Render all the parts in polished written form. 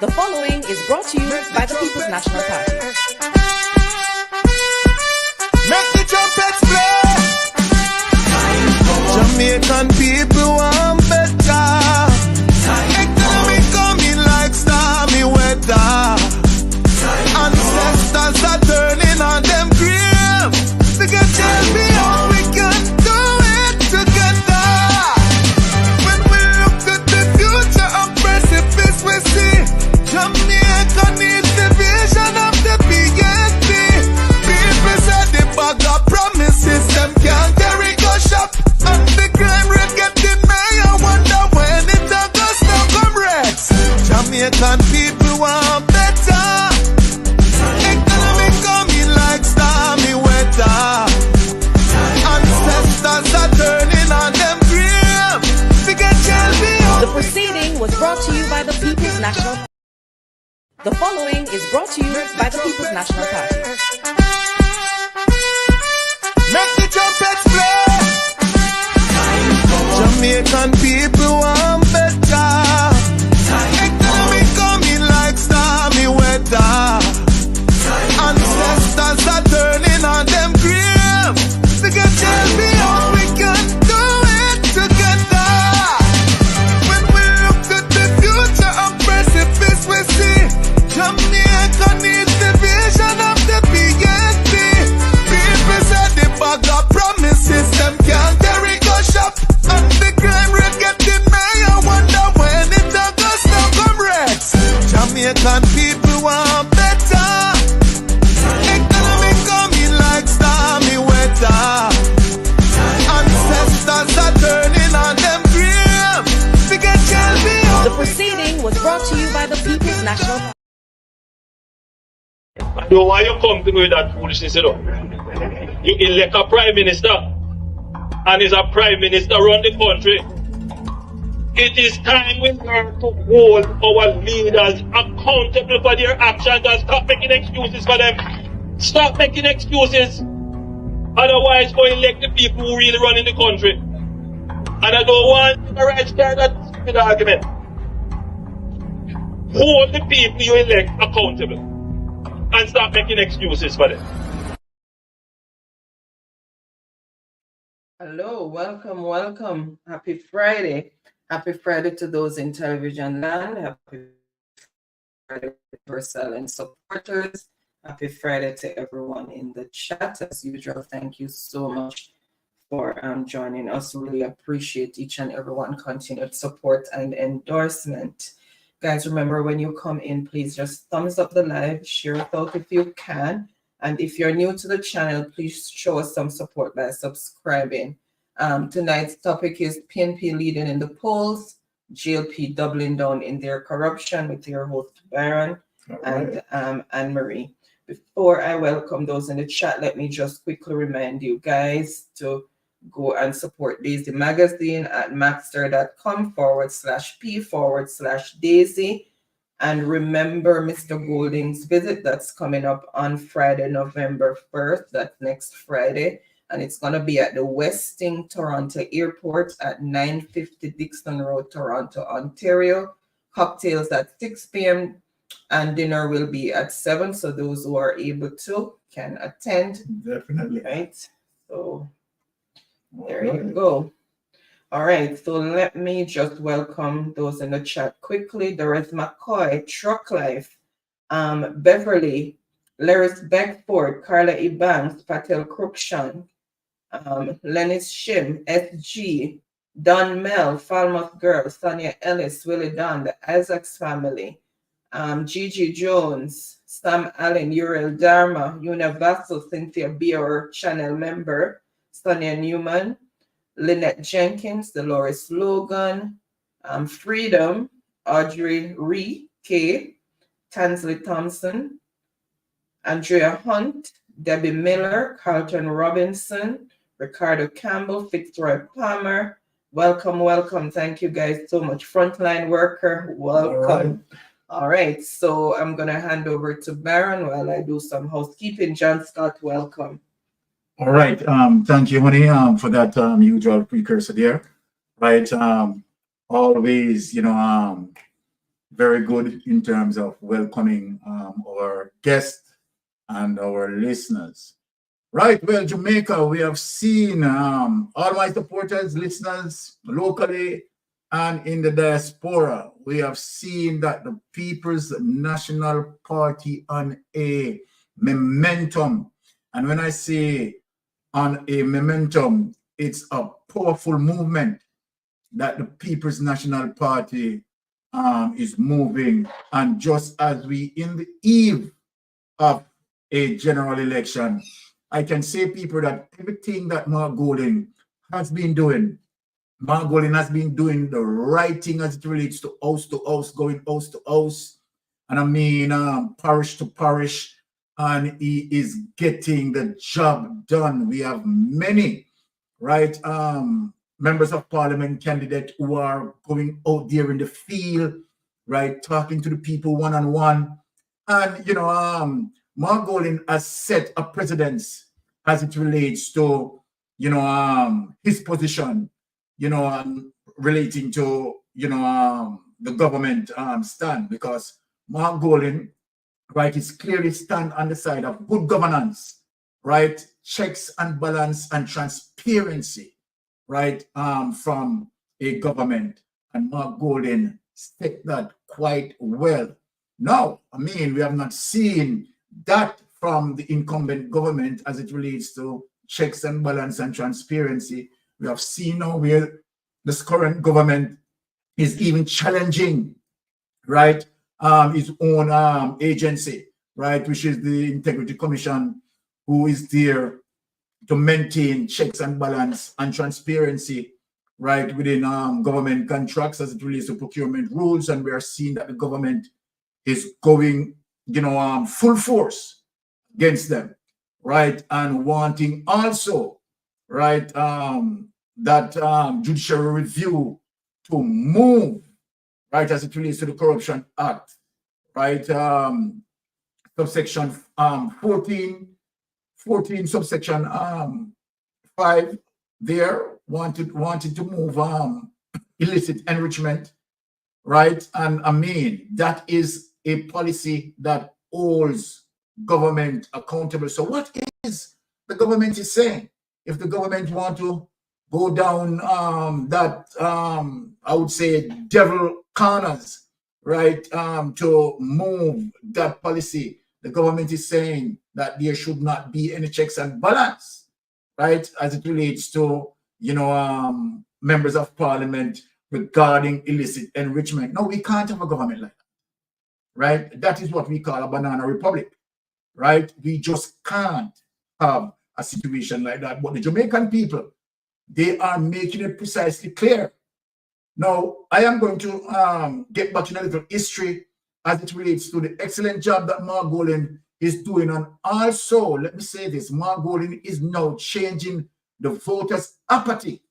The following is brought to you by the People's National Party. Make the trumpets play. Jamaican people want better. Economy coming like stormy weather. Ancestors are turning on them grave. They can tell me how we can do it together. When we look at the future of precipice, we see Jamaica needs the vision of the PNP. People said the bag of promises, them can't carry go shop. And the crime rate getting high, I wonder when it does now come rest. Jamaican people want better. Economy coming like stormy weather. Ancestors are turning on them grave. They can tell me how. The proceeding was brought to you by the People's National Party. The following is brought to you by the People's National Party. Make the trumpets play. Jamaican people want better. Economy coming like stormy weather. Ancestors are turning on them grave. They can tell me how we can do it together. When we look at the future of precipice, we see Jamaica needs the vision of the PNP. People said the bag of promises, them can't carry go shop. And the crime rate getting high, I wonder when it does now come rest. Jamaican people want better. Economy coming like stormy weather. Ancestors are turning on them grave. They can tell me how. The proceeding was brought to you by the People's National Party. I know why you come to me with that foolishness, you know. You elect a prime minister, and is a prime minister run the country. It is time we learn to hold our leaders accountable for their actions and stop making excuses for them. Stop making excuses. Otherwise, go elect the people who really run in the country. And I don't want to right start that stupid argument. Hold the people you elect accountable. And stop making excuses for them. Hello, welcome. Happy Friday. Happy Friday to those in television land. Happy Friday to our silent supporters. Happy Friday to everyone in the chat. As usual, thank you so much for joining us. Really appreciate each and everyone continued support and endorsement. Guys, remember when you come in, please just thumbs up the live, share it out if you can. And if you're new to the channel, please show us some support by subscribing. Tonight's topic is PNP leading in the polls, GLP doubling down in their corruption with your host Baron and Anne-Marie. Before I welcome those in the chat, let me just quickly remind you guys to go and support Daisy Magazine at maxter.com/p/Daisy. And remember Mr. Golding's visit that's coming up on Friday, November 1st. That's next Friday. And it's going to be at the Westing Toronto Airport at 950 Dixon Road, Toronto, Ontario. Cocktails at 6 p.m. and dinner will be at 7. So those who are able to can attend. Definitely. Right. So there you go. All right, so let me just welcome those in the chat quickly. Dorothy McCoy, Truck Life, Beverly, Laris Beckford, Carla E. Banks, Patel Cruikshan, Lennis Shim, SG, Don Mel, Falmouth Girl, Sonia Ellis, Willie Don, the Isaacs family, Gigi Jones, Sam Allen, Uriel Dharma, Una Vassal, Cynthia Beer, channel member, Sonia Newman, Lynette Jenkins, Dolores Logan, Freedom, Audrey Ree, K, Tansley Thompson, Andrea Hunt, Debbie Miller, Carlton Robinson, Ricardo Campbell, Fitzroy Palmer. Welcome. Thank you guys so much. Frontline worker, welcome. All right, so I'm going to hand over to Baron while I do some housekeeping. John Scott, welcome. All right. Thank you, honey, for that usual precursor there. Right. Always, very good in terms of welcoming our guests and our listeners. Right, well, Jamaica, we have seen all my supporters, listeners, locally and in the diaspora. We have seen that the People's National Party on a momentum. And when I say on a momentum, it's a powerful movement that the People's National Party is moving. And just as we in the eve of a general election, I can say, people, that everything that Mark Golding has been doing, Mark Golding has been doing the right thing as it relates to house, going house to house, and I mean parish to parish, and he is getting the job done. We have many, right, members of parliament candidates who are going out there in the field, right, talking to the people one-on-one. And, you know, Mark Golding has set a precedence as it relates to, you know, his position, you know, relating to, you know, the government stand, because Mark Golding, right, is clearly stand on the side of good governance, right, checks and balance and transparency, right, from a government. And Mark Golding said that quite well. Now, I mean, we have not seen that from the incumbent government as it relates to checks and balance and transparency. We have seen now where this current government is even challenging, right, his own agency, right, which is the Integrity Commission, who is there to maintain checks and balance and transparency, right, within government contracts as it relates to procurement rules. And we are seeing that the government is going, you know, full force against them, right, and wanting also, right, that judicial review to move, right, as it relates to the Corruption Act, right, subsection 14, subsection 5 there, wanted to move illicit enrichment, right. And I mean, that is a policy that holds government accountable. So what is the government is saying? If the government want to go down that I would say devil corners, right, to move that policy, the government is saying that there should not be any checks and balance, right, as it relates to, you know, members of parliament regarding illicit enrichment. No, we can't have a government like that, right? That is what we call a banana republic, right? We just can't have a situation like that. But the Jamaican people, they are making it precisely clear. Now, I am going to get back in a little history as it relates to the excellent job that Mark Golding is doing. And also, let me say this, Mark Golding is now changing the voters' apathy.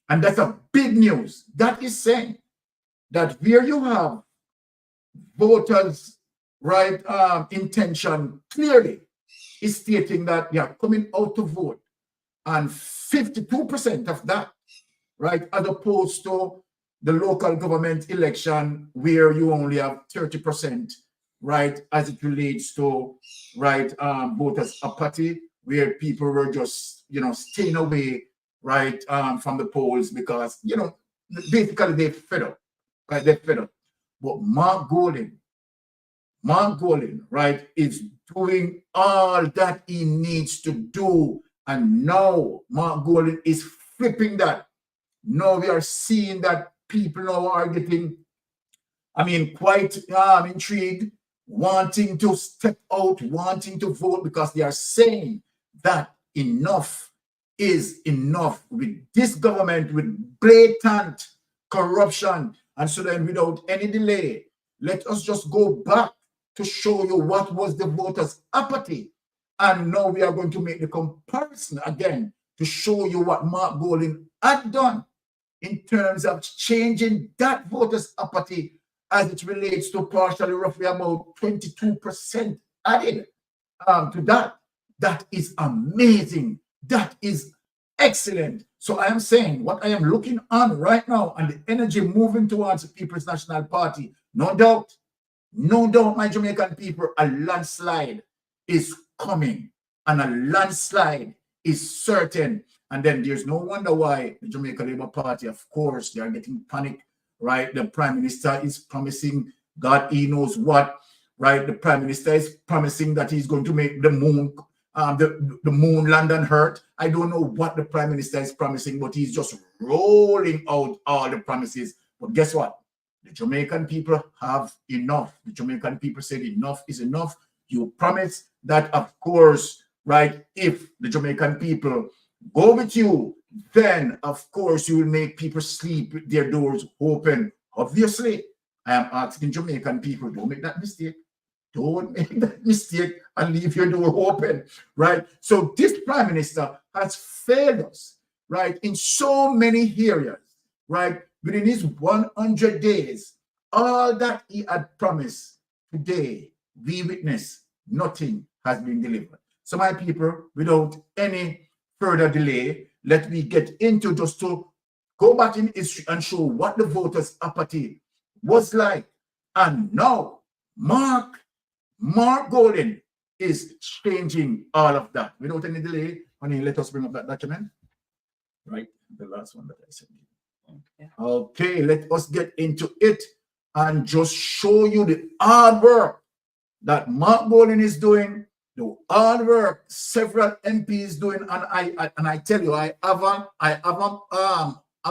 And that's a big news. That is saying that where you have voters, right, intention clearly is stating that they are coming out to vote, and 52% of that, right, as opposed to the local government election where you only have 30%, right, as it relates to, right, voters apathy, where people were just, you know, staying away, right, from the polls because, you know, basically they're fed up, right, they're fed up. But Mark Golding, right, is doing all that he needs to do. And now Mark Golding is flipping that. Now we are seeing that people now are getting, I mean, quite intrigued, wanting to step out, wanting to vote, because they are saying that enough is enough with this government, with blatant corruption. And so then, without any delay, let us just go back to show you what was the voters' apathy. And now we are going to make the comparison again to show you what Mark Golding had done in terms of changing that voters' apathy as it relates to partially roughly about 22% added to that. That is amazing. That is Excellent. So I am saying what I am looking on right now and the energy moving towards the People's National Party, no doubt, my Jamaican people, a landslide is coming and a landslide is certain. And then there's no wonder why the Jamaican Labour Party, of course, they are getting panicked, right? The Prime Minister is promising God, he knows what, right? The Prime Minister is promising that he's going to make the moon the moon land on earth. I don't know what the Prime Minister is promising, but he's just rolling out all the promises. But guess what? The Jamaican people have enough. The Jamaican people said enough is enough. You promise that, of course, right, if the Jamaican people go with you, then, of course, you will make people sleep with their doors open. Obviously, I am asking Jamaican people, don't make that mistake. Don't make that mistake and leave your door open, right? So this Prime Minister has failed us, right, in so many areas, right? Within his 100 days, all that he had promised, today, we witness nothing has been delivered. So my people, without any further delay, let me get into just to go back in history and show what the voters' apathy was like. And now, Mark Golden is changing all of that. Without any delay, honey, let us bring up that document. Right, the last one that I sent you. Okay, let us get into it and just show you the hard work that Mark Golden is doing, the hard work several MPs doing, and I tell you, I have a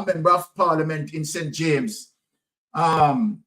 member of Parliament in St. James, Alan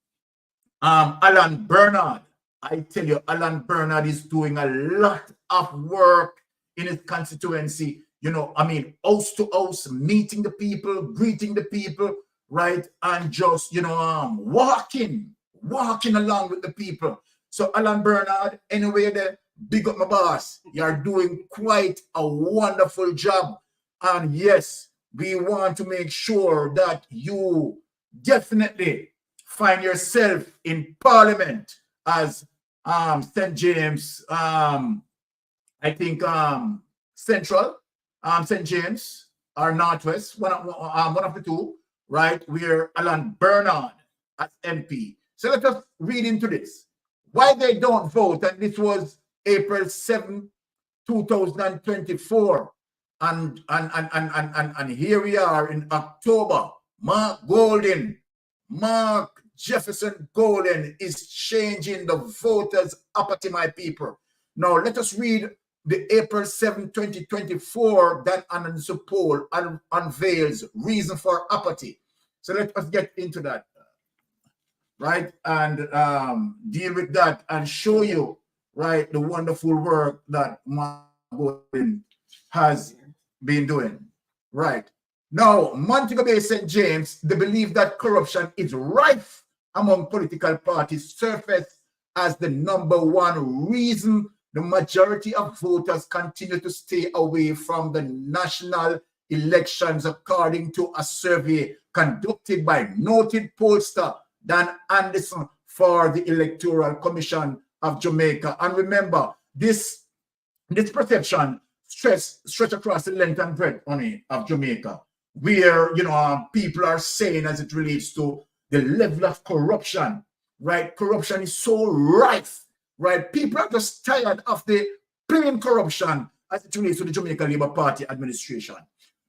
Bernard. I tell you, Alan Bernard is doing a lot of work in his constituency. You know, I mean, house to house, meeting the people, greeting the people, right? And just, you know, walking along with the people. So Alan Bernard, anyway, there, big up my boss. You're doing quite a wonderful job. And yes, we want to make sure that you definitely find yourself in Parliament as St. James, I think Central, St. James or Northwest, one of the two, right? We're Alan Bernard as MP. So let us read into this. Why they don't vote, and this was April 7, 2024. And here we are in October. Mark Jefferson Golden is changing the voters' apathy, my people. Now, let us read the April 7, 2024, that anonymous poll unveils reason for apathy. So let us get into that, right? And deal with that and show you, right, the wonderful work that Mark Golden has been doing, right? Now, Montego Bay, St. James, the belief that corruption is rife among political parties surfaced as the #1 reason the majority of voters continue to stay away from the national elections, according to a survey conducted by noted pollster Dan Anderson for the Electoral Commission of Jamaica. And remember, this perception stretch across the length and breadth of Jamaica, where, you know, people are saying, as it relates to the level of corruption, right? Corruption is so rife, right? People are just tired of the plain corruption as it relates to the Jamaican Labour Party administration.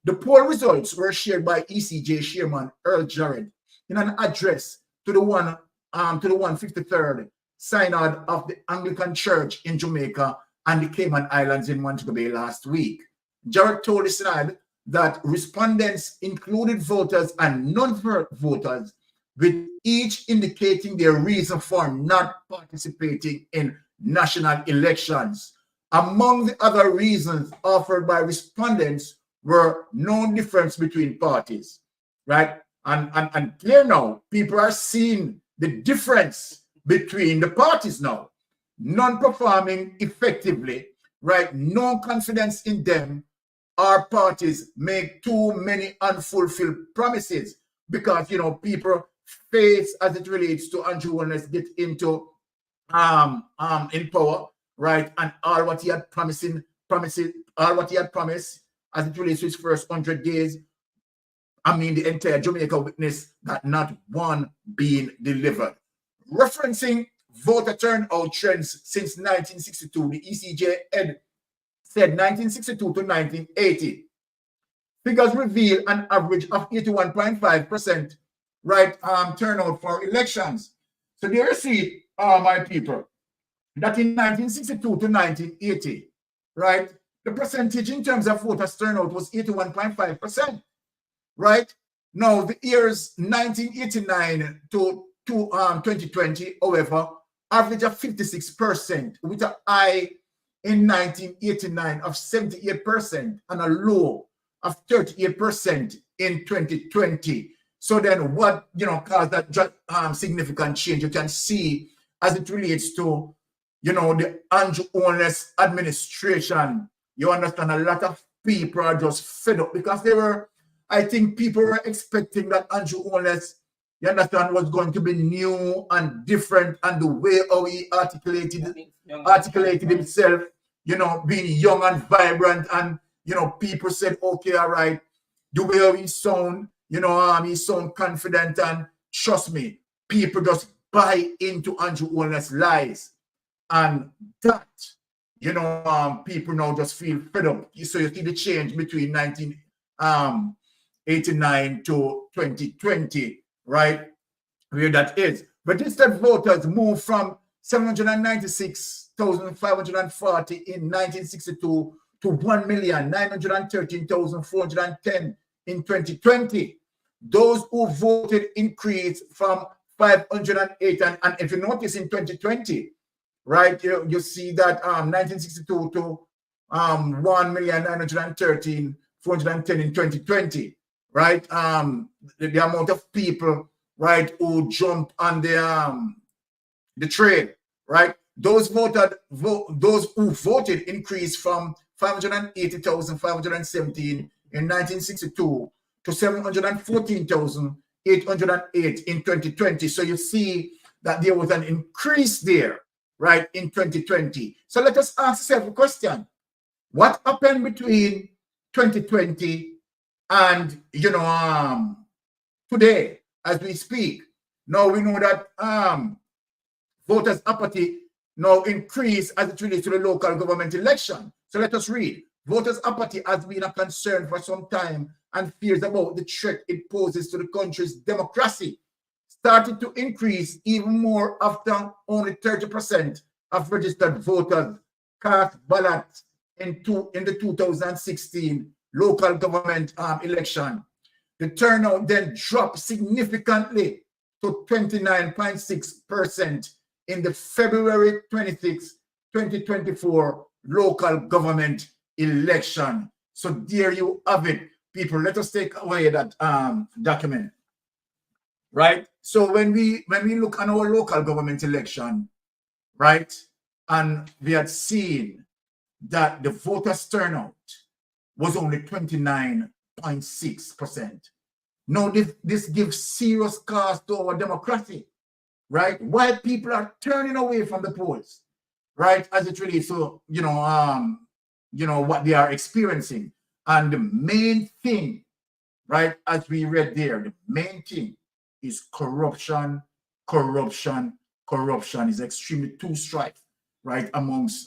The poll results were shared by ECJ Chairman Earl Jarrett in an address to the 153rd Synod of the Anglican Church in Jamaica and the Cayman Islands in Montego Bay last week. Jarrett told the Synod that respondents included voters and non-voters, with each indicating their reason for not participating in national elections. Among the other reasons offered by respondents were no difference between parties, right? And clear now, people are seeing the difference between the parties now. Non-performing effectively, right? No confidence in them. Our parties make too many unfulfilled promises because, you know, people face, as it relates to Andrew Holness, get into in power, right? And all what he had promised, as it relates to its first 100 days. I mean, the entire Jamaica witnessed that not one being delivered. Referencing voter turnout trends since 1962, the ECJ had said 1962 to 1980. Figures reveal an average of 81.5% right turnout for elections. So there you see, my people, that in 1962 to 1980, right, the percentage in terms of voters turnout was 81.5%, right? Now, the years 1989 to 2020, however, average of 56%, with a high in 1989 of 78% and a low of 38% in 2020. So then what, caused that significant change? You can see as it relates to, the Andrew Holness administration. You understand, a lot of people are just fed up because I think people were expecting that Andrew Holness, you understand, was going to be new and different, and the way how he articulated himself, being young and vibrant, and people said, okay, all right, the way how he sound, he sound confident, and trust me, people just buy into Andrew Holness' lies, and that, people now just feel fed up. So you see the change between 1989 to 2020, right? Where that is. Registered voters moved from 796,540 in 1962 to 1,913,410 in 2020. Those who voted increased from 508, and if you notice in 2020, right, you see that 1962 to 1,913,410 in 2020, right? The amount of people, right, who jump on the train, right? Those who voted increased from 580,517 in 1962 to 714,808 in 2020. So you see that there was an increase there, right, in 2020. So let us ask ourselves a question. What happened between 2020 and, today, as we speak? Now we know that voters' apathy now increased as it relates to the local government election. So let us read. Voters' apathy has been a concern for some time, and fears about the threat it poses to the country's democracy started to increase even more after only 30% of registered voters cast ballots in the 2016 local government election. The turnout then dropped significantly to 29.6% in the February 26, 2024 local government election. So there you have it, people. Let us take away that document, right? So when we look at our local government election, right, and we had seen that the voters' turnout was only 29.6%. Now this gives serious cause to our democracy, right? Why people are turning away from the polls, right? As it relates to what they are experiencing. And the main thing, right, as we read there, the main thing is corruption. Corruption is extremely too strife, right, amongst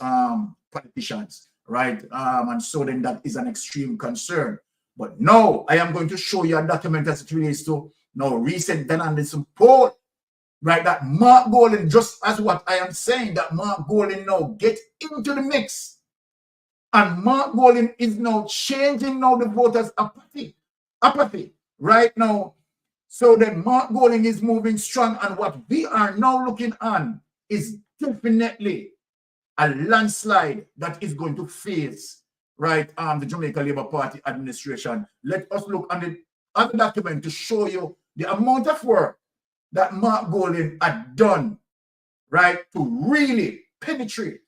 politicians, right? And so then that is an extreme concern. But no, I am going to show you a document as it relates to recent Dan Anderson poll, right? That Mark Golding, just as what I am saying, that Mark Golding now get into the mix. And Mark Golding is now changing the voters' apathy right now. So then Mark Golding is moving strong, and what we are now looking on is definitely a landslide that is going to face, right, the Jamaica Labour Party administration. Let us look on the other document to show you the amount of work that Mark Golding had done, right, to really penetrate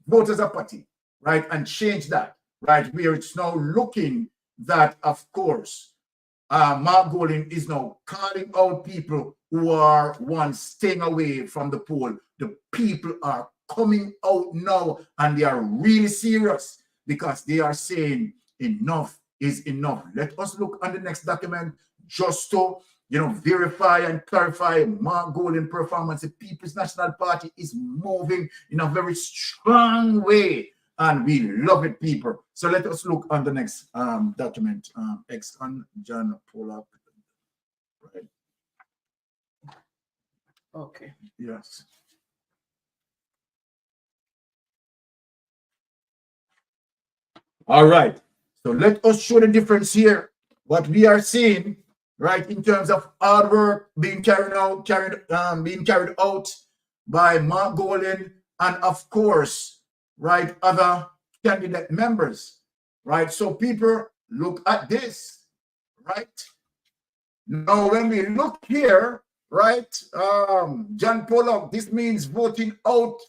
voters' apathy, right, and change that, right, where it's now looking that, of course, Mark Golding is now calling out people who are once staying away from the poll. The people are coming out now, and they are really serious because they are saying enough is enough. Let us look on the next document just to, verify and clarify Mark Golding performance. The People's National Party is moving in a very strong way, and we love it, people. So let us look on the next document. X on John Pollock. Right. Okay. Yes. All right. So let us show the difference here. What we are seeing, right, in terms of hard work being carried out by Mark Golding and, of course, right, other candidate members, right? So people look at this, right? Now, when we look here, right, John Pollock, this means voting out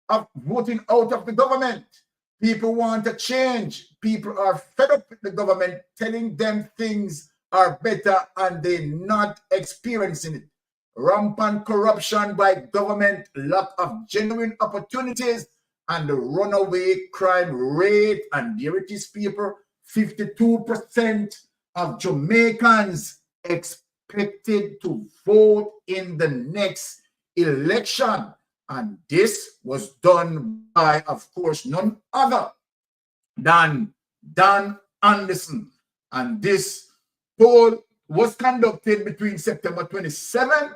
of the government. People want a change. People are fed up with the government telling them things are better and they're not experiencing it. Rampant corruption by government, lack of genuine opportunities, and the runaway crime rate. And there it is, people, 52% of Jamaicans expected to vote in the next election. And this was done by, of course, none other than Dan Anderson. And this poll was conducted between September 27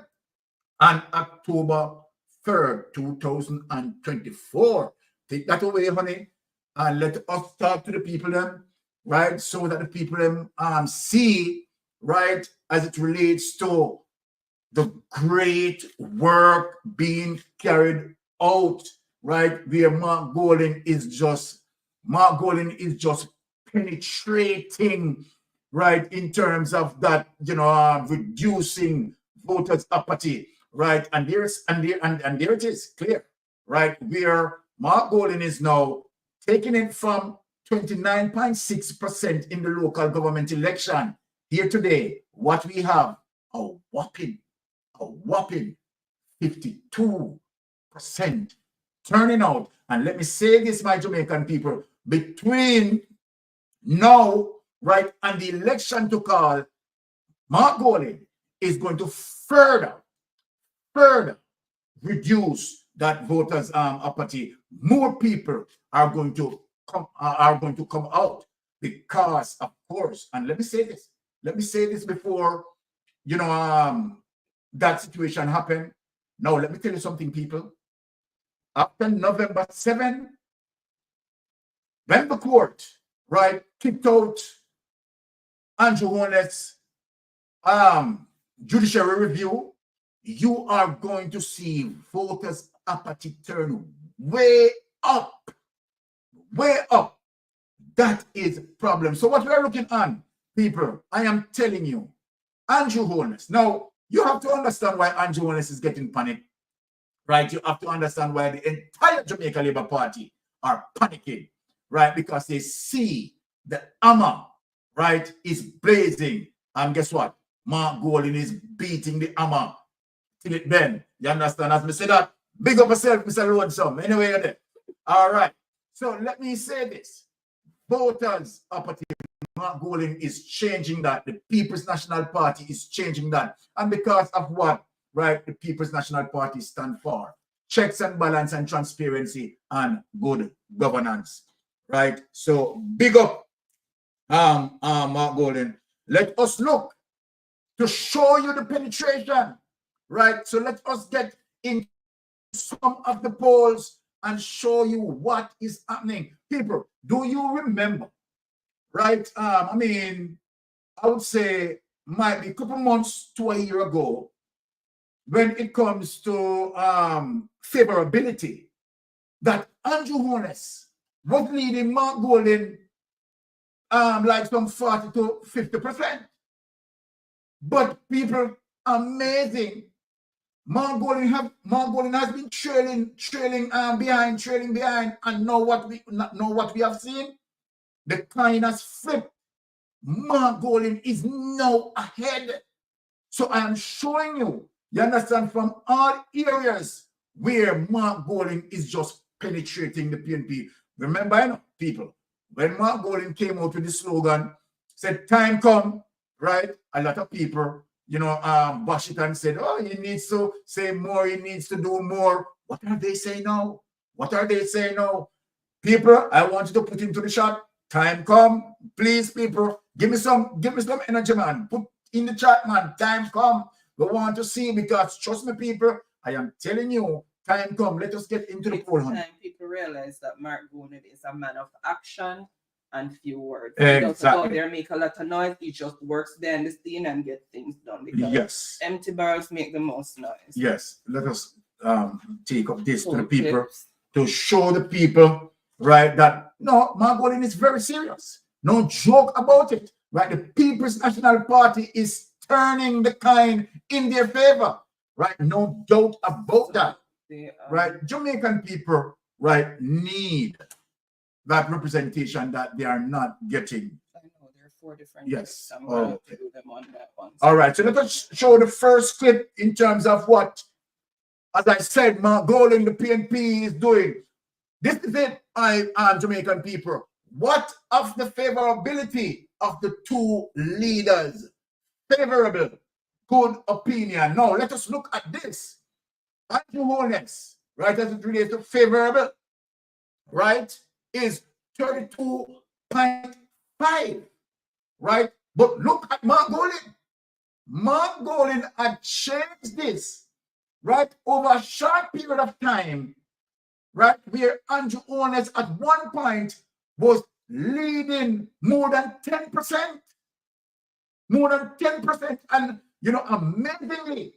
and October 3rd, 2024. Take that away, honey, and let us talk to the people then, right? So that the people then see, right, as it relates to the great work being carried out, right? Where Mark Golding is just penetrating, right, in terms of that, reducing voters' apathy, right? And there it is, clear, right? Where Mark Golding is now taking it from 29.6% in the local government election. Here today, what we have, a whopping 52% turning out. And let me say this, my Jamaican people, between now, right, and the election to call, Mark Golding is going to further reduce that voters' apathy. More people are going to come out because, of course, and let me say this before that situation happened. Now, let me tell you something, people. After November 7, when the court, right, kicked out Andrew Holness judiciary review, you are going to see voters' apathy turn way up. That is a problem. So what we are looking on, people, I am telling you, Andrew Holness. Now, you have to understand why Andrew Holness is getting panicked, right? You have to understand why the entire Jamaica Labour Party are panicking, right? Because they see the hammer, right, is blazing. And guess what? Mark Golding is beating the hammer till it bend. You understand? As me say that, big up yourself, Mr. Roadsome. Anyway, you're there. All right. So let me say this. Voters' apathy, Mark Golding is changing that. The People's National Party is changing that. And because of what, right, the People's National Party stand for? Checks and balance and transparency and good governance, right? So big up Mark Golding. Let us look to show you the penetration, right? So let us get into some of the polls and show you what is happening. People, do you remember, right? I would say might be a couple months to a year ago, when it comes to favorability, that Andrew Holness was leading Mark Golding like some 40 to 50%. But people, amazing. Mark Golding has been trailing behind, and know what we have seen. The coin has flipped. Mark Golding is now ahead. So I am showing you, you understand, from all areas where Mark Golding is just penetrating the PNP. Remember, people, when Mark Golding came out with the slogan, said time come, right? A lot of people, you know, bash it and said, oh, he needs to say more, he needs to do more. What are they saying now? What are they saying now? People, I want you to put into the chat. Time come, please, people. Give me some energy, man. Put in the chat, man. Time come. We want to see, because trust me, people, I am telling you, time come. Let us get into the poll. Time people realize that Mark Goonid is a man of action and few words. Exactly. He doesn't go out there and make a lot of noise. He just works behind the scene and get things done. Because yes. Empty barrels make the most noise. Yes. Let us take up this to the Full people clips. to show the people, right, that no, Mark Golding is very serious. No joke about it. Right? The People's National Party is turning the kind in their favor. Right? No doubt about that. Right? Jamaican people, right, need that representation that they are not getting. I know there are 4 different Yes. clips. I'm going to have to do them on that one. All right. So let us show the first clip in terms of what, as I said, Mark Golding, the PNP is doing. This is it, Jamaican people. What of the favorability of the two leaders? Favorable, good opinion. Now, let us look at this. Andrew Holness, right, as it relates to favorable, right, is 32.5, right? But look at Mark Golding. Mark Golding had changed this, right, over a short period of time, right, where Andrew Holness at one point was leading more than 10%. More than 10%. And, you know, amazingly,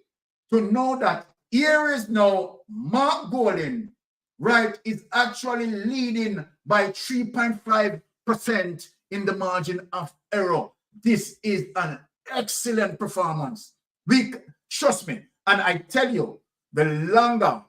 to know that here is now Mark Golding, right, is actually leading by 3.5% in the margin of error. This is an excellent performance. Trust me, and I tell you, the longer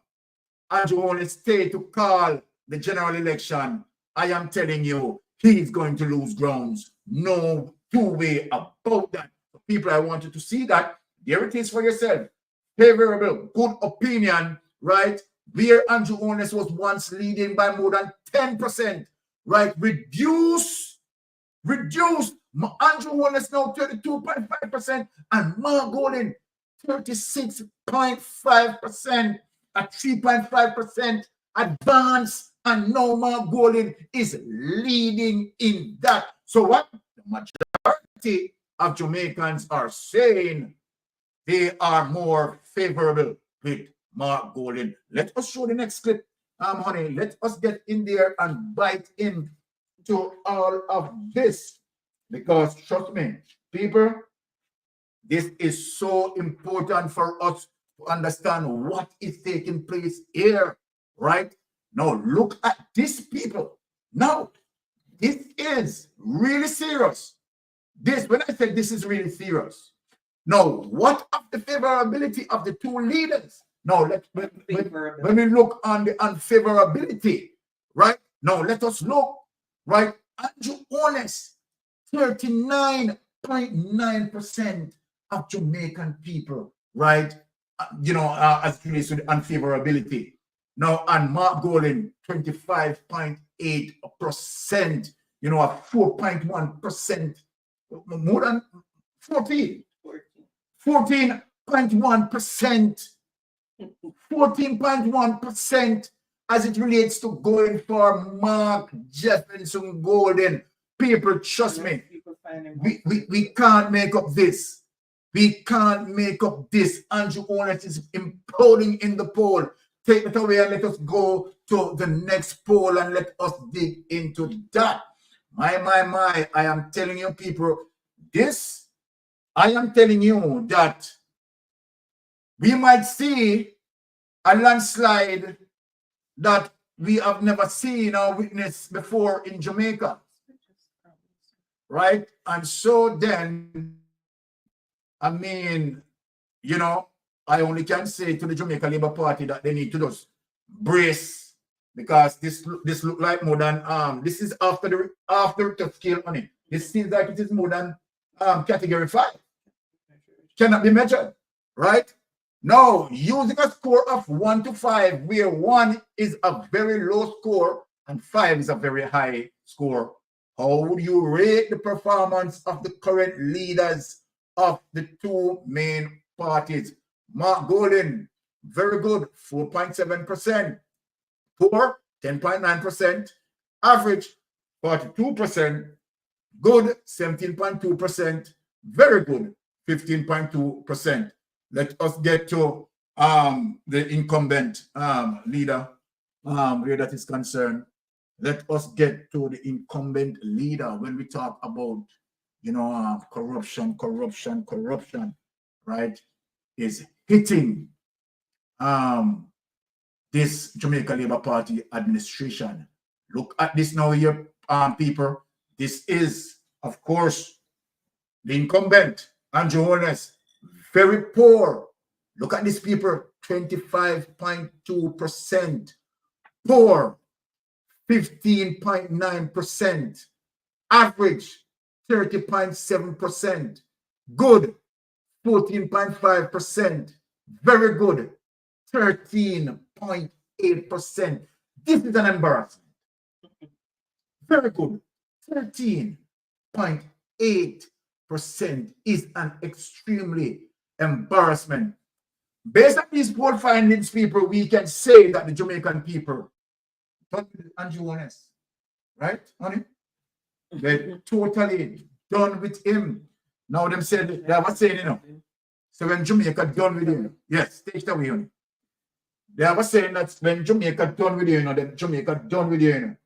Andrew Holness stay to call the general election, I am telling you, he's going to lose grounds. No two-way about that. So people, I want you to see that. There it is for yourself. Favorable, good opinion, right? Where Andrew Holness was once leading by more than 10%, right? Reduce. Andrew Holness now 32.5% and Mark Golding 36.5%, at 3.5% advance, and now Mark Golding is leading in that. So what the majority of Jamaicans are saying, they are more favorable with Mark Golding. Let us show the next clip, honey. Let us get in there and bite into all of this, because trust me, people, this is so important for us to understand what is taking place here, right? Now, look at this, people. Now, this is really serious. When I said this is really serious. Now, what of the favorability of the two leaders? Now, when we look on the unfavorability, right? Now, let us look, right? Andrew Holness, 39.9% of Jamaican people, right? As it relates to the unfavorability. Now, and Mark Golding, 25.8%, a 4.1%, more than 14.1%, 14.1% as it relates to going for Mark Jefferson Golding. People, trust me, we can't make up this. We can't make up this. Andrew Holness is imploding in the poll. Take it away and let us go to the next poll and let us dig into that. My. I am telling you, people, I am telling you that we might see a landslide that we have never seen or witnessed before in Jamaica. Right? And so then, I mean, I only can say to the Jamaica Labour Party that they need to just brace, because this look like more than this is after the scale on it. This seems like it is more than category 5. Cannot be measured, right? Now, using a score of 1 to 5, where 1 is a very low score and 5 is a very high score. How would you rate the performance of the current leaders of the two main parties? Mark Golden, very good, 4.7%. Poor, 10.9%. Average, 42%. Good, 17.2%. Very good, 15.2%. Let us get to the incumbent leader where that is concerned. Let us get to the incumbent leader when we talk about, corruption, right, is hitting this Jamaica Labour Party administration. Look at this now here, people. This is, of course, the incumbent, Andrew Holness. Very poor. Look at this, people. 25.2%. Poor. 15.9%. Average. 30.7%. Good. 14.5%. Very good. 13.8%. This is an embarrassment. Very good. 13.8% is an extremely embarrassment. Based on these poll findings, people, we can say that the Jamaican people, Andrew Holness, right, honey? They're totally done with him. Now them said, they were saying, so when Jamaica done with him, yes, take it away, honey. They were saying that when Jamaica done with you, then Jamaica done with you,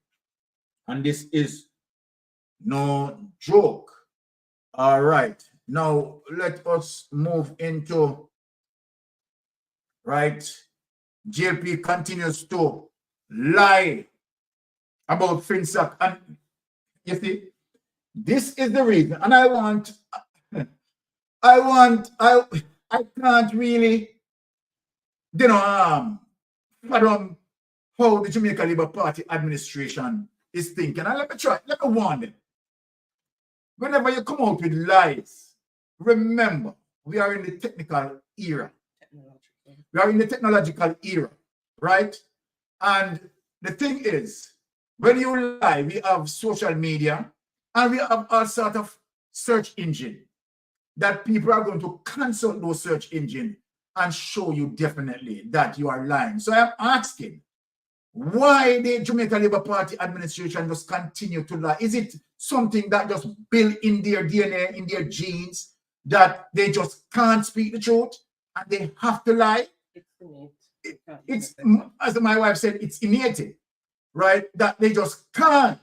and this is no joke. All right. Now, let us move into, right, JP continues to lie about FINSAC. And you see, this is the reason. And I can't really, fathom how the Jamaica Labour Party administration is thinking. And let me warn them. Whenever you come out with lies, remember, we are in the technical era. We are in the technological era, right? And the thing is, when you lie, we have social media and we have all sort of search engine that people are going to consult those search engine and show you definitely that you are lying. So I'm asking, why the Jamaica Labour Party administration just continue to lie? Is it something that just built in their DNA, in their genes, that they just can't speak the truth and they have to lie? It's as my wife said, it's innate, right? That they just can't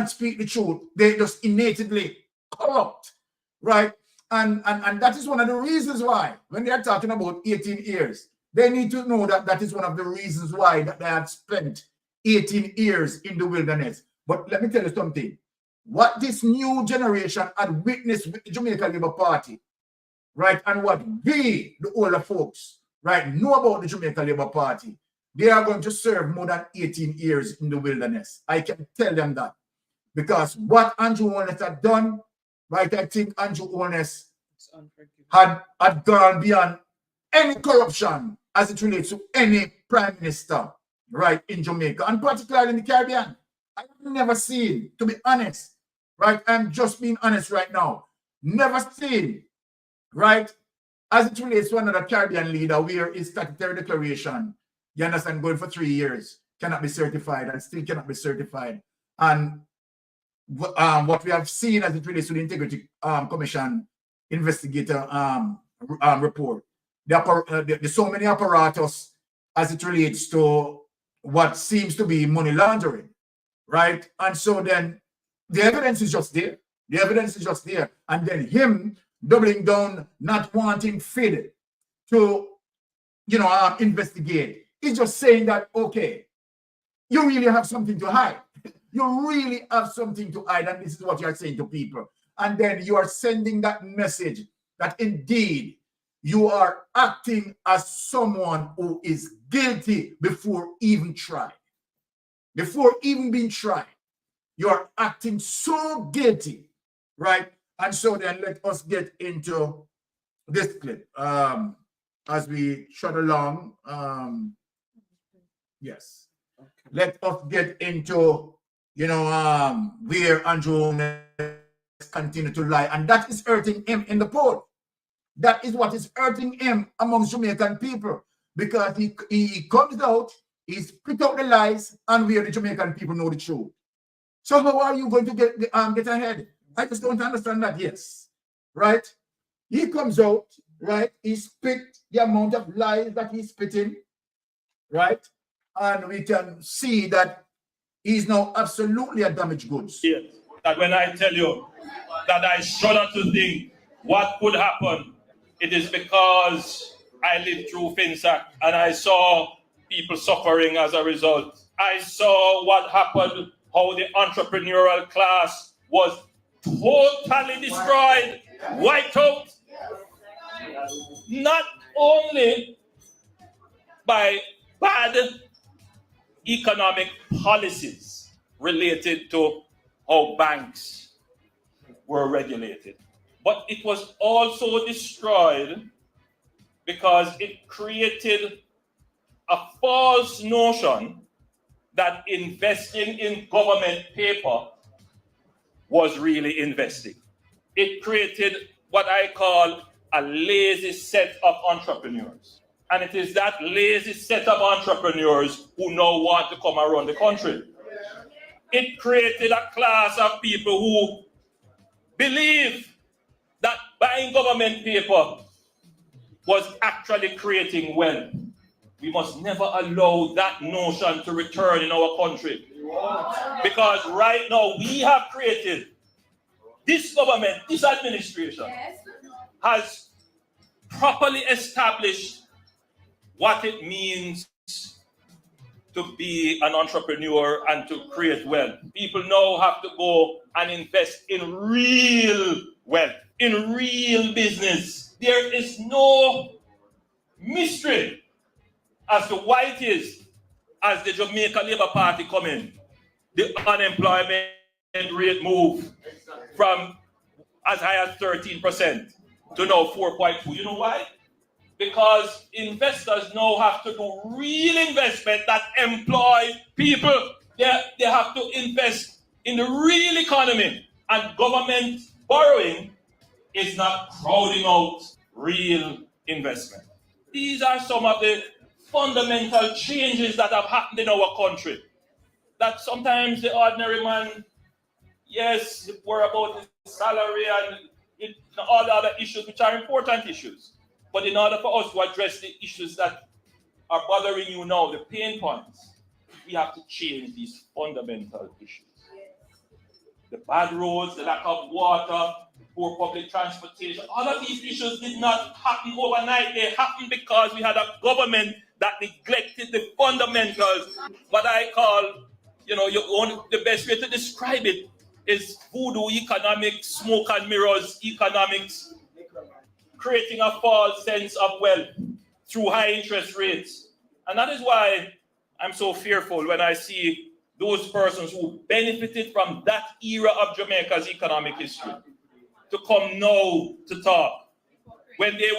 speak the truth. They just innately corrupt, right? And that is one of the reasons why, when they are talking about 18 years, they need to know that that is one of the reasons why that they have spent 18 years in the wilderness. But let me tell you something. What this new generation had witnessed with the Jamaica Labour Party, right, and what we, the older folks, right, know about the Jamaica Labour Party, they are going to serve more than 18 years in the wilderness. I can tell them that. Because what Andrew Holness had done, right, I think Andrew Holness had gone beyond any corruption as it relates to any prime minister, right, in Jamaica, and particularly in the Caribbean. I've never seen, to be honest, right, I'm just being honest right now, never seen, right, as it relates to another Caribbean leader where his statutory declaration, you understand, going for 3 years, cannot be certified and still cannot be certified. And what we have seen as it relates to the Integrity Commission investigator report, there's so many apparatus as it relates to what seems to be money laundering, right? And so then the evidence is just there. The evidence is just there. And then him doubling down, not wanting FID to, investigate. He's just saying that, okay, you really have something to hide. You really have something to hide. And this is what you're saying to people. And then you are sending that message that indeed you are acting as someone who is guilty before even tried. Before even being tried. You are acting so guilty, right? And so then let us get into this clip as we trot along. Yes. Okay. Let us get into, where Andrew continue to lie, and that is hurting him in the poll. That is what is hurting him amongst Jamaican people, because he comes out, he spit out the lies, and where the Jamaican people know the truth. So how are you going to get ahead? I just don't understand that. Yes, right? He comes out, right? He spit the amount of lies that he's spitting, right? And we can see that he's now absolutely a damaged goods. Yes. That when I tell you that I shudder to think what could happen, it is because I lived through FINSAC and I saw people suffering as a result. I saw what happened, how the entrepreneurial class was totally destroyed, wiped out, not only by bad economic policies related to how banks were regulated, but it was also destroyed because it created a false notion that investing in government paper was really investing. It created what I call a lazy set of entrepreneurs. And it is that lazy set of entrepreneurs who now want to come around the country. It created a class of people who believe that buying government paper was actually creating wealth. We must never allow that notion to return in our country. Because right now we have created, this government, this administration has properly established what it means to be an entrepreneur and to create wealth. People now have to go and invest in real wealth, in real business. There is no mystery as to why it is, as the Jamaican Labour Party come in, the unemployment rate move from as high as 13% to now 4.2. You know why? Because investors now have to do real investment that employ people. They have to invest in the real economy. And government borrowing is not crowding out real investment. These are some of the fundamental changes that have happened in our country. That sometimes the ordinary man, yes, worry about his salary and all the other issues, which are important issues. But in order for us to address the issues that are bothering you now, the pain points, we have to change these fundamental issues. The bad roads, the lack of water, poor public transportation, all of these issues did not happen overnight. They happened because we had a government that neglected the fundamentals. What I call, the best way to describe it is voodoo economics, smoke and mirrors economics, creating a false sense of wealth through high interest rates. And that is why I'm so fearful when I see those persons who benefited from that era of Jamaica's economic history to come now to talk when they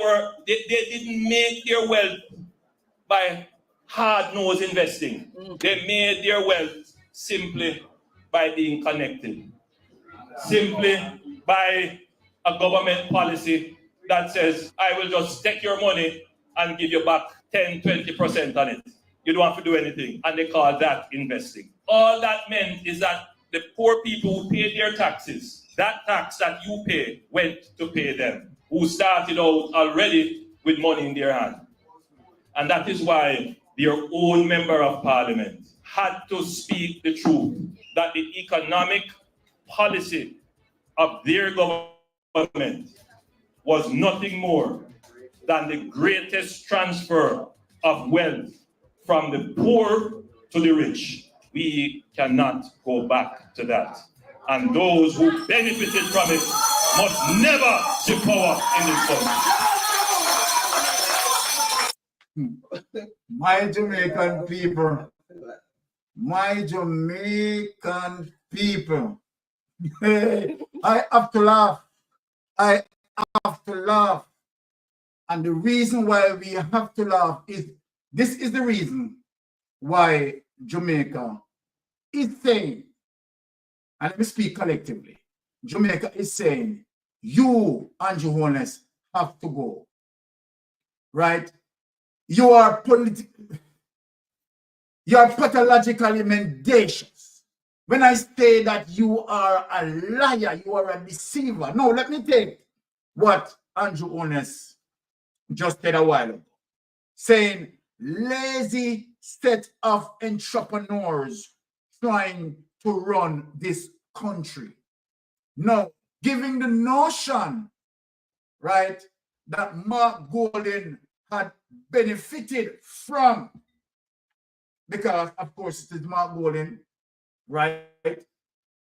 didn't make their wealth by hard-nosed investing. They made their wealth simply by being connected, simply by a government policy that says, I will just take your money and give you back 10, 20% on it. You don't have to do anything. And they call that investing. All that meant is that the poor people who paid their taxes, that tax that you pay went to pay them, who started out already with money in their hand. And that is why their own member of parliament had to speak the truth, that the economic policy of their government was nothing more than the greatest transfer of wealth from the poor to the rich. We cannot go back to that. And those who benefited from it must never take power in this country. My Jamaican people, my Jamaican people, I have to laugh. I have to laugh. And the reason why we have to laugh is, this is the reason why Jamaica is saying and let me speak collectively. Jamaica is saying, you, Andrew Holness, have to go. Right? You are pathologically mendacious. When I say that you are a liar, you are a deceiver. No, let me take what Andrew Holness just said a while ago, saying lazy set of entrepreneurs trying to run this country. No, giving the notion, right, that Mark Golden had benefited from, because of course it is Mark Golden, right,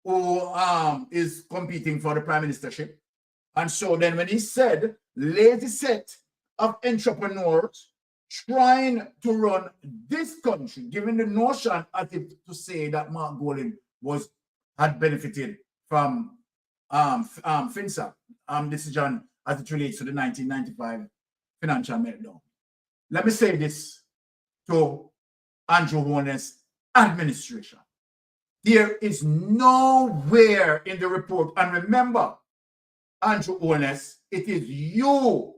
who is competing for the prime ministership. And so then when he said lazy set of entrepreneurs trying to run this country, giving the notion as if to say that Mark Golden had benefited from FINSAC decision as it relates to the 1995 financial meltdown. Let me say this to Andrew Holness' administration. There is nowhere in the report, and remember, Andrew Holness, it is your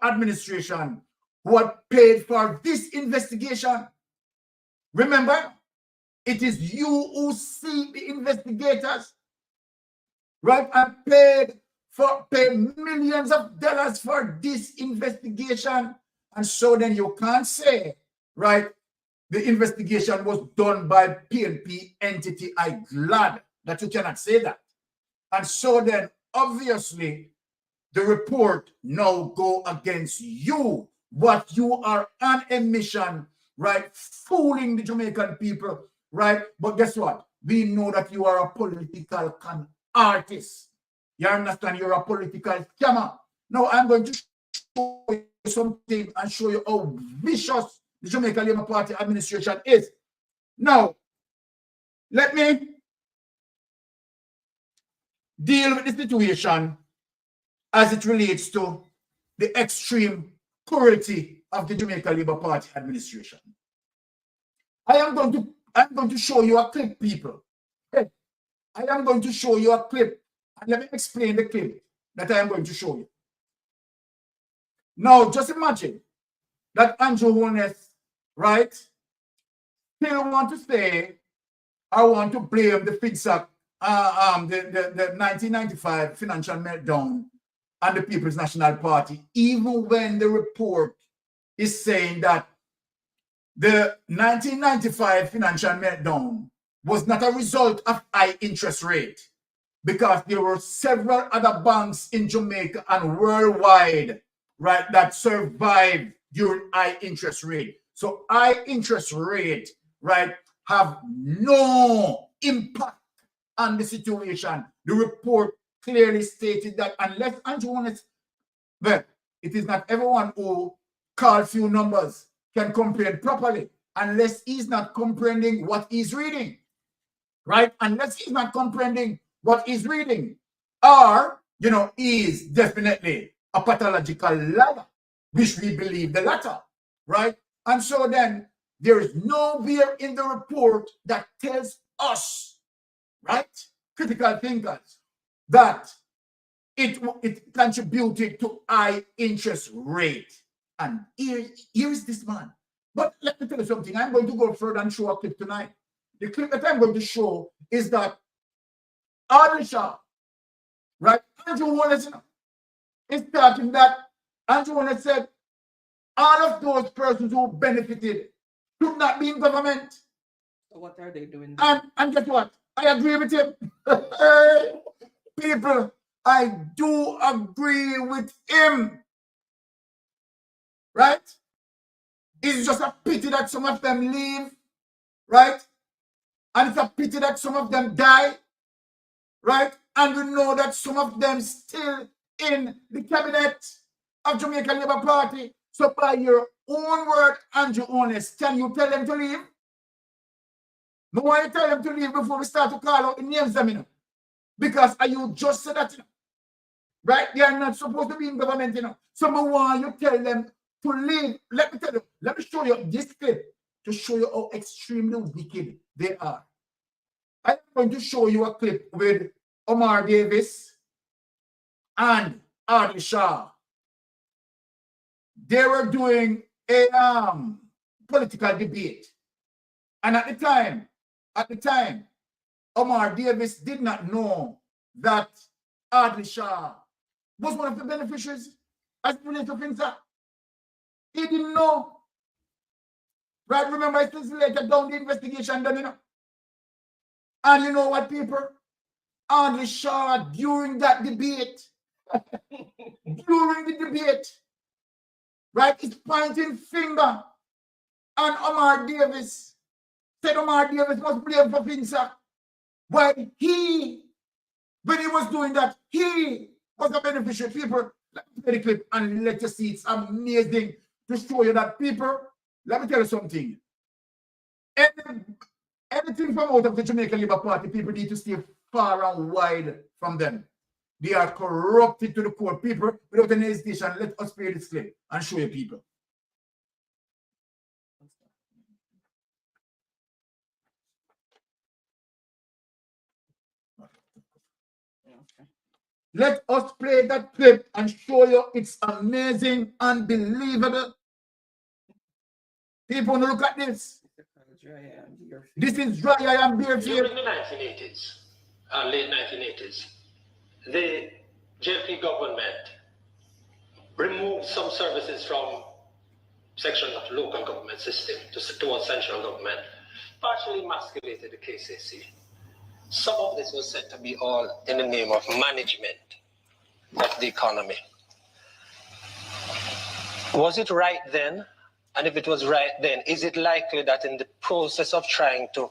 administration who had paid for this investigation. Remember, it is you who see the investigators, right, and paid millions of dollars for this investigation. And so then you can't say, right, the investigation was done by PNP entity. I'm glad that you cannot say that. And so then, obviously, the report now go against you, what you are on a mission, right, fooling the Jamaican people, right? But guess what? We know that you are a political con artist. You understand? You're a political scammer. Now, I'm going to show you something and show you how vicious the Jamaican Labour Party administration is. Now, let me deal with the situation as it relates to the extreme cruelty of the Jamaican Labour Party administration. I'm going to show you a clip, people. Okay. I am going to show you a clip, and let me explain the clip that I am going to show you. Now, just imagine that Andrew Holness, right, still want to say, I want to blame the FINSAC, the 1995 financial meltdown and the People's National Party, even when the report is saying that the 1995 financial meltdown was not a result of high interest rate, because there were several other banks in Jamaica and worldwide, right, that survived during high interest rate. So high interest rate, right, have no impact on the situation. The report clearly stated that unless Andrew Holness, well, it is not everyone who calls few numbers can comprehend properly, unless he's not comprehending what he's reading, right? Unless he's not comprehending what he's reading, or, you know, is definitely a pathological liar, which we believe the latter, right? And so then there is nowhere in the report that tells us, right, critical thinkers, that it contributed to high interest rate. And here is this man. But let me tell you something. I'm going to go further and show a clip tonight. The clip that I'm going to show is that Arisha, right, Andrew Holness is starting that Andrew Holness said all of those persons who benefited should not be in government. So what are they doing? And guess what? I agree with him. People, I do agree with him. Right? It's just a pity that some of them leave, right? And it's a pity that some of them die, right? And we know that some of them still in the cabinet of Jamaican Labour Party. So by your own word, Andrew Holness, can you tell them to leave? No, why you tell them to leave before we start to call out the names them, you know? Because you just said that, you know? Right? They are not supposed to be in government, you know. So why you tell them to leave? Let me tell you, let me show you this clip to show you how extremely wicked they are. I going to show you a clip with Omar Davis and Adil Shah. They were doing a political debate. And at the time, Omar Davis did not know that Adil Shah was one of the beneficiaries as it relates to FINSAC. He didn't know. Right? Remember, I still later down the investigation done, you know. And you know what, people? Adil Shah, during that debate, right, is pointing finger and Omar Davis said Omar Davis must blame for FINSAC. While when he was doing that, he was a beneficiary. People, let me play the clip and let you see. It's amazing to show you that, people. Let me tell you something. Anything from out of the Jamaican Labour Party, people need to stay far and wide from them. They are corrupted to the core. People, without any hesitation, let us play this clip and show you people. Let us play that clip and show you it's amazing, unbelievable. People, look at this. This is dry and barefoot. During the 1980s, late 1980s, the JP government removed some services from section of local government system towards central government, partially emasculated the KCC. Some of this was said to be all in the name of management of the economy. Was it right then? And if it was right then, is it likely that in the process of trying to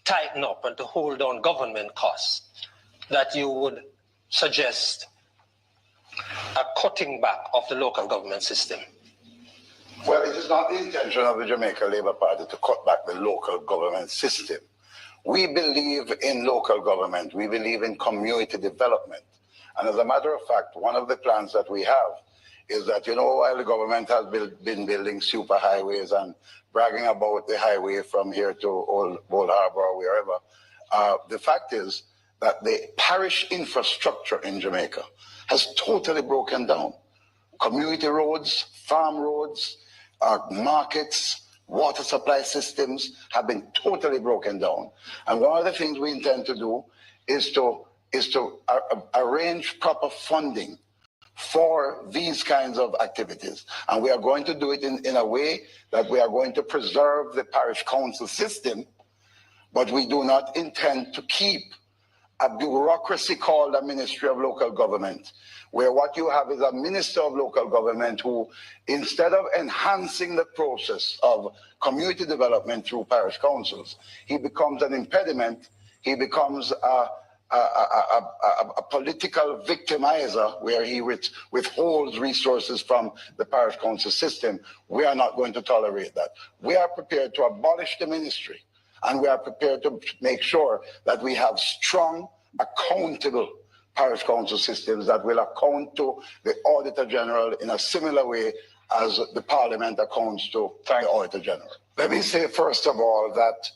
tighten up and to hold down government costs, that you would suggest a cutting back of the local government system? Well, it is not the intention of the Jamaican Labour Party to cut back the local government system. We believe in local government. We believe in community development. And as a matter of fact, one of the plans that we have is that, you know, while the government has been building super highways and bragging about the highway from here to Old Harbour or wherever, the fact is that the parish infrastructure in Jamaica has totally broken down. Community roads, farm roads, markets, water supply systems have been totally broken down. And one of the things we intend to do is to arrange proper funding for these kinds of activities. And we are going to do it in a way that we are going to preserve the parish council system, but we do not intend to keep a bureaucracy called a Ministry of Local Government, where what you have is a Minister of Local Government who, instead of enhancing the process of community development through parish councils, he becomes an impediment. He becomes a political victimizer where he withholds resources from the parish council system. We are not going to tolerate that. We are prepared to abolish the ministry, and we are prepared to make sure that we have strong, accountable parish council systems that will account to the Auditor General in a similar way as the Parliament accounts to the Auditor General. Let me say, first of all, that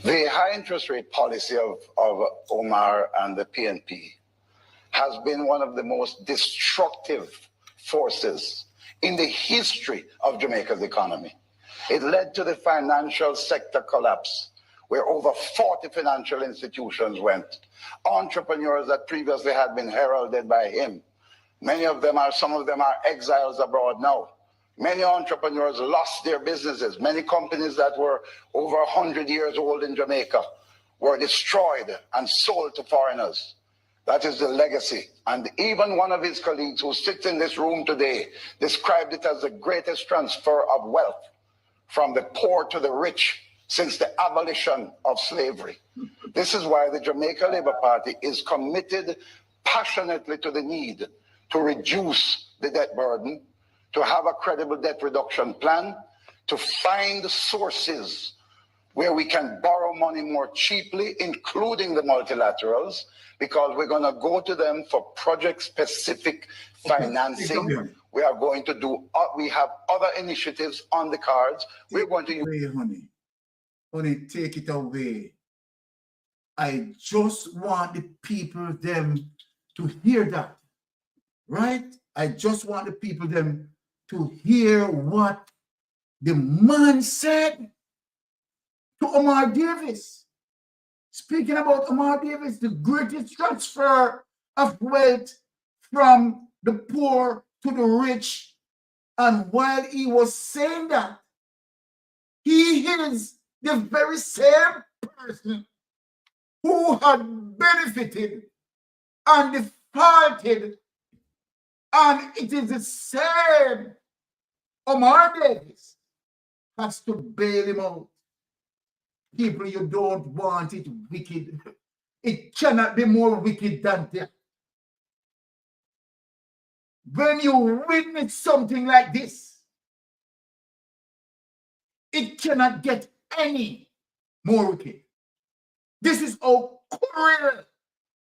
the high interest rate policy of Omar and the PNP has been one of the most destructive forces in the history of Jamaica's economy. It led to the financial sector collapse, where over 40 financial institutions went. Entrepreneurs that previously had been heralded by him, some of them are exiles abroad now. Many entrepreneurs lost their businesses. Many companies that were over 100 years old in Jamaica were destroyed and sold to foreigners. That is the legacy. And even one of his colleagues who sits in this room today described it as the greatest transfer of wealth from the poor to the rich since the abolition of slavery. This is why the Jamaican Labour Party is committed passionately to the need to reduce the debt burden, to have a credible debt reduction plan, to find sources where we can borrow money more cheaply, including the multilaterals, because we're going to go to them for project-specific financing. We are going to do, we have other initiatives on the cards. We're going to use... Honey, take it away. I just want the people them to hear that, right? I just want the people them to hear what the man said to Omar Davis. Speaking about Omar Davis, the greatest transfer of wealth from the poor to the rich. And while he was saying that, he is the very same person who had benefited and defaulted, and it is the same Omar Davis has to bail him out. People, you don't want it wicked. It cannot be more wicked than that. When you witness something like this, it cannot get any more wicked. This is how cruel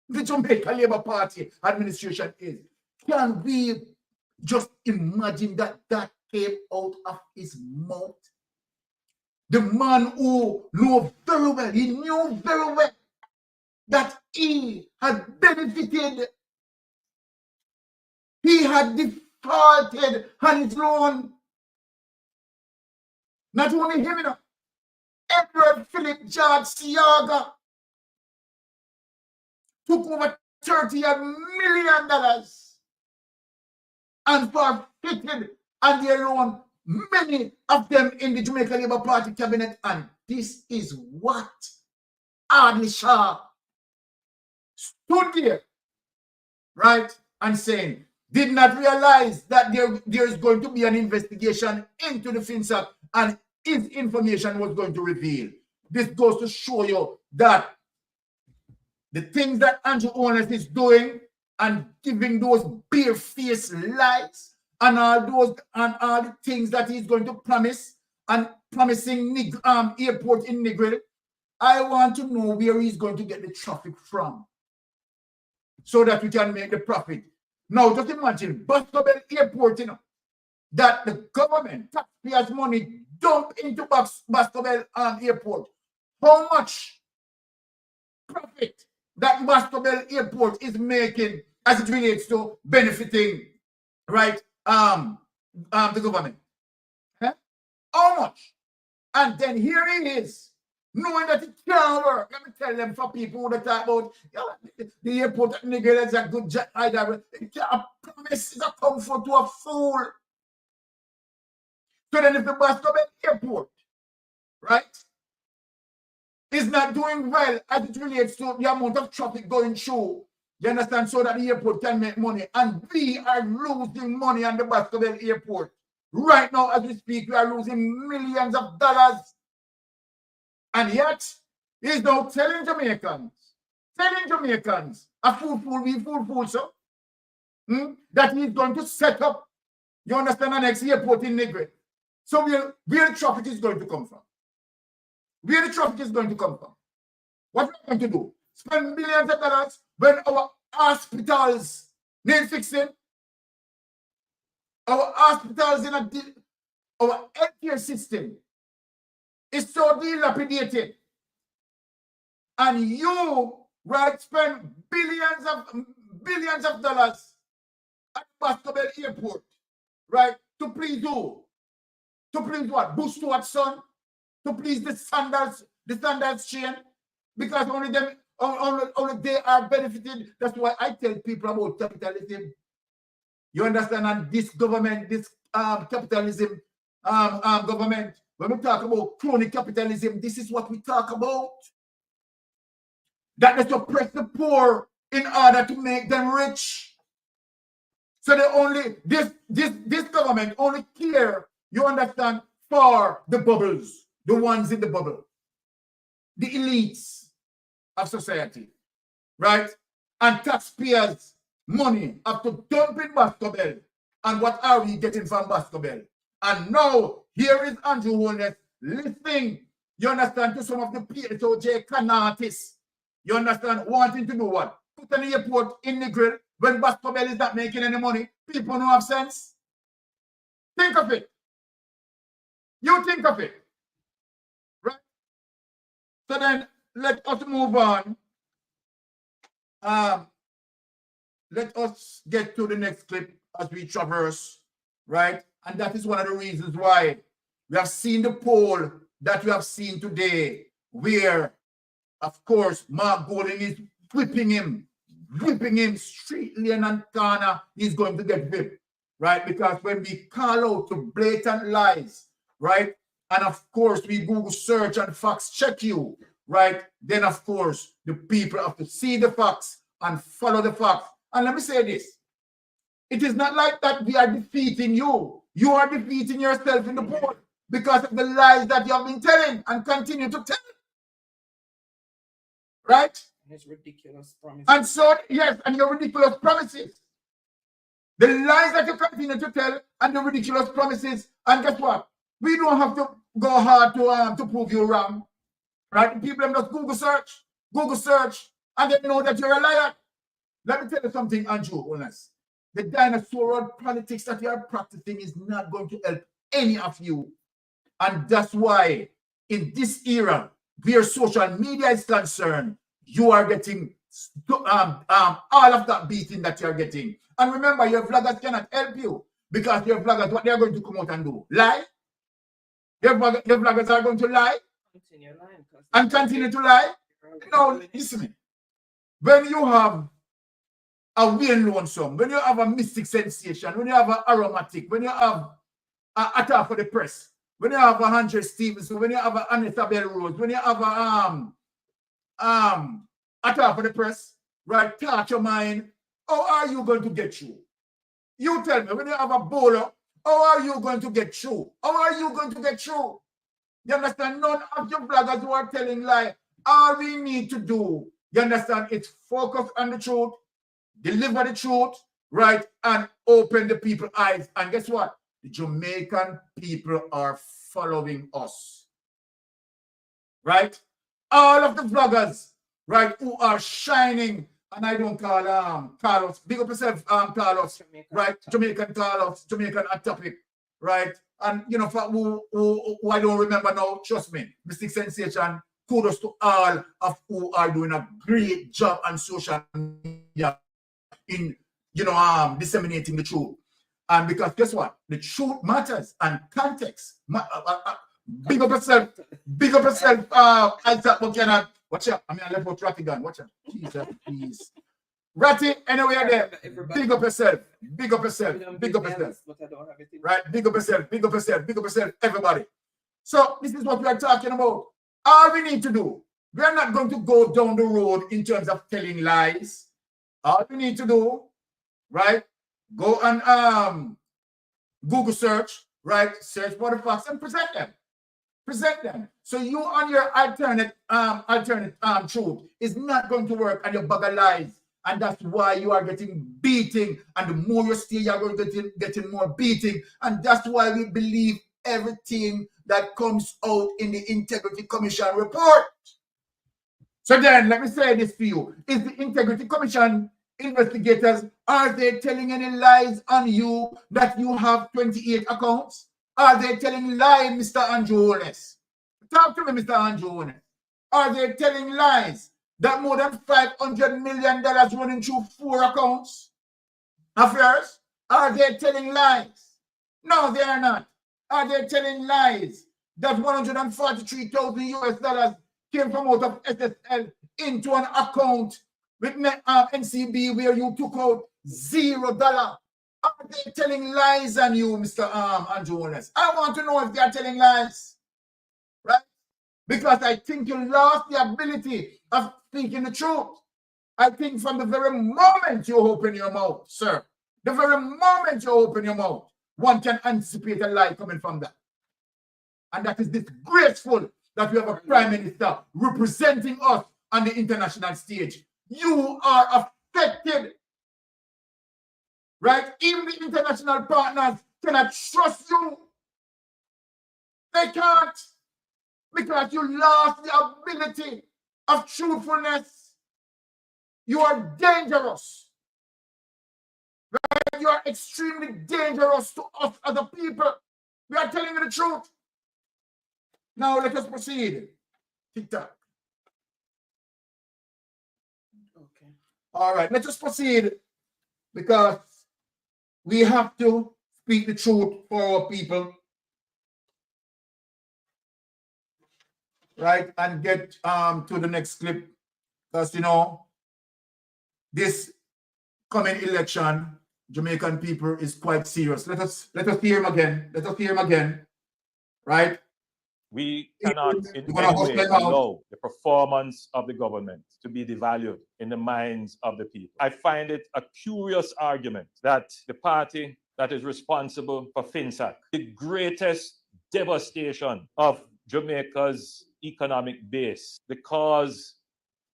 the Jamaican Labour Party administration is. Can we just imagine that that came out of his mouth? The man who knew very well, he knew very well that he had benefited, he had defaulted on his loan. Not only him, you know, Edward Philip George Siaga took over $30 million and forfeited on their loan, many of them in the Jamaica Labour Party cabinet. And this is what Ardley Shaw stood there, right, and saying, did not realize that there is going to be an investigation into the FINSAC and his information was going to reveal. This goes to show you that the things that Andrew Holness is doing and giving those bare-faced lies and all the things that he's going to promise and promising airport in Negril, I want to know where he's going to get the traffic from so that we can make the profit. Now, just imagine Boscobel Airport, you know, that the government, taxpayers' money dump into Boscobel Airport. How much profit that Boscobel Airport is making as it relates to benefiting, right, the government? Huh? How much? And then here he is, knowing that it can't work. Let me tell them, for people that talk about the airport at Nigel is a good jet either. It can't promise a comfort to a fool. So then if the Boscobel Airport, right, is not doing well as it relates to the amount of traffic going through, you understand, so that the airport can make money, and we are losing money on the Boscobel Airport. Right now, as we speak, we are losing millions of dollars. And yet, he's now telling Jamaicans, a fool, so, that he's going to set up, you understand, the next airport in Negril. So where the traffic is going to come from? Where the traffic is going to come from? What we're going to do? Spend millions of dollars when our hospitals need fixing? Our hospitals our healthcare system is so dilapidated. And you, right, spend billions of dollars at Boscobel Airport, right, to please who? To please what? Bush Stewart's son? To please the standards chain? Because only they are benefited. That's why I tell people about capitalism. You understand? And this government, this capitalism government, when we talk about crony capitalism, this is what we talk about. That they suppress the poor in order to make them rich. So they only, this government only care, you understand, for the bubbles, the ones in the bubble, the elites of society, right? And taxpayers' money up to dump in Boscobel. And what are we getting from Boscobel? And now, here is Andrew Holness listening, you understand, to some of the PSOJ canartists, you understand, wanting to do what? Put an airport in Negril when Boscobel is not making any money. People don't have sense. Think of it. You think of it. Right? So then, let us move on. Let us get to the next clip as we traverse, right? And that is one of the reasons why we have seen the poll that we have seen today, where, of course, Mark Golding is whipping him street lane and corner. He's going to get whipped, right? Because when we call out to blatant lies, right? And of course, we Google search and facts check you, right? Then, of course, the people have to see the facts and follow the facts. And let me say this. It is not like that we are defeating you. You are defeating yourself in the poll because of the lies that you have been telling and continue to tell. Right? His ridiculous promises. And so, yes, and your ridiculous promises. The lies that you continue to tell and the ridiculous promises. And guess what? We don't have to go hard to prove you wrong. Right? The people just Google search, and they know that you're a liar. Let me tell you something, Andrew Holness. The dinosaur politics that you are practicing is not going to help any of you. And that's why in this era, where social media is concerned, you are getting all of that beating that you're getting. And remember, your vloggers cannot help you because your vloggers, what they're going to come out and do? Lie? Your vloggers are going to lie? Continue lying. And continue to lie? No, listen to me. When you have a Wayne Lonesome, when you have a Mystic Sensation, when you have an Aromatic, when you have an Attack for the Press, when you have a Hunter Stevenson, when you have an Anita Bell Rose, when you have a Attack for the Press, right? Touch your mind. How are you going to get through? You tell me, when you have a bowler, how are you going to get through? How are you going to get through? You understand? None of your bloggers who are telling lies. All we need to do, you understand, it's focus on the truth, deliver the truth, right? And open the people's eyes. And guess what? The Jamaican people are following us. Right? All of the vloggers, right, who are shining, and I don't call Carlos, big up yourself, Carlos, Jamaican, right? Jamaican Carlos, Jamaican at topic, right? And you know, for who I don't remember now, trust me, Mystic Sensation, kudos to all of who are doing a great job on social media in, you know, disseminating the truth. And because guess what? The truth matters and context. Big up yourself, Isaac Buchanan. Watch out. I mean, I left out Ratty gun. Watch out. Jesus, please. Ratty, anywhere there. Big up yourself. Big up yourself. Big up yourself. Right? Big up yourself. Big up yourself. Big up yourself. Everybody. So this is what we are talking about. All we need to do, we are not going to go down the road in terms of telling lies. All we need to do, right? Go and Google search, right? Search for the facts and present them. Present them. So you on your alternate truth is not going to work and your bag of lies. And that's why you are getting beating. And the more you stay, you are going to getting more beating. And that's why we believe everything that comes out in the Integrity Commission report. So then, let me say this to you. Is the Integrity Commission investigators, are they telling any lies on you that you have 28 accounts? Are they telling lies, Mr. Andrew Holness? Talk to me, Mr. Andrew Holness. Are they telling lies that more than $500 million running through 4 accounts of yours? Are they telling lies? No, they are not. Are they telling lies that $143,000 US came from out of SSL into an account with NCB where you took out $0? Are they telling lies on you, Mr. Andrew Holness? I want to know if they are telling lies, right? Because I think you lost the ability of speaking the truth. I think from the very moment you open your mouth, sir, the very moment you open your mouth, one can anticipate a lie coming from that. And that is disgraceful that we have a prime minister representing us on the international stage. You are affected, right? Even the international partners cannot trust you. They can't, because you lost the ability of truthfulness. You are dangerous. Right? You are extremely dangerous to us as a people. We are telling you the truth. Now let us proceed. TikTok. All right, let us proceed because we have to speak the truth for our people, right? And get to the next clip, because you know this coming election, Jamaican people is quite serious. Let us hear him again. Let us hear him again, right? We cannot in We're gonna any host way them out. allow the performance of the government to be devalued in the minds of the people. I find it a curious argument that the party that is responsible for FINSAC, the greatest devastation of Jamaica's economic base, the cause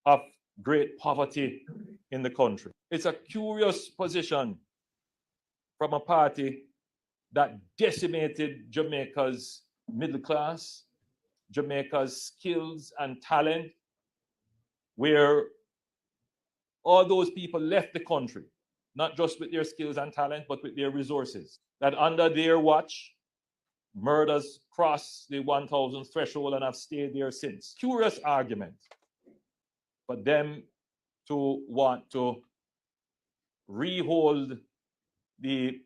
of great poverty in the country. It's a curious position from a party that decimated Jamaica's middle class, Jamaica's skills and talent, where all those people left the country, not just with their skills and talent, but with their resources. That under their watch, murders crossed the 1,000 threshold and have stayed there since. Curious argument for them to want to rehold the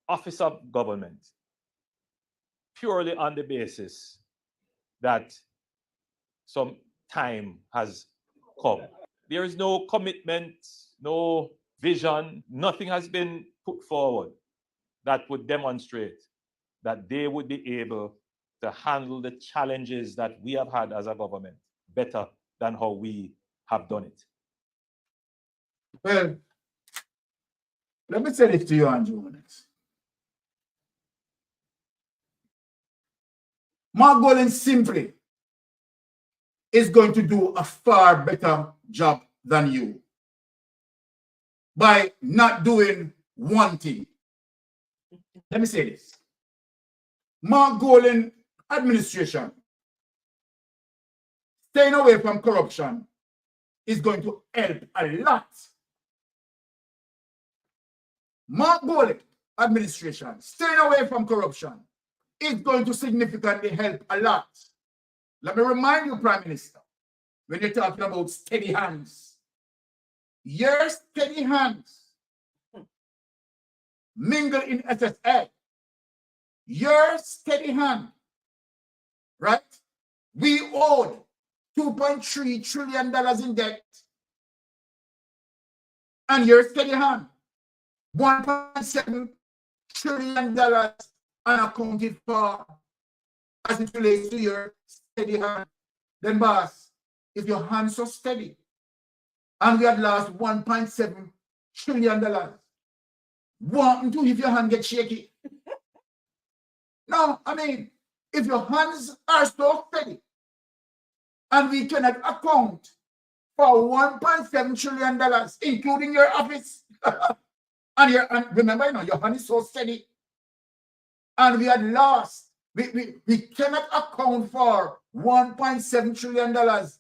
office of government purely on the basis that some time has come. There is no commitment, no vision, nothing has been put forward that would demonstrate that they would be able to handle the challenges that we have had as a government better than how we have done it. Well, let me say this to you, Andrew. Margolin simply is going to do a far better job than you by not doing one thing. Let me say this. Margolin administration, staying away from corruption, is going to help a lot. Margolin administration, staying away from corruption, is going to significantly help a lot. Let me remind you, Prime Minister, when you're talking about steady hands, your steady hands mingle in SSL. Your steady hand, right? We owed $2.3 trillion in debt, and your steady hand, $1.7 trillion unaccounted for as it relates to your steady hand. Then, boss, if your hand's so steady and we had lost $1.7 trillion, what do if your hand gets shaky? No, I mean, if your hands are so steady and we cannot account for $1.7 trillion, including your office, and remember, you know, your hand is so steady, and we had lost, we cannot account for $1.7 trillion as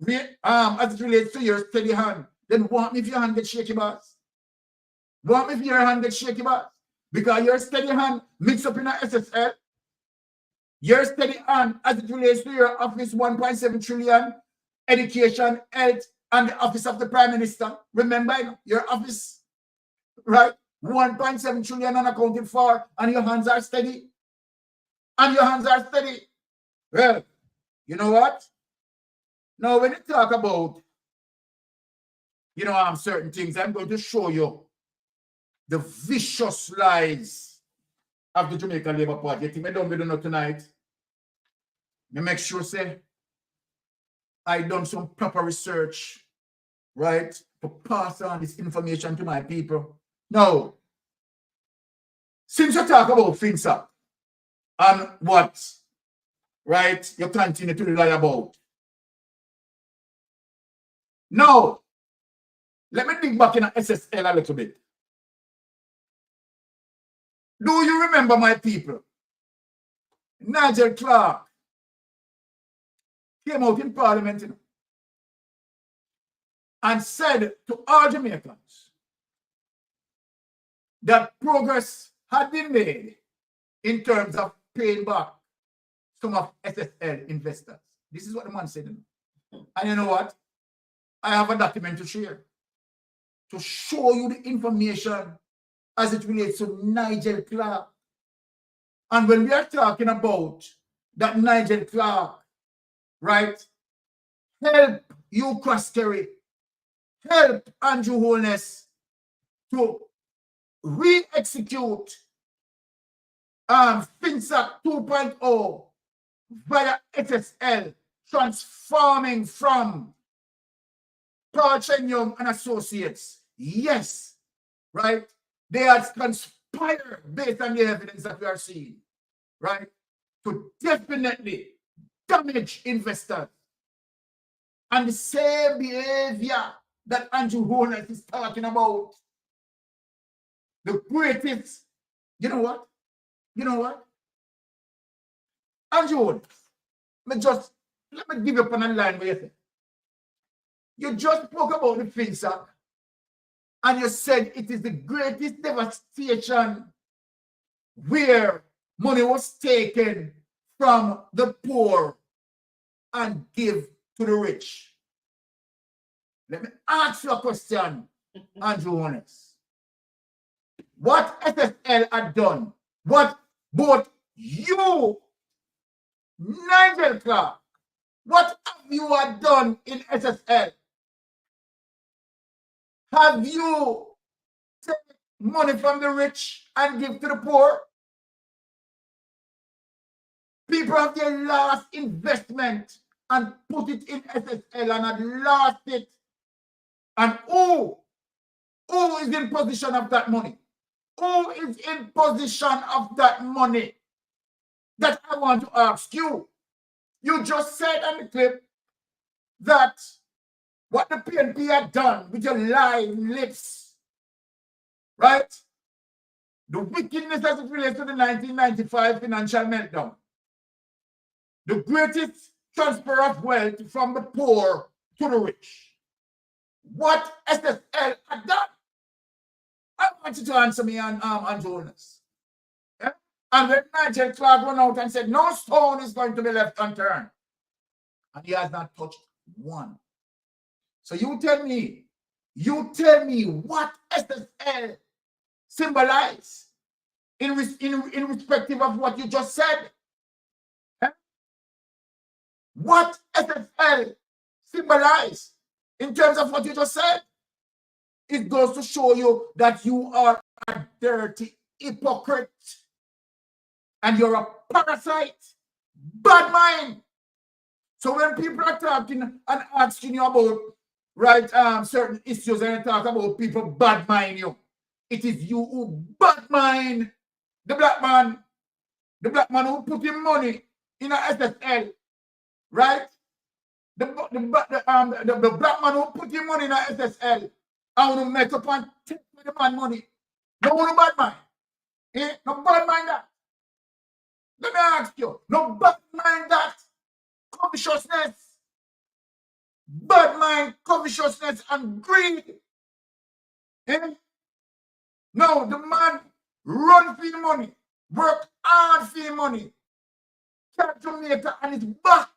it relates to your steady hand. Then what if your hand gets shaky, boss? What if your hand gets shaky, boss? Because your steady hand mixed up in a SSL, your steady hand as it relates to your office, 1.7 trillion, education, health, and the office of the Prime Minister. Remember, your office, right? 1.7 trillion unaccounted for, and your hands are steady. And your hands are steady. Well, you know what? Now, when you talk about, you know, certain things, I'm going to show you the vicious lies of the Jamaican Labour Party. I think I don't know tonight. I make sure, say, I done some proper research, right, to pass on this information to my people. Now, since you talk about FINSAC and what, right, you continue to lie about. Now, let me dig back in SSL a little bit. Do you remember, my people? Nigel Clarke came out in Parliament, you know, and said to all Jamaicans that progress had been made in terms of paying back some of SSL investors. This is what the man said. And you know what? I have a document to share to show you the information as it relates to Nigel Clarke. And when we are talking about that Nigel Clarke, right, help you Culinary, help Andrew Holness to re-execute FINSAC 2.0 via SSL, transforming from Paul Chenyum and Associates. Yes, right? They had conspired based on the evidence that we are seeing, right? To definitely damage investors. And the same behavior that Andrew Holness is talking about. The greatest, you know what? You know what? Andrew Holness, let me give you a line where you think. You just spoke about the FINSAC and you said it is the greatest devastation where money was taken from the poor and give to the rich. Let me ask you a question, Andrew Holness. What SSL had done, what both you, Nigel Clarke, what have you had done in SSL? Have you taken money from the rich and give to the poor? People have their last investment and put it in SSL and had lost it. And who is in possession of that money? Who is in possession of that money? That I want to ask you. You just said on the clip that what the PNP had done with your lying lips, right? The wickedness as it relates to the 1995 financial meltdown. The greatest transfer of wealth from the poor to the rich. What SSL had done? I want you to answer me on Holness. Yeah? And when Nigel Clarke went out and said, no stone is going to be left unturned. And he has not touched one. So you tell me what SSL symbolize in respective of what you just said. Yeah? What SSL symbolize in terms of what you just said? It goes to show you that you are a dirty hypocrite and you're a parasite, bad mind. So when people are talking and asking you about certain issues and they talk about people bad mind you, it is you who bad mind the black man who put in money in a SSL, right? The black man who put in money in a SSL. I want to make up and take the man money. No one bad mind. Eh? No bad mind that. Let me ask you. No bad mind that. Covetousness. Bad mind, covetousness, and greed. Eh? No, the man run for your money. Work hard for your money. Catch Jamaica and it's back.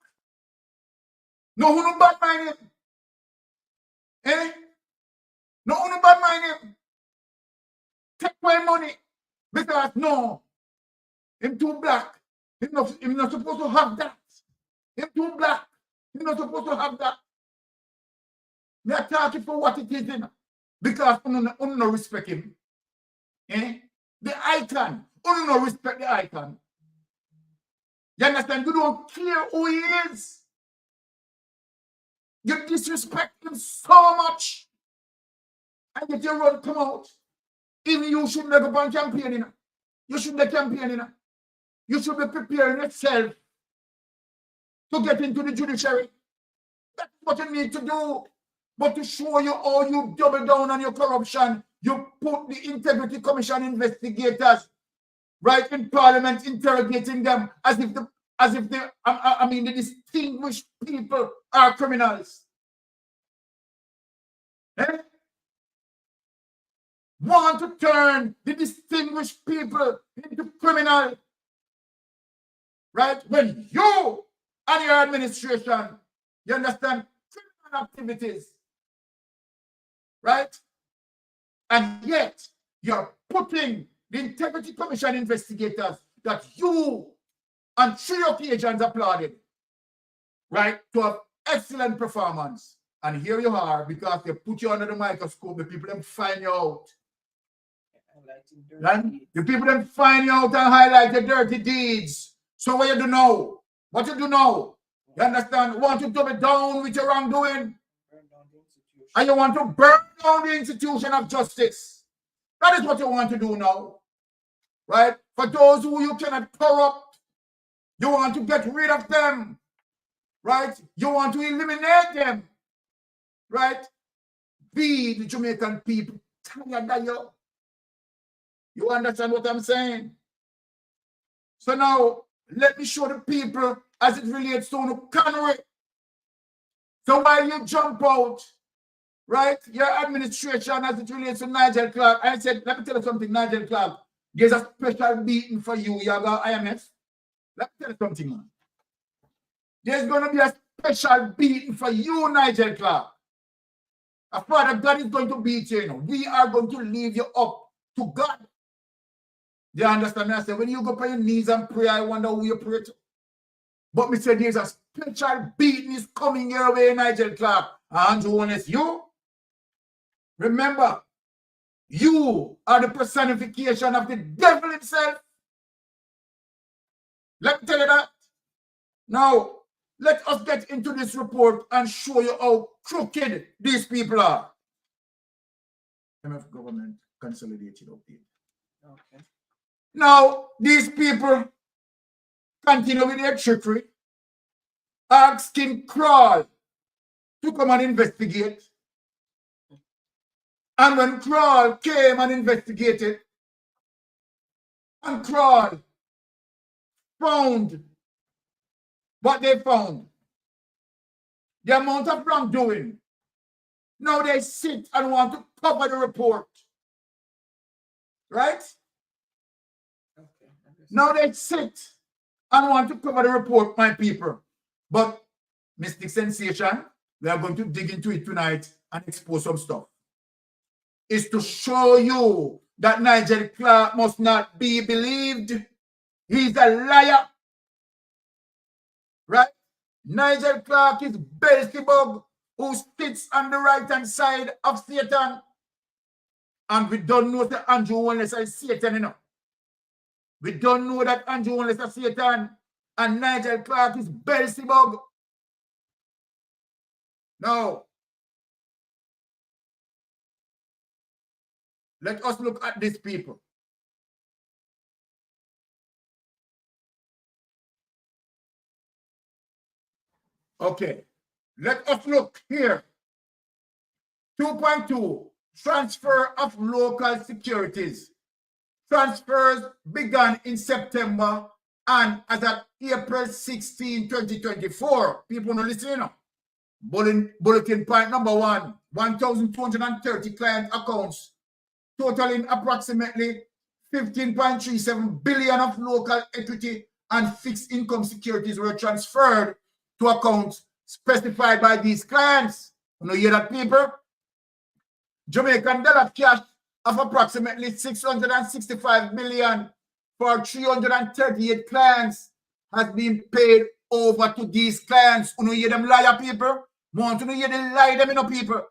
No who no bad mind him. Eh? No one bad mind him. Take my money. Because no. Him too black. Him not supposed to have that. Him too black. Him not supposed to have that. We are talking for what it is, you know. Because you don't respect him. Eh? The icon. You don't respect the icon. You understand? You don't care who he is. You disrespect him so much. And yet you run come out. Even you shouldn't have gone campaigning. You shouldn't have campaigning. You should be preparing yourself to get into the judiciary. That's what you need to do. But to show you how you double down on your corruption, you put the Integrity Commission investigators right in Parliament interrogating them as if the distinguished people are criminals. Eh? Want to turn the distinguished people into criminals, right? When you and your administration, you understand, criminal activities right? And yet, you're putting the Integrity Commission investigators that you and 3 occasions applauded, right, to have excellent performance. And here you are, because they put you under the microscope, the people them find you out. Right? The people them find you out and highlight the dirty deeds. So what you do now? What you do now? You understand? Want to double down with your wrongdoing? And you want to burn down the institution of justice. That is what you want to do now. Right? For those who you cannot corrupt, you want to get rid of them. Right? You want to eliminate them. Right? Be the Jamaican people tired of you. You understand what I'm saying? So now, let me show the people as it relates to Culinary. So while you jump out, right, your administration as it relates to Nigel Clarke, I said, let me tell you something, Nigel Clarke, there's a special beating for you, Yaga IMF. Let me tell you something, man. There's going to be a special beating for you, Nigel Clarke. A Father God is going to beat you, you know. We are going to leave you up to God. Do you understand me? I said, when you go on your knees and pray, I wonder who you pray to. But me said, there's a special beating is coming your way, Nigel Clarke. Andrew Holness, you? Remember, you are the personification of the devil himself. Let me tell you that. Now, let us get into this report and show you how crooked these people are. MF government consolidated update. Okay. Now, these people continue with their trickery, asking Crawl to come and investigate. And when Crawl came and investigated, and Crawl found what they found, the amount of wrongdoing, now they sit and want to cover the report. Right? Okay. Now they sit and want to cover the report, my people. But Mystic Sensation, we are going to dig into it tonight and expose some stuff. Is to show you that Nigel Clarke must not be believed. He's a liar. Right? Nigel Clarke is Beelzebub who sits on the right-hand side of Satan. And we don't know that Andrew Holness is Satan, you know. We don't know that Andrew Holness is Satan. And Nigel Clarke is Beelzebub. Now, let us look at these people. Okay, let us look here. 2.2, transfer of local securities. Transfers began in September and as at April 16, 2024. People know listening now. Bulletin point number 1, 1,230 client accounts, totaling approximately 15.37 billion of local equity and fixed income securities were transferred to accounts specified by these clients. You know, hear that, people? Jamaican dollar cash of approximately 665 million for 338 clients has been paid over to these clients. You know, hear them liar, people? Want to hear them lie them, you know, people?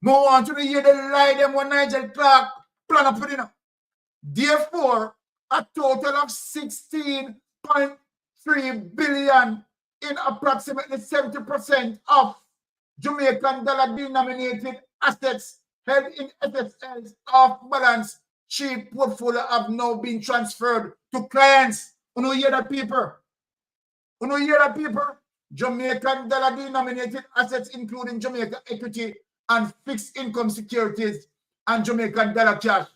More want to hear them lie them when Nigel Clarke plan up for dinner. Therefore, a total of 16.3 billion in approximately 70% of Jamaican dollar denominated assets held in FSL's off-balance sheet portfolio have now been transferred to clients. You know, hear that, people? You know, hear that, people? Jamaican dollar denominated assets, including Jamaican equity and fixed income securities and Jamaican dollar cash.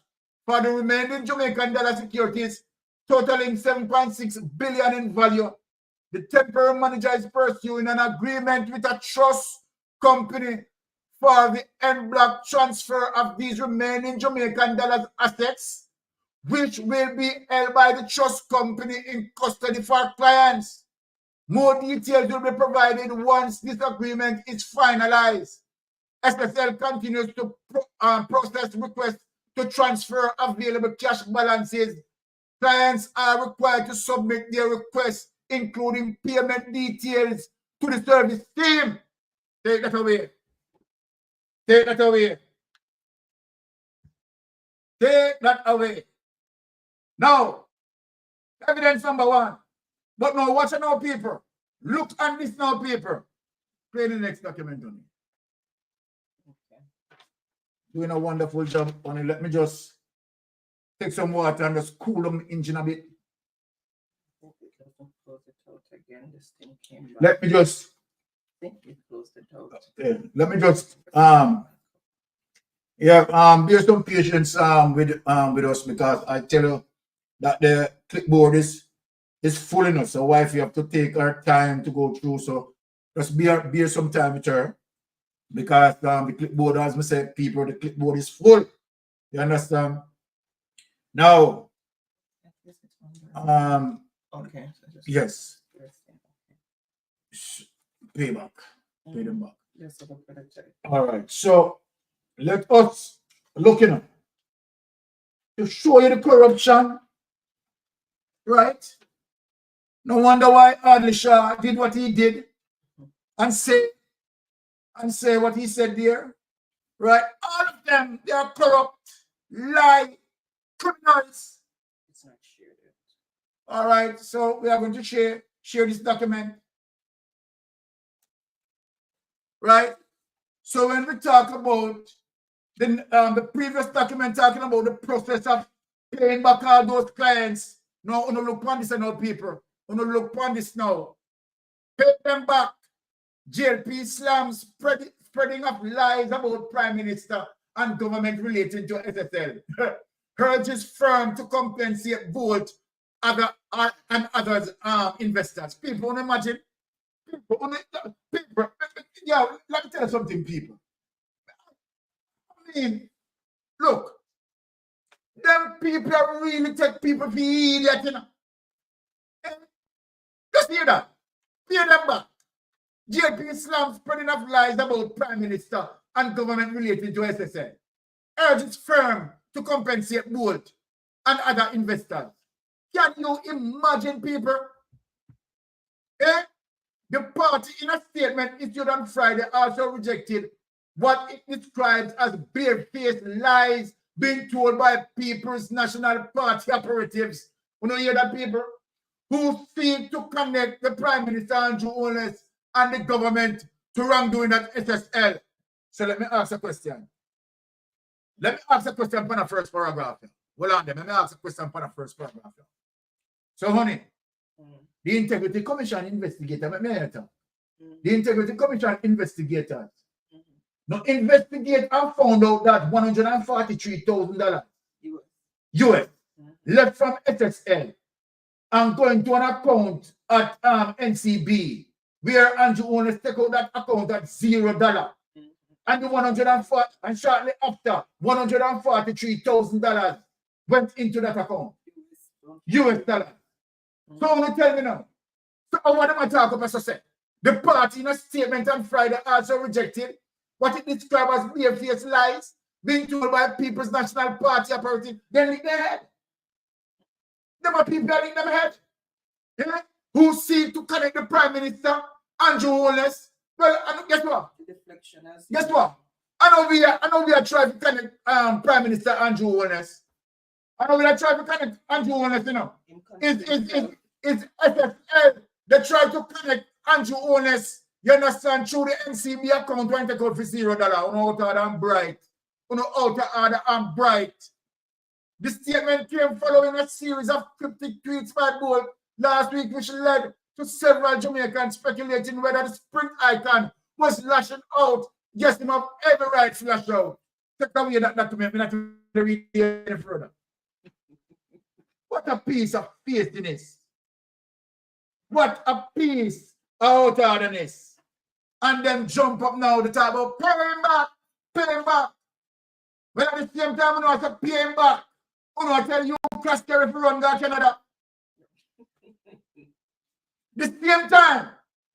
For the remaining Jamaican dollar securities, totaling 7.6 billion in value, the temporary manager is pursuing an agreement with a trust company for the en bloc transfer of these remaining Jamaican dollars assets, which will be held by the trust company in custody for clients. More details will be provided once this agreement is finalized. SSL continues to process requests to transfer available cash balances. Clients are required to submit their requests, including payment details, to the service team. Take that away. Take that away. Take that away. Now, evidence number one. But now, watch it now, people. Look at this now, people. Play the next document on it. Okay. Doing a wonderful job on it. Let me just take some water and just cool the engine a bit. Close it out again. This thing came back. Let me just. I think we closed it out. Let me just there's some patience with us, because I tell you that the clipboard is full enough. So wife, you have to take our time to go through. So just bear some time with her, because the clipboard, as I said, people, the clipboard is full. You understand? Now, okay. So yes. Pay back. Pay them back. Yes, all right. So let us look in to show you the corruption, right? No wonder why Adli Shah did what he did and say what he said there, right? All of them, they are corrupt, lie, criminals. It's not shared. All right. So we are going to share this document. Right? So when we talk about the previous document talking about the process of paying back all those clients, now on look on this and now, people. On look on this now. Pay them back. JLP slams spreading of lies about Prime Minister and government relating to SSL. Urges firm to compensate both other and others investors. People, imagine. People, yeah, let me tell you something, people. I mean, look, them people really take people for idiots, you know. Just hear that. Pay them back. JP Islam spreading of lies about Prime Minister and government related to SSL. Urges firm to compensate both and other investors. Can you imagine, people? Eh? The party, in a statement issued on Friday, also rejected what it describes as barefaced lies being told by People's National Party operatives. You know, hear that, people? Who seek to connect the Prime Minister Andrew Holness and the government to wrongdoing at SSL. So let me ask a question. Let me ask a question for the first paragraph. Hold on, let me ask a question for the first paragraph. So, honey, the Integrity Commission investigator, the Integrity Commission investigators now investigate and found out that $143,000 US left from SSL and going to an account at NCB, where Andrew Holness take out that account at $0. And the 104, and shortly after, $143,000 went into that account. US dollars. So I'm going to tell you now. So what am I talking about? So the party in a statement on Friday also rejected what it described as barefaced lies being told by People's National Party operative. Then lick their head. There were people that lick their head. Yeah? Who seek to connect the Prime Minister, Andrew Holness. Well, guess what? Guess what? I know we are trying to connect Prime Minister Andrew Holness. I know we are trying to connect Andrew Holness, you know. It's SSL. They try to connect Andrew Holness, you understand, through the NCB account when they go for $0. You know, out I'm bright. You know, out order I'm bright. The statement came following a series of cryptic tweets by Bull last week, which led to several Jamaicans speculating whether the Sprint icon was lashing out. Yes, him have every right to lash out. Take away that document, me not to read any further. What a piece of faithiness. What a piece of outorderness. And then jump up now to talk about paying back, paying back. Well, at the same time, you know, I said paying back. You know, I tell you, cross carry for run to Canada. The same time,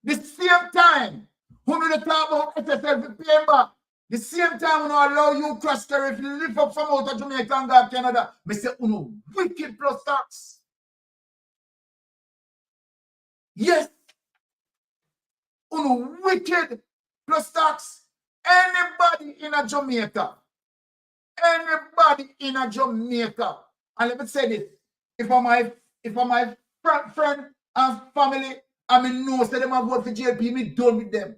you know, they talk about SSL for paying back. The same time, we allow you cross carry if you live up from out of Jamaica and go to Canada. I say, wicked plus tax. Yes. Wicked plus tax. Anybody in a Jamaica. Anybody in a Jamaica. And let me say this. If I'm my friend and family, I mean, no, say them have vote for JP, me done with them.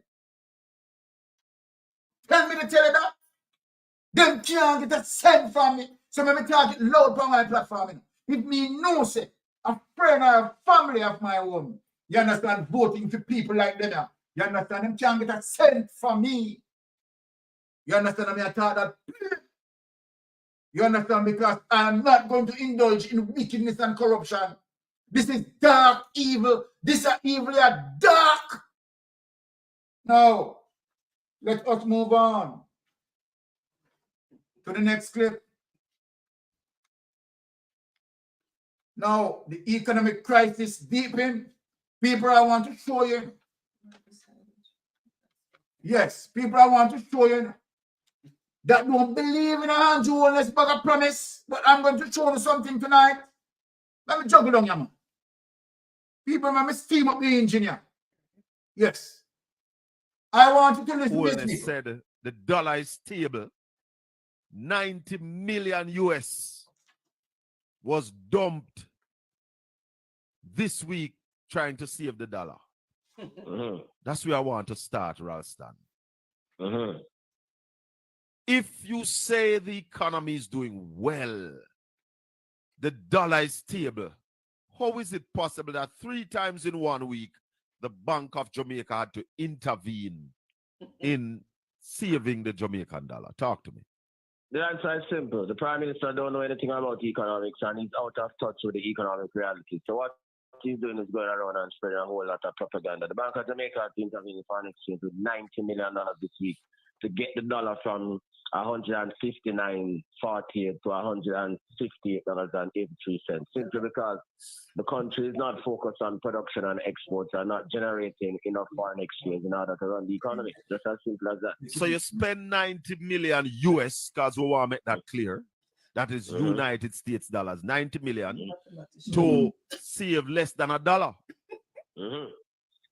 Tell me to tell you that. Them can't get a cent from me. So let me talk it loud on my platform. If me no say, a friend or a family of my own, you understand, voting for people like them now. You understand, them can't get a cent from me. You understand, I thought that. You understand, because I'm not going to indulge in wickedness and corruption. This is dark evil. This is evil, dark. Now, let us move on to the next clip. Now, the economic crisis deepened. People, I want to show you. Yes, people, I want to show you that don't believe in a Andrew Holness bag of promise. But I'm going to show you something tonight. Let me juggle on you, man. People, let me steam up the engineer. Yes. I want you to listen to this. Said the dollar is stable. 90 million US was dumped this week trying to save the dollar. That's where I want to start, Ralston. If you say the economy is doing well, the dollar is stable, how is it possible that 3 times in 1 week, the Bank of Jamaica had to intervene in saving the Jamaican dollar? Talk to me. The answer is simple. The Prime Minister don't know anything about economics and he's out of touch with the economic reality. So what he's doing is going around and spreading a whole lot of propaganda. The Bank of Jamaica had to intervene in foreign exchange with $90 million this week to get the dollar from 159.48 to $158.83, simply because the country is not focused on production and exports and not generating enough foreign exchange in order to run the economy. Just as simple as that. So you spend 90 million US, because we want to make that clear. That is United States dollars, 90 million to save less than $1.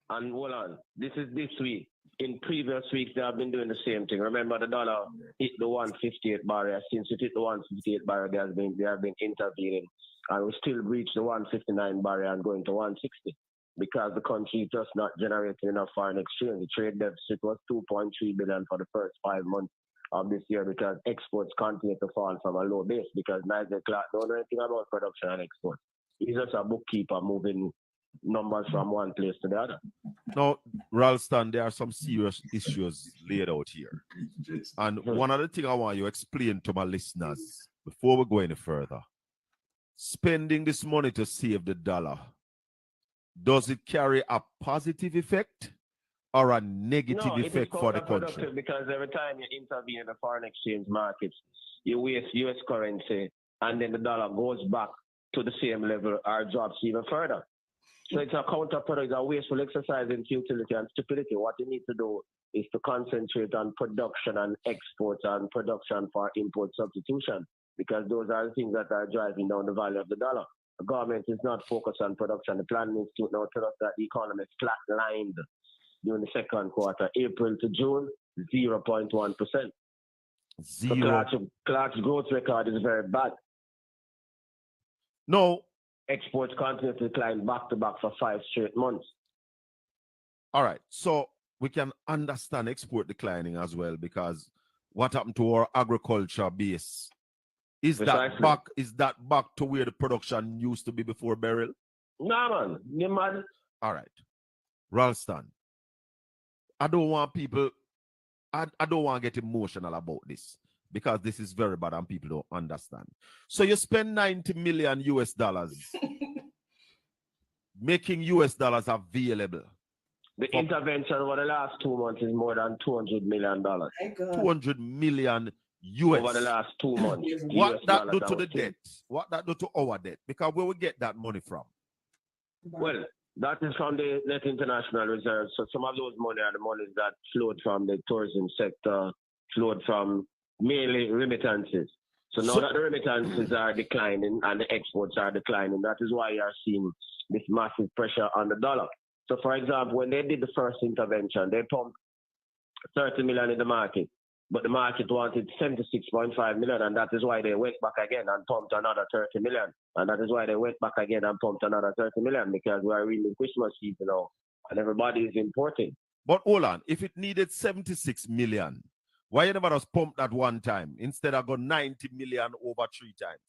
And hold on, this is this week. In previous weeks, they have been doing the same thing. Remember, the dollar hit the 158 barrier. Since it hit the 158 barrier, they have been intervening, and we still reach the 159 barrier and going to 160 because the country is just not generating enough foreign exchange. The trade deficit was 2.3 billion for the first 5 months of this year because exports continue to fall from a low base because Nigel Clarke don't know anything about production and export. He's just a bookkeeper moving numbers from one place to the other. Now, Ralston, there are some serious issues laid out here. And one other thing I want you to explain to my listeners before we go any further. Spending this money to save the dollar, does it carry a positive effect or a negative effect for the country? Because every time you intervene in the foreign exchange markets, you waste US currency and then the dollar goes back to the same level or drops even further. So it's a counterproductive, a wasteful exercise in futility and stupidity. What you need to do is to concentrate on production and exports and production for import substitution, because those are the things that are driving down the value of the dollar. The government is not focused on production. The Planning Institute now tells us that the economy is flatlined during the second quarter, April to June, 0.1%. So Clarke's growth record is very bad. No. Exports continue to decline back to back for 5 straight months. All right. So we can understand export declining as well, because what happened to our agriculture base? Is that back to where the production used to be before Beryl? No, man. You mad? All right. Ralston, I don't want people, I don't want to get emotional about this, because this is very bad and people don't understand. So you spend 90 million US dollars making US dollars available. The intervention over the last 2 months is more than $200 million. 200 million US. Over the last 2 months. What that do to the debt? What that do to our debt? Because where we get that money from? Well, that is from the net international reserves. So some of those money are the monies that flowed from the tourism sector, flowed from mainly remittances. So now that the remittances are declining and the exports are declining, that is why you are seeing this massive pressure on the dollar. So, for example, when they did the first intervention, they pumped 30 million in the market, but the market wanted 76.5 million, and that is why they went back again and pumped another 30 million. And that is why they went back again and pumped another 30 million, because we are really in Christmas season now, and everybody is importing. But hold on, if it needed 76 million, why you never just pump that one time instead of go 90 million over 3 times?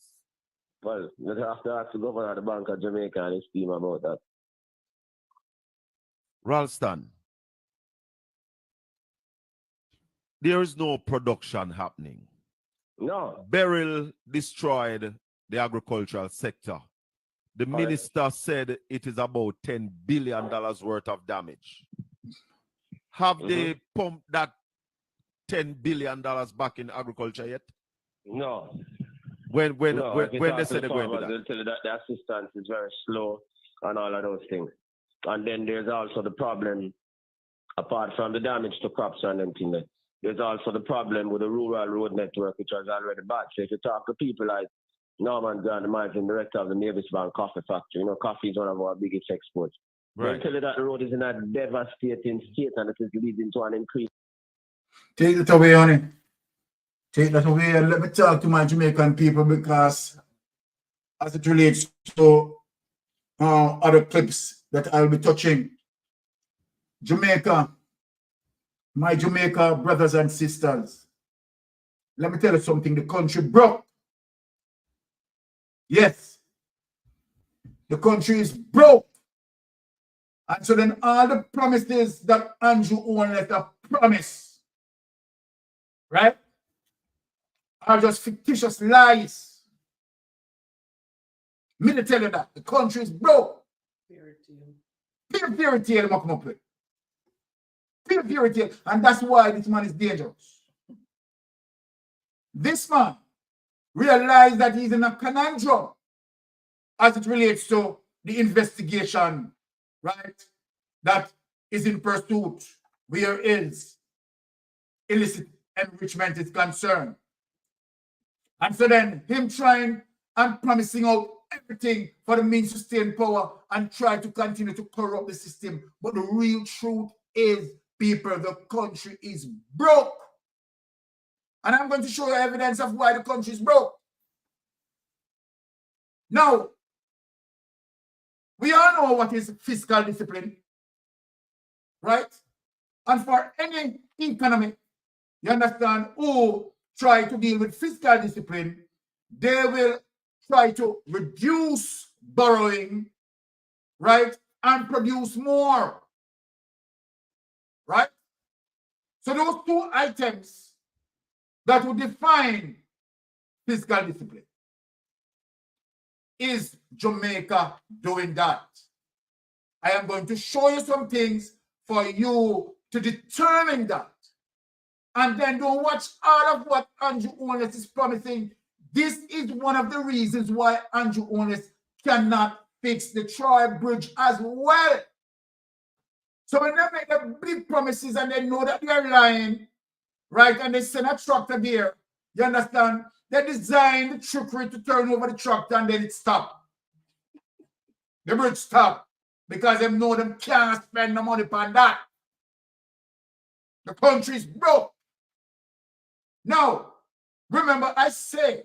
Well, you have to ask the governor of the Bank of Jamaica and his team about that. Ralston, there is no production happening. No. Beryl destroyed the agricultural sector. The minister said it is about $10 billion worth of damage. Have they pumped that $10 billion back in agriculture yet? No. When they said they're going to do that? They'll tell you that the assistance is very slow and all of those things. And then there's also the problem, apart from the damage to crops and everything, there's also the problem with the rural road network, which was already bad. So if you talk to people like Norman Grant, the managing director of the Mavis Bank Coffee Factory, you know, coffee is one of our biggest exports. Right. They'll tell you that the road is in a devastating state and it is leading to an increase. Take it away, honey. Take that away and let me talk to my Jamaican people, because as it relates to other clips that I'll be touching, Jamaica, my Jamaica brothers and sisters, let me tell you something. The country broke. Yes, the country is broke. And so then all the promises that Andrew Holness promised, right, are just fictitious lies. Me to tell you that the country is broke. Fairy tale come up with. Fairy tale, and that's why this man is dangerous. This man realized that he's in a conundrum as it relates to the investigation, right, that is in pursuit where is illicit enrichment is concerned. And so then him trying and promising out everything for the means to stay in power and try to continue to corrupt the system. But the real truth is, people, the country is broke. And I'm going to show you evidence of why the country is broke. Now, we all know what is fiscal discipline, right? And for any economy, you understand, who try to deal with fiscal discipline, they will try to reduce borrowing, right, and produce more, right? So those two items that will define fiscal discipline. Is Jamaica doing that? I am going to show you some things for you to determine that. And then don't watch all of what Andrew Holness is promising. This is one of the reasons why Andrew Holness cannot fix the Troy Bridge as well. So when they make the big promises and they know that they're lying, right, and they send a tractor there, you understand? They design the trickery to turn over the tractor and then it stopped. The bridge stopped because they know them can't spend the money on that. The country is broke. Now, remember, I say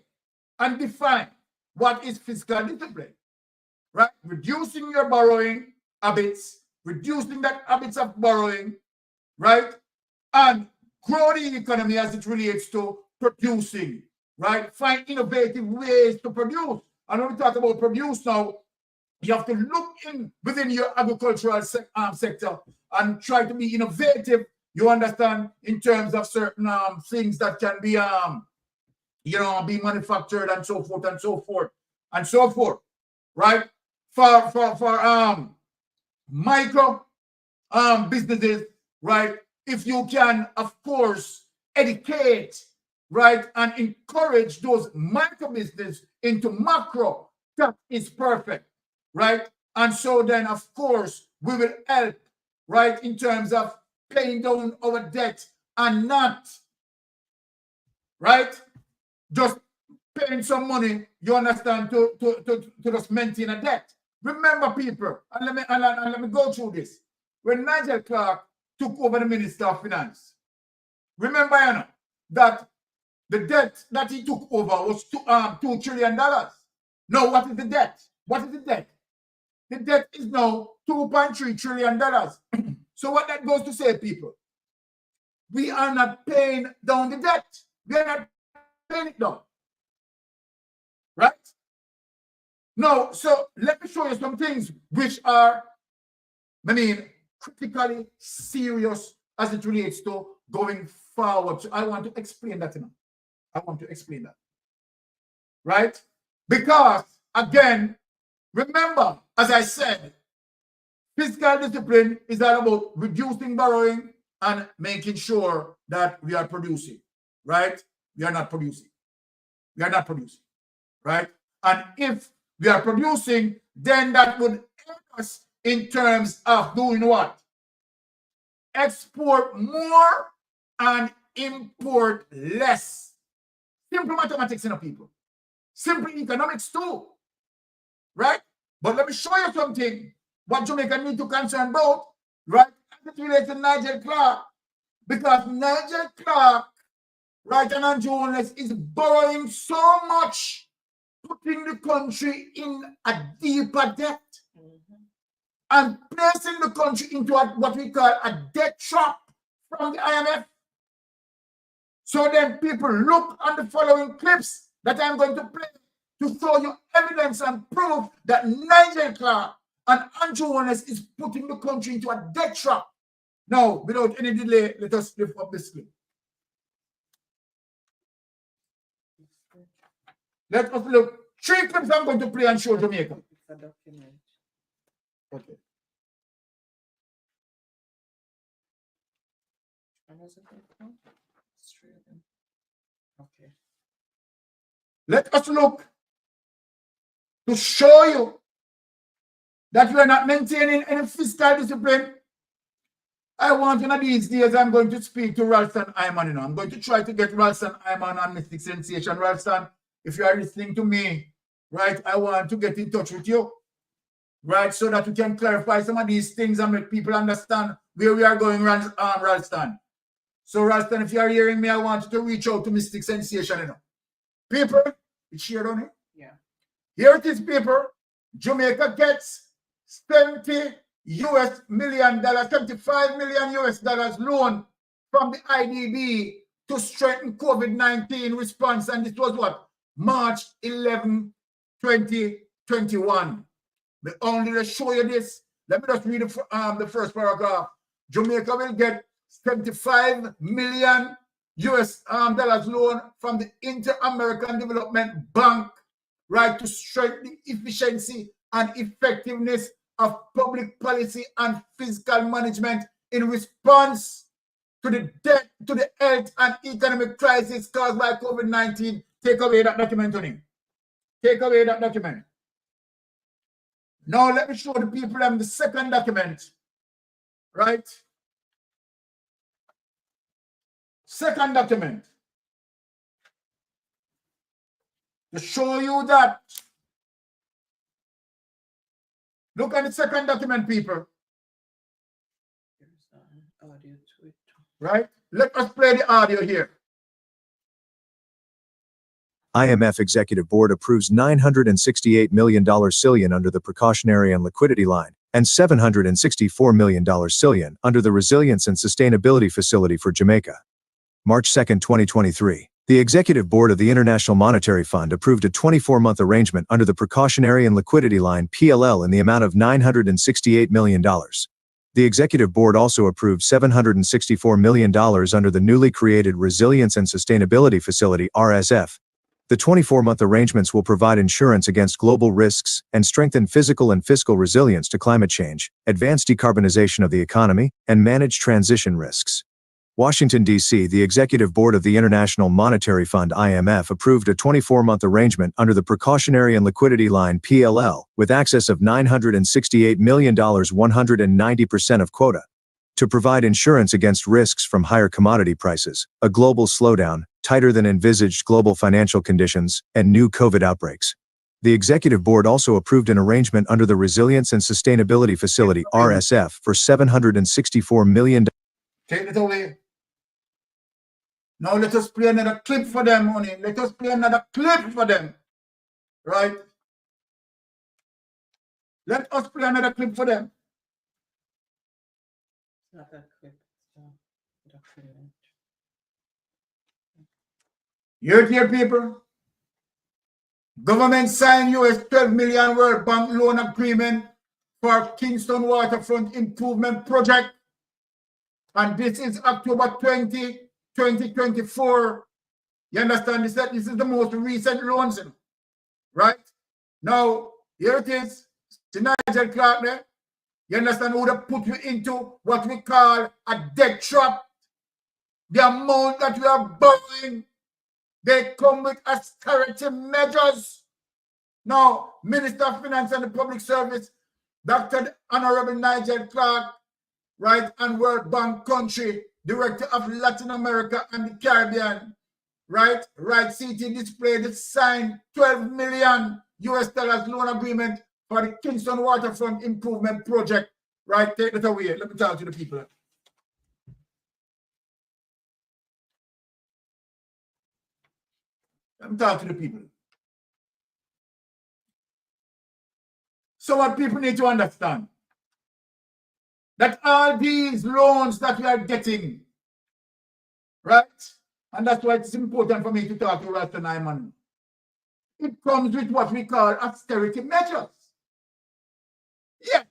and define what is fiscal discipline, right? Reducing your borrowing habits, reducing that habits of borrowing, right? And grow the economy as it relates to producing, right? Find innovative ways to produce. And when we talk about produce now, you have to look within your agricultural sector and try to be innovative, you understand, in terms of certain things that can be, be manufactured and so forth and so forth and so forth, right? For micro businesses, right? If you can, of course, educate, right, and encourage those micro business into macro, that is perfect, right? And so then, of course, we will help, right, in terms of paying down our debt and not right? Just paying some money, you understand, to just maintain a debt. Remember, people, and let me go through this. When Nigel Clarke took over the Minister of Finance, remember, you know, that the debt that he took over was $2 trillion. Now, what is the debt? What is the debt? The debt is now $2.3 trillion. So what that goes to say, people, we are not paying down the debt. We are not paying it down. Right? Now, so let me show you some things which are, I mean, critically serious as it relates to going forward. So I want to explain that, you know. I want to explain that. Right? Because, again, remember, as I said, fiscal discipline is all about reducing borrowing and making sure that we are producing. Right? We are not producing. We are not producing. Right? And if we are producing, then that would help us in terms of doing what? Export more and import less. Simple mathematics, you know, people. Simple economics too. Right? But let me show you something what Jamaica need to concern about, right? As it relates to Nigel Clarke. Because Nigel Clarke, right, and Holness is borrowing so much, putting the country in a deeper debt and placing the country into what we call a debt trap from the IMF. So then people look on the following clips that I'm going to play to show you evidence and proof that Nigel Clarke and Holness is putting the country into a debt trap. Now, without any delay, let us lift up this clip. Let us look. 3 clips I'm going to play and show Jamaica. It's a document. Okay. Okay. Let us look to show you that we are not maintaining any fiscal discipline. I want one of these days I'm going to speak to Ralston Iman. You know, I'm going to try to get Ralston Iman on Mystic Sensation. Ralston, if you are listening to me, right, I want to get in touch with you, right, so that we can clarify some of these things and make people understand where we are going, Ralston. So, Ralston, if you are hearing me, I want you to reach out to Mystic Sensation, you know. People, it's shared on it? Yeah. Here it is, people. Jamaica gets $70 million, $75 million loan from the IDB to strengthen COVID-19 response. And this was what? March 11, 2021. But only to show you this, let me just read the first paragraph. Jamaica will get $75 million loan from the Inter-American Development Bank, right, to strengthen the efficiency and effectiveness of public policy and fiscal management in response to the debt, to the health and economic crisis caused by COVID-19. Take away that document, Tony. Take away that document. Now let me show the people the second document, right? Second document. To show you that. Look at the second document, people. Audio to it. Right? Let us play the audio here. IMF Executive Board approves $968 million Cillian under the Precautionary and Liquidity Line, and $764 million Cillian under the Resilience and Sustainability Facility for Jamaica. March 2, 2023. The Executive Board of the International Monetary Fund approved a 24-month arrangement under the Precautionary and Liquidity Line (PLL) in the amount of $968 million. The Executive Board also approved $764 million under the newly created Resilience and Sustainability Facility (RSF). The 24-month arrangements will provide insurance against global risks and strengthen physical and fiscal resilience to climate change, advance decarbonization of the economy, and manage transition risks. Washington, D.C. The Executive Board of the International Monetary Fund (IMF) approved a 24-month arrangement under the Precautionary and Liquidity Line (PLL) with access of $968 million, 190% of quota, to provide insurance against risks from higher commodity prices, a global slowdown, tighter than envisaged global financial conditions, and new COVID outbreaks. The Executive Board also approved an arrangement under the Resilience and Sustainability Facility (RSF) for $764 million. Take it away. Now let us play another clip for them, honey. Let us play another clip for them. Right? Let us play another clip for them. Not that clip. Document. Hear it here, people. Government signed US $12 million World Bank loan agreement for Kingston Waterfront Improvement Project. And this is October 20, 2024. You understand? This is the most recent loans, right? Now, here it is. To Nigel Clarke there. You understand? Who would put you into what we call a debt trap. The amount that we are borrowing, they come with austerity measures. Now, Minister of Finance and the Public Service, Dr. Honorable Nigel Clarke, right, and World Bank Country, Director of Latin America and the Caribbean, right, CT displayed the signed $12 million loan agreement for the Kingston Waterfront Improvement Project. Right, take it away. Let me talk to the people. Let me talk to the people. So what people need to understand, that all these loans that we are getting, right, and that's why it's important for me to talk to Rasta Nyman, it comes with what we call austerity measures. Yeah,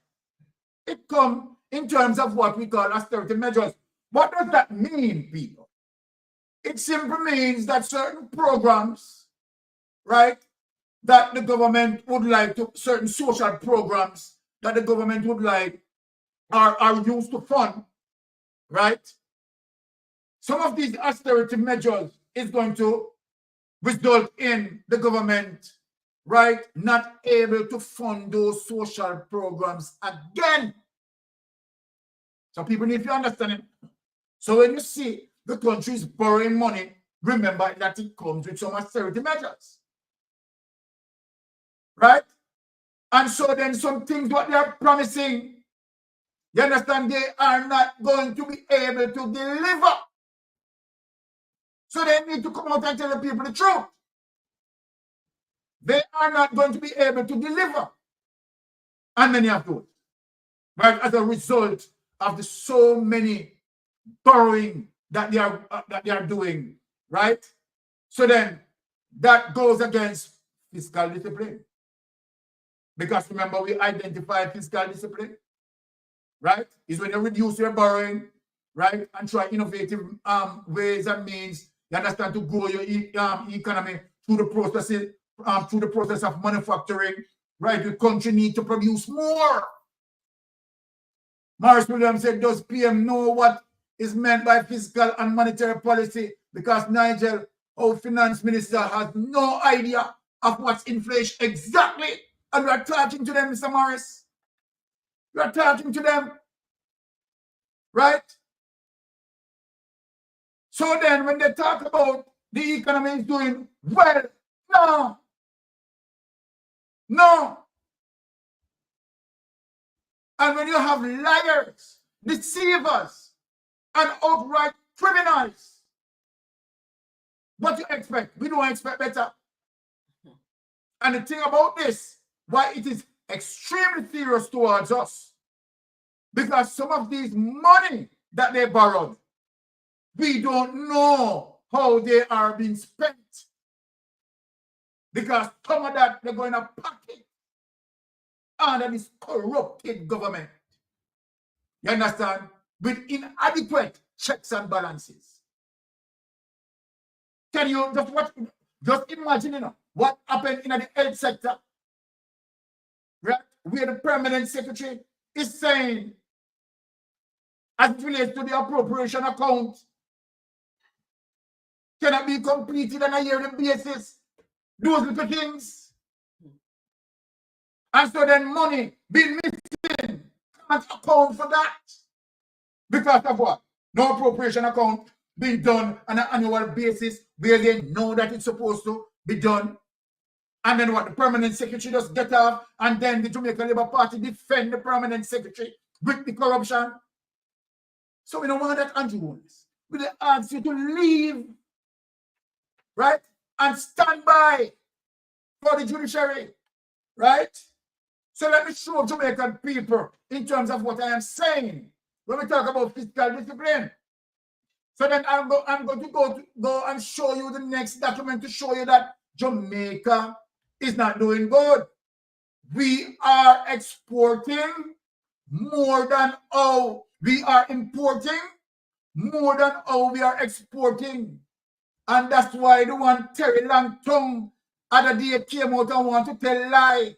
it comes in terms of what we call austerity measures. What does that mean, people? It simply means that certain programs, right, that the government would like to, certain social programs that the government would like are used to fund, right? Some of these austerity measures is going to result in the government, right, not able to fund those social programs again. So people need to understand it. So when you see the country is borrowing money, remember that it comes with some austerity measures. Right? And so then some things what they are promising, you understand, they are not going to be able to deliver. So they need to come out and tell the people the truth. They are not going to be able to deliver. And many of those. Right? As a result of the so many borrowing that they are doing. Right? So then that goes against fiscal discipline. Because remember, we identify fiscal discipline, right? Is when you reduce your borrowing, right? And try innovative ways and means, you understand, to grow your economy through the process of manufacturing, right? The country need to produce more. Morris Williams said, does PM know what is meant by fiscal and monetary policy? Because Nigel, our finance minister, has no idea of what's inflation exactly. And we are talking to them, Mr. Morris. We are talking to them. Right? So then when they talk about the economy is doing well, no. No. And when you have liars, deceivers, and outright criminals, what do you expect? We don't expect better. And the thing about this, why it is extremely serious towards us, because some of these money that they borrowed, we don't know how they are being spent, because some of that they're going to pocket under this corrupted government. You understand? With inadequate checks and balances. Can you just watch? Just imagine, you know, what happened in the health sector, right? Where the permanent secretary is saying, as it relates to the appropriation account, cannot be completed on a yearly basis. Those little things. And so then money being missing, can't account for that. Because of what? No appropriation account being done on an annual basis where they know that it's supposed to be done. And then what? The permanent secretary just get off, and then the Jamaican Labour Party defend the permanent secretary with the corruption. So we don't want that, Andrew Holness. We ask you to leave, right? And stand by for the judiciary, right? So let me show Jamaican people in terms of what I am saying when we talk about fiscal discipline. So then I'm going to go and show you the next document to show you that Jamaica is not doing good. We are exporting more than how we are importing, more than how we are exporting. And that's why the one Terry Langtongue other day came out and want to tell lie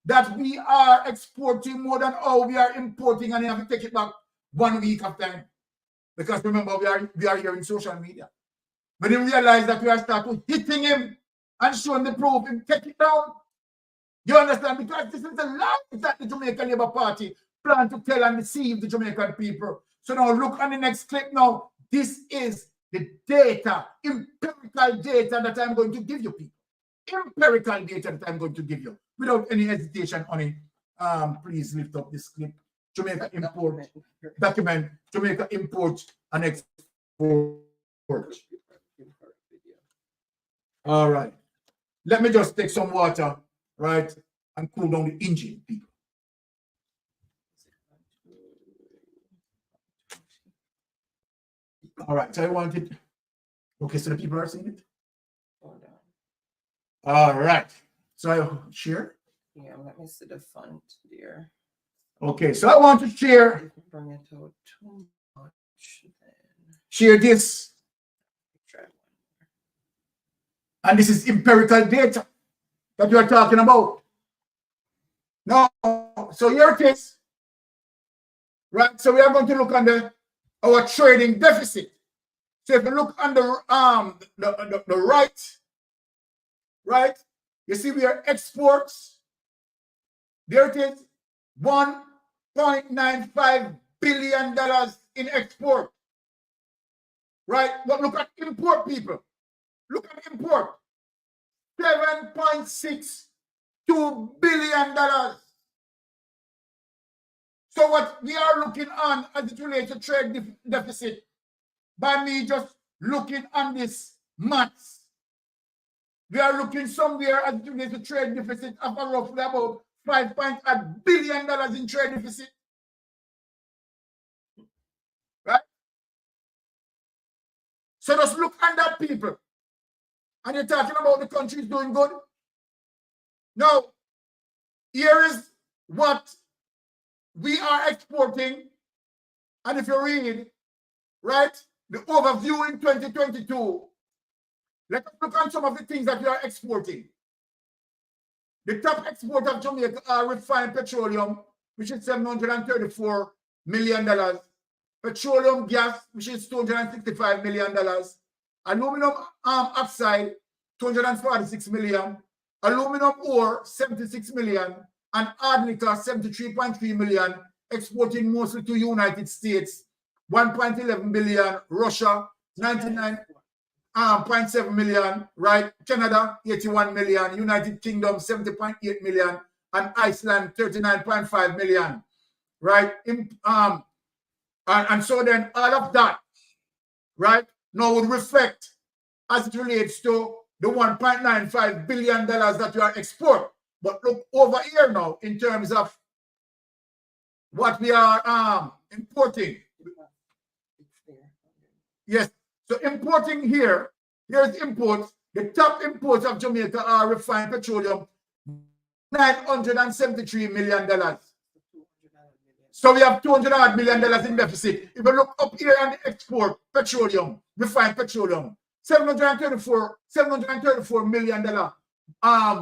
that we are exporting more than how we are importing, and you have to take it back 1 week of time. Because remember, we are here in social media. But he realized that we are starting hitting him and showing the proof and take it down. You understand? Because this is a lie that the Jamaican Labour Party plan to tell and deceive the Jamaican people. So now look on the next clip now. This is the data, empirical data that I'm going to give you people. Empirical data that I'm going to give you without any hesitation on it. Please lift up this clip. Jamaica import document. Jamaica import and export. All right. Let me just take some water, right, and cool down the engine, people. All right. So I wanted. Okay, so the people are seeing it. All right. So I share. Yeah, let me see the font there. Okay, so I want to share. Bring it out too much. Share this. And this is empirical data that we are talking about. Now, so here it is. Right, so we are going to look under our trading deficit. So if you look under the right, you see we are exports. There it is, $1.95 billion in export. Right, but look at import, people. Look at import, $7.62 billion. So what we are looking on as it relates to trade deficit, by me just looking on this maths, we are looking somewhere as it relates to trade deficit of roughly about $5.8 billion in trade deficit. Right? So just look at that, people. And you're talking about the country is doing good. Now, here is what we are exporting. And if you read, right, the overview in 2022, let us look at some of the things that we are exporting. The top export of Jamaica are refined petroleum, which is $734 million. Petroleum gas, which is $265 million. Aluminum oxide, $246 million. Aluminum ore, $76 million. And hard liquor, $73.3 million, exporting mostly to United States, $1.11 billion. Russia, $99.7 million, right? Canada, $81 million. United Kingdom, $70.8 million. And Iceland, $39.5 million, right? And so then all of that, right, now would reflect as it relates to the $1.95 billion that you are export. But look over here now in terms of what we are importing. Yes, so importing here, here's imports. The top imports of Jamaica are refined petroleum, $973 million. So we have $200 million in deficit. If you look up here on the export, petroleum, refined petroleum, $734 million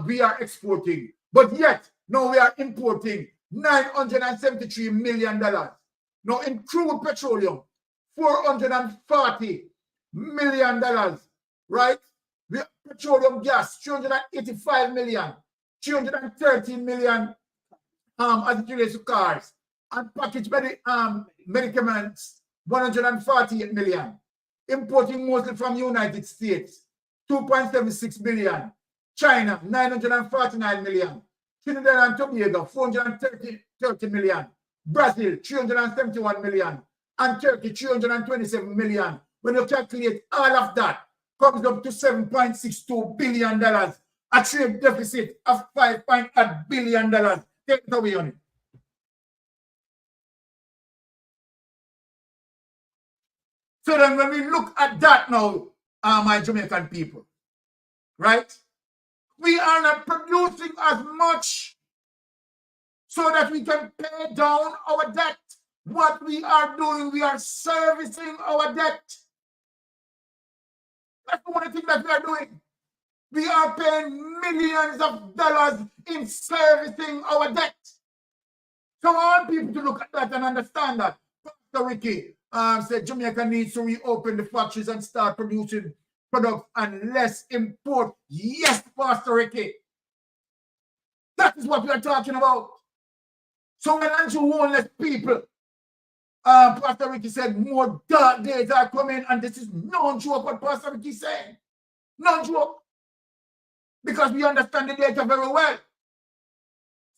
we are exporting. But yet, now we are importing $973 million. Now in crude petroleum, $440 million, right? Petroleum gas, $385 million, $330 million as it relates to cars. And packaged medicaments, 148 million. Importing mostly from United States, 2.76 billion. China, 949 million. Trinidad and Tobago, 430 million. Brazil, 371 million. And Turkey, 327 million. When you calculate all of that, comes up to $7.62 billion. A trade deficit of $5.8 billion. Take it away on it. So then when we look at that now, my Jamaican people, right? We are not producing as much so that we can pay down our debt. What we are doing, we are servicing our debt. That's the only thing that we are doing. We are paying millions of dollars in servicing our debt. So I want people to look at that and understand that. Pastor Ricky said Jamaica needs to reopen the factories and start producing products and less import. Yes, Pastor Ricky. That is what we are talking about. So when Holness people, Pastor Ricky said more dark days are coming, and this is no joke what Pastor Ricky said. No joke. Because we understand the data very well.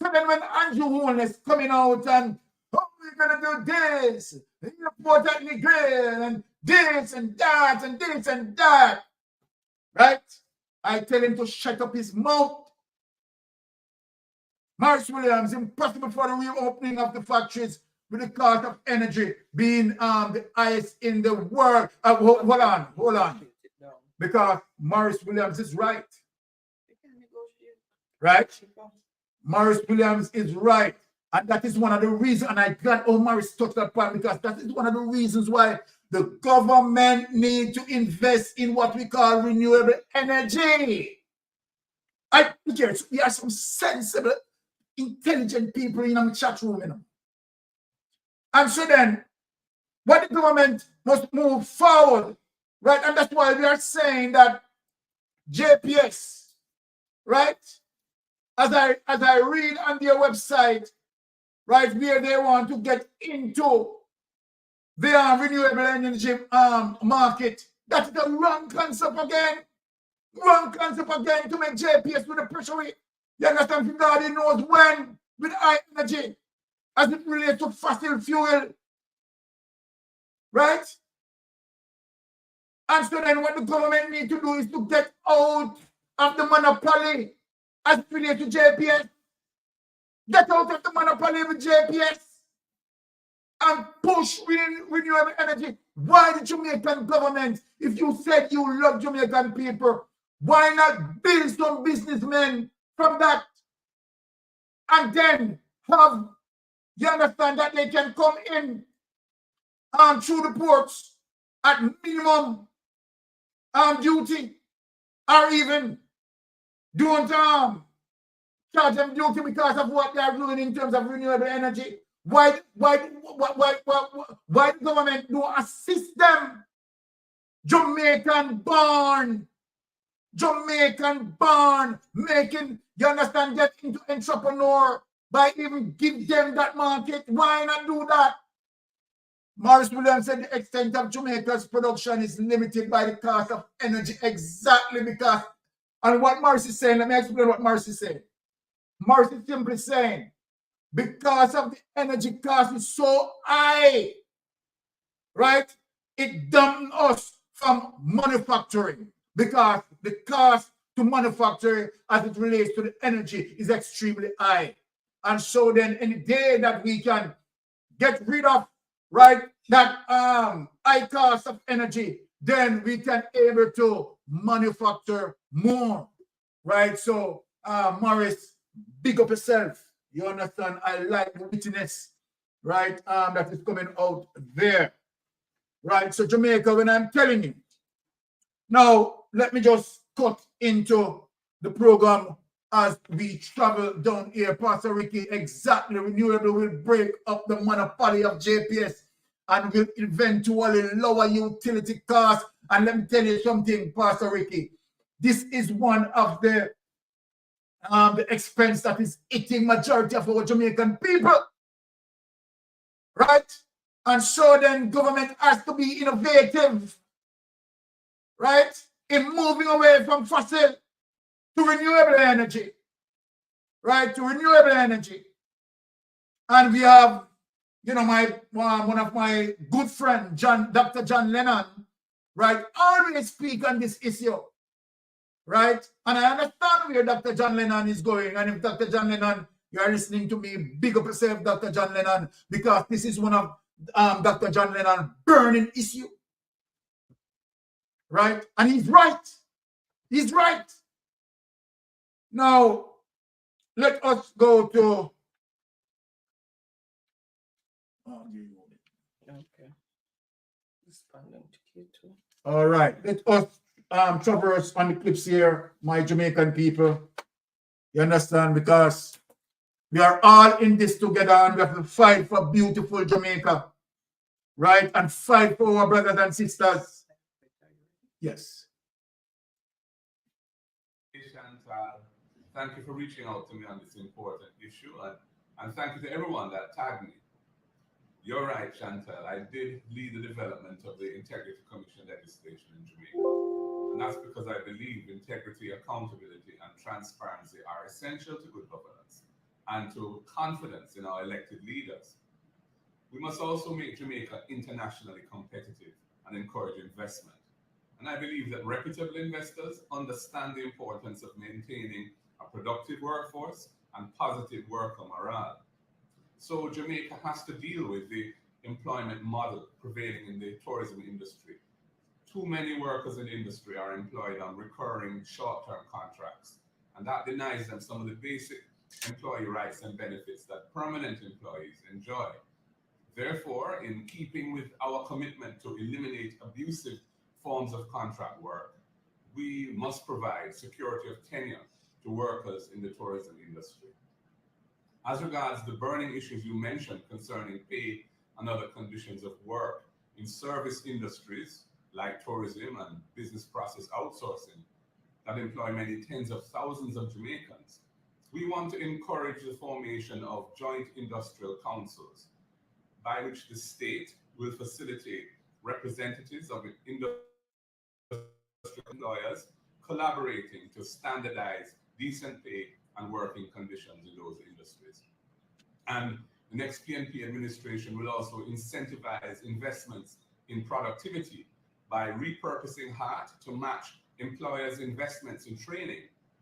So then when Holness coming out and, oh, we're going to do this, import at Reggae, and this and that, and this and that, right? I tell him to shut up his mouth. Maurice Williams, impossible for the reopening of the factories with the cost of energy being the highest in the world. Hold on. Because Maurice Williams is right. Right? Maurice Williams is right. And that is one of the reasons, and I got Maurice touched that point, because that is one of the reasons why the government need to invest in what we call renewable energy. I think we are some sensible, intelligent people in the chat room, you know. And so then, what the government must move forward, right? And that's why we are saying that JPS, right? As I read on their website, right, where they want to get into the renewable energy market, that's the wrong concept again. Wrong concept again to make JPS with the pressure rate. You understand? God knows when with high energy as it relates to fossil fuel. Right? And so then what the government needs to do is to get out of the monopoly as it relates to JPS. Get out of the monopoly with JPS and push renewable energy. Why the Jamaican government, if you said you love Jamaican people, why not build some businessmen from that? And then have, you understand, that they can come in through the ports at minimum duty, or even don't charge them duty because of what they are doing in terms of renewable energy. Why the government don't assist them? Jamaican born, making, you understand, get into entrepreneur by even give them that market. Why not do that? Maurice Williams said the extent of Jamaica's production is limited by the cost of energy. Exactly, because, and what Maurice is saying, let me explain what Maurice is saying. Maurice is simply saying, because of the energy cost is so high, right, it dumped us from manufacturing, because the cost to manufacture as it relates to the energy is extremely high. And so then any day that we can get rid of, right, that high cost of energy, then we can able to manufacture more, right? So Maurice, big up yourself. You understand? I like the witness, right, that is coming out there, right? So Jamaica, when I'm telling you, now let me just cut into the program as we travel down here. Pastor Ricky, exactly, renewable will break up the monopoly of JPS and will eventually lower utility costs. And let me tell you something, Pastor Ricky, this is one of the expense that is eating majority of our Jamaican people, right? And so then government has to be innovative, right? In moving away from fossil to renewable energy, right? To renewable energy. And we have, you know, one of my good friends, Dr. John Lennon, right, always speak on this issue, right? And I understand where Dr. John Lennon is going. And if Dr. John Lennon, you are listening to me, big up yourself, Dr. John Lennon, because this is one of Dr. John Lennon burning issue, right? And he's right. He's right. Now, let us go to. Okay. Responding to Q2. All right. Let us traverse on the clips here, my Jamaican people. You understand? Because we are all in this together and we have to fight for beautiful Jamaica, right? And fight for our brothers and sisters. Yes. Chantal, thank you for reaching out to me on this important issue, and thank you to everyone that tagged me. You're right, Chantal. I did lead the development of the Integrity Commission legislation in Jamaica. And that's because I believe integrity, accountability, and transparency are essential to good governance and to confidence in our elected leaders. We must also make Jamaica internationally competitive and encourage investment. And I believe that reputable investors understand the importance of maintaining a productive workforce and positive worker morale. So Jamaica has to deal with the employment model prevailing in the tourism industry. Too many workers in the industry are employed on recurring short-term contracts, and that denies them some of the basic employee rights and benefits that permanent employees enjoy. Therefore, in keeping with our commitment to eliminate abusive forms of contract work, we must provide security of tenure to workers in the tourism industry. As regards the burning issues you mentioned concerning pay and other conditions of work in service industries like tourism and business process outsourcing that employ many tens of thousands of Jamaicans, we want to encourage the formation of joint industrial councils by which the state will facilitate representatives of industrial employers collaborating to standardize decent pay and working conditions in those industries. And the next PNP administration will also incentivize investments in productivity by repurposing HEART to match employers' investments in training,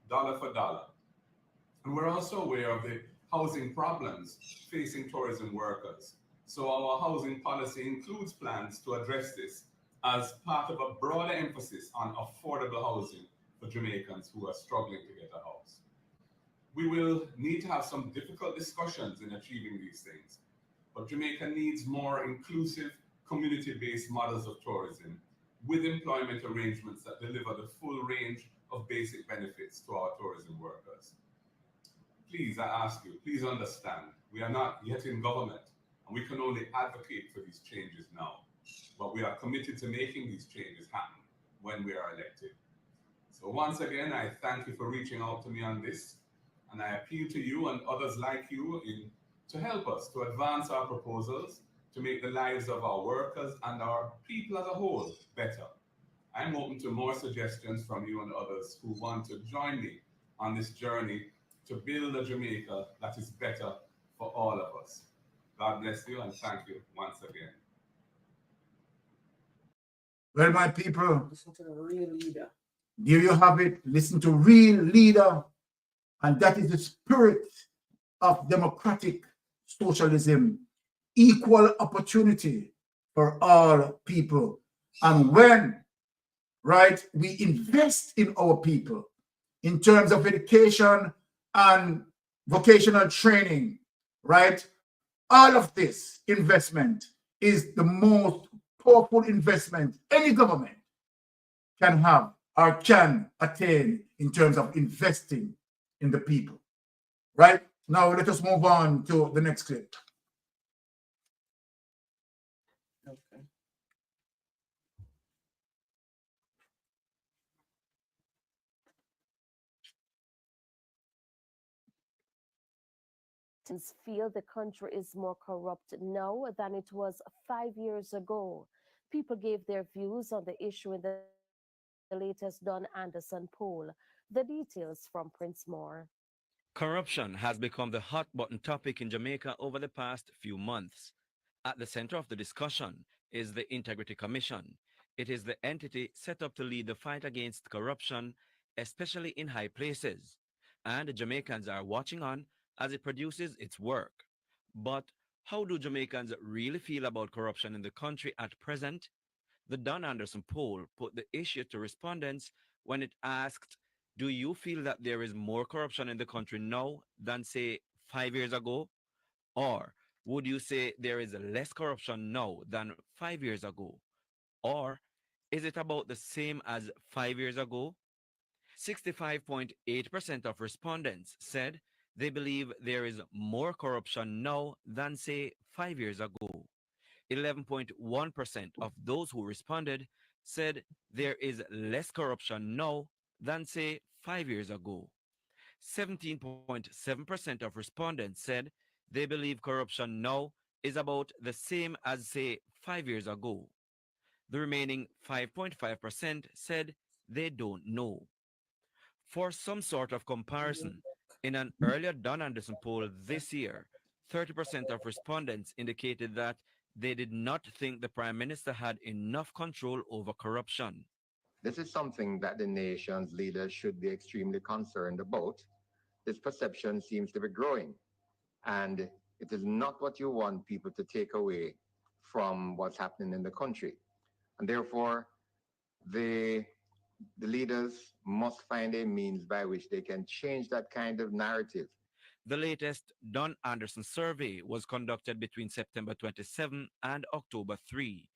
dollar for dollar. And we're also aware of the housing problems facing tourism workers. So our housing policy includes plans to address this as part of a broader emphasis on affordable housing for Jamaicans who are struggling to get a house. We will need to have some difficult discussions in achieving these things, but Jamaica needs more inclusive, community-based models of tourism with employment arrangements that deliver the full range of basic benefits to our tourism workers. Please, I ask you, please understand, we are not yet in government, and we can only advocate for these changes now. But we are committed to making these changes happen when we are elected. So once again, I thank you for reaching out to me on this, and I appeal to you and others like you to help us to advance our proposals to make the lives of our workers and our people as a whole better. I'm open to more suggestions from you and others who want to join me on this journey to build a Jamaica that is better for all of us. God bless you and thank you once again. Well, my people, Listen to the real leader. there you have it. Listen to real leader. And that is the spirit of democratic socialism, equal opportunity for all people. And when, right, we invest in our people in terms of education and vocational training, right, all of this investment is the most powerful investment any government can have or can attain in terms of investing in the people, right? Now let us move on to the next clip. Okay. feel the country is more corrupt now than it was 5 years ago. People gave their views on the issue in the latest Don Anderson poll. The details from Prince Moore. Corruption has become the hot button topic in Jamaica over the past few months. At the center of the discussion is the Integrity Commission. It is the entity set up to lead the fight against corruption, especially in high places. And Jamaicans are watching on as it produces its work. But how do Jamaicans really feel about corruption in the country at present? The Don Anderson poll put the issue to respondents when it asked, do you feel that there is more corruption in the country now than, say, 5 years ago? Or would you say there is less corruption now than 5 years ago? Or is it about the same as 5 years ago? 65.8% of respondents said they believe there is more corruption now than, say, 5 years ago. 11.1% of those who responded said there is less corruption now than, say, 5 years ago. 17.7% of respondents said they believe corruption now is about the same as, say, 5 years ago. The remaining 5.5% said they don't know. For some sort of comparison, in an earlier Don Anderson poll this year, 30% of respondents indicated that they did not think the Prime Minister had enough control over corruption. This is something that the nation's leaders should be extremely concerned about. This perception seems to be growing, and it is not what you want people to take away from what's happening in the country. And therefore, the leaders must find a means by which they can change that kind of narrative. The latest Don Anderson survey was conducted between September 27 and October 3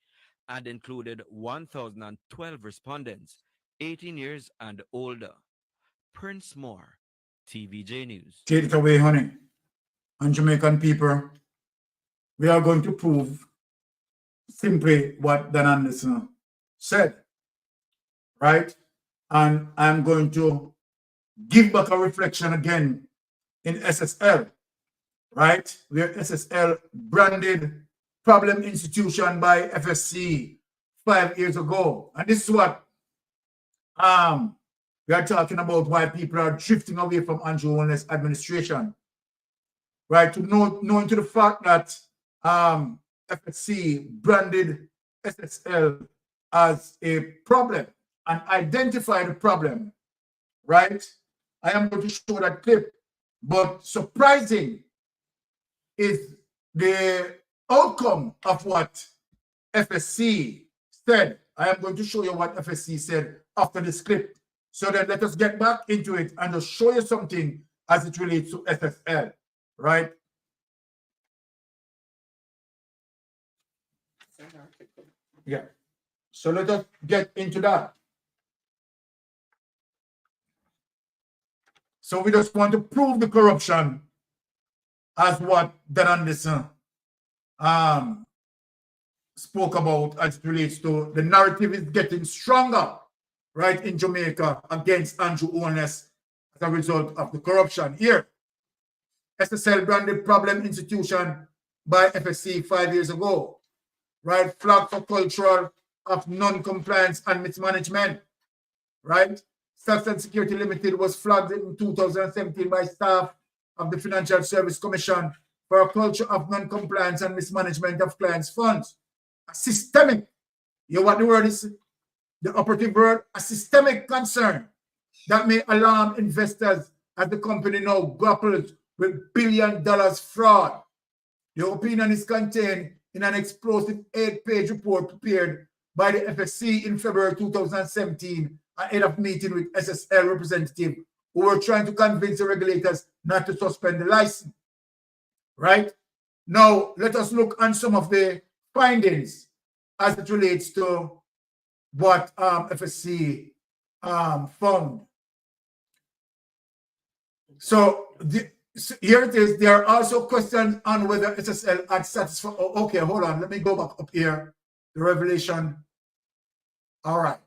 and included 1,012 respondents, 18 years and older. Prince Moore, TVJ News. Take it away, honey. And Jamaican people, we are going to prove simply what Don Anderson said, right? And I'm going to give back a reflection again in SSL, right? Where SSL branded problem institution by FSC 5 years ago. And this is what we are talking about, why people are drifting away from Andrew Holness administration, right? To knowing to the fact that FSC branded SSL as a problem and identified the problem, right? I am going to show that clip, but surprising is the outcome of what FSC said. I am going to show you what FSC said after this clip. So then let us get back into it and just show you something as it relates to SSL, right? Yeah. So let us get into that. So we just want to prove the corruption as what Don Anderson spoke about as it relates to the narrative is getting stronger, right, in Jamaica against Andrew Holness as a result of the corruption here. SSL branded problem institution by FSC 5 years ago, right? Flagged for cultural of non-compliance and mismanagement, right? Substance Security Limited was flagged in 2017 by staff of the Financial Service Commission for a culture of non-compliance and mismanagement of clients' funds. A systemic, you know what the word is? The operative word, a systemic concern that may alarm investors as the company now grapples with $billion fraud. The opinion is contained in an explosive 8-page report prepared by the FSC in February 2017 ahead of meeting with SSL representatives who were trying to convince the regulators not to suspend the license. Right? Now, let us look on some of the findings as it relates to what FSC found. So here it is. There are also questions on whether SSL had satisfied. Oh, okay, hold on. Let me go back up here. The revelation. All right.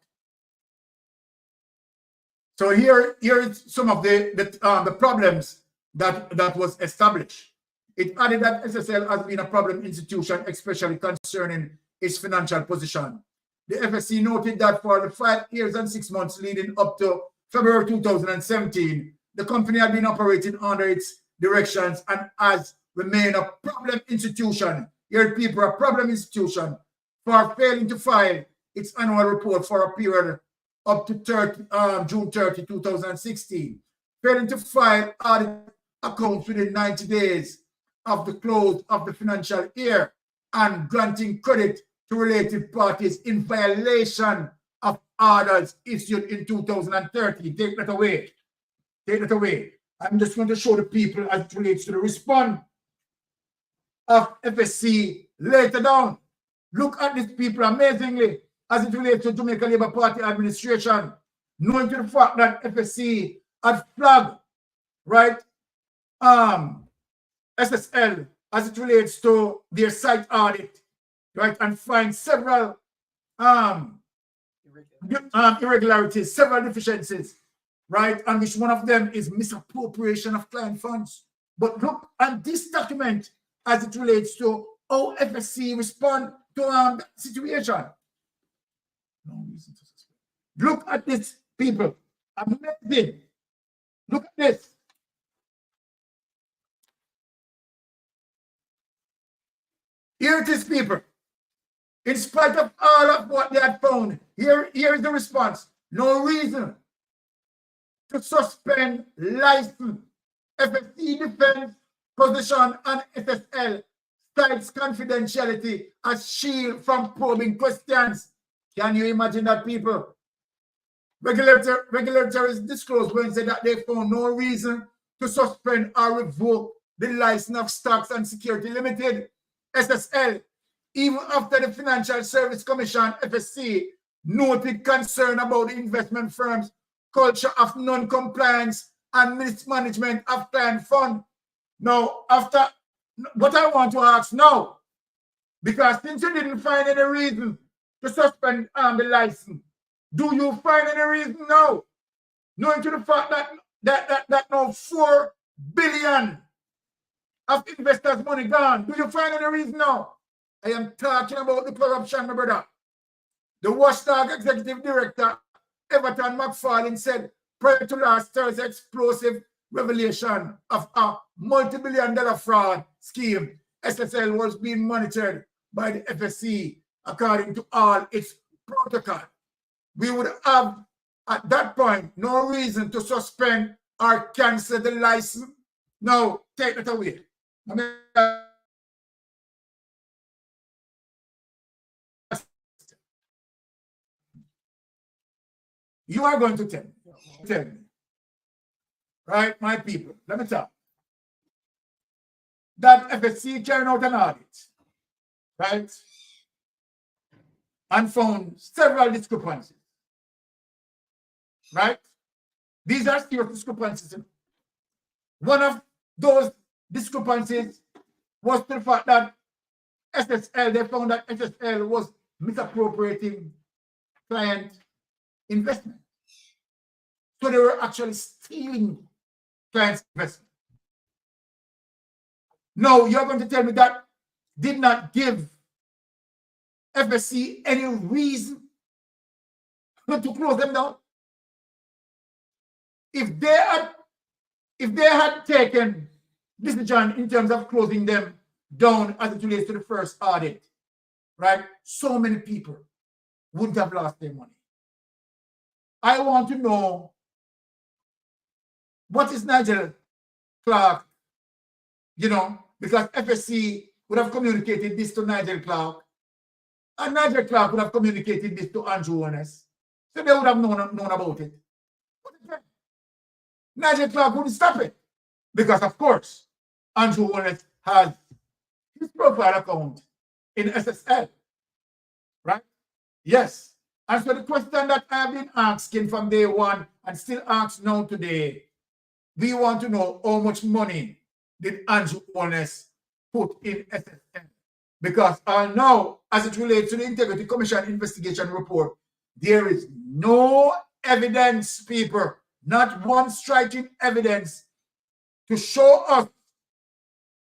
So here is some of the problems that was established. It added that SSL has been a problem institution, especially concerning its financial position. The FSC noted that for the 5 years and 6 months leading up to February 2017, the company had been operating under its directions and has remained a problem institution. Here, people, a problem institution for failing to file its annual report for a period up to June 30, 2016, failing to file audit accounts within 90 days of the close of the financial year, and granting credit to related parties in violation of orders issued in 2013. Take that away. Take that away. I'm just going to show the people as it relates to the response of FSC later down. Look at these people amazingly as it relates to Jamaica Labour Party administration, knowing to the fact that FSC had flagged, right, SSL as it relates to their site audit, right, and find several irregularities, several deficiencies, right, and which one of them is misappropriation of client funds. But look at this document as it relates to how FSC respond to that situation. No reason to suspect. Look at this, people. Amazing. Look at this. Here it is, people. In spite of all of what they had found, here is the response. No reason to suspend license. FSC defense position on SSL cites confidentiality as shield from probing questions. Can you imagine that, people? Regulators disclosed Wednesday that they found no reason to suspend or revoke the license of Stocks and Security Limited, SSL, even after the Financial Service Commission, FSC, noted concern about the investment firm's culture of non-compliance and mismanagement of client fund. Now, after what I want to ask now, because since you didn't find any reason to suspend the license, do you find any reason now, knowing to the fact that now 4 billion of investors' money gone? Do you find any reason now? I am talking about the corruption, my brother. The Watchdog Executive Director, Everton McFarlane, said prior to last Thursday's explosive revelation of a multi-billion-dollar fraud scheme, SSL was being monitored by the FSC according to all its protocol. We would have, at that point, no reason to suspend or cancel the license. Now, take it away. You are going to tell me, right, my people, let me talk, that FSC carried out an audit, right, and found several discrepancies, right? These are serious discrepancies. One of those discrepancies was the fact that SSL, they found that SSL was misappropriating client investment. So they were actually stealing clients' investment. No, you're going to tell me that did not give FSC any reason to close them down? If they had taken decision in terms of closing them down as it relates to the first audit, right, so many people wouldn't have lost their money. I want to know, what is Nigel Clarke, you know, because FSC would have communicated this to Nigel Clarke, and Nigel Clarke would have communicated this to Andrew Holness, so they would have known about it. Nigel Clarke wouldn't stop it, because of course, Andrew Holness has his profile account in SSL, right? Yes. And so the question that I've been asking from day one and still ask now today, we want to know how much money did Andrew Holness put in SSL? Because now, as it relates to the Integrity Commission investigation report, there is no evidence, people, not one striking evidence to show us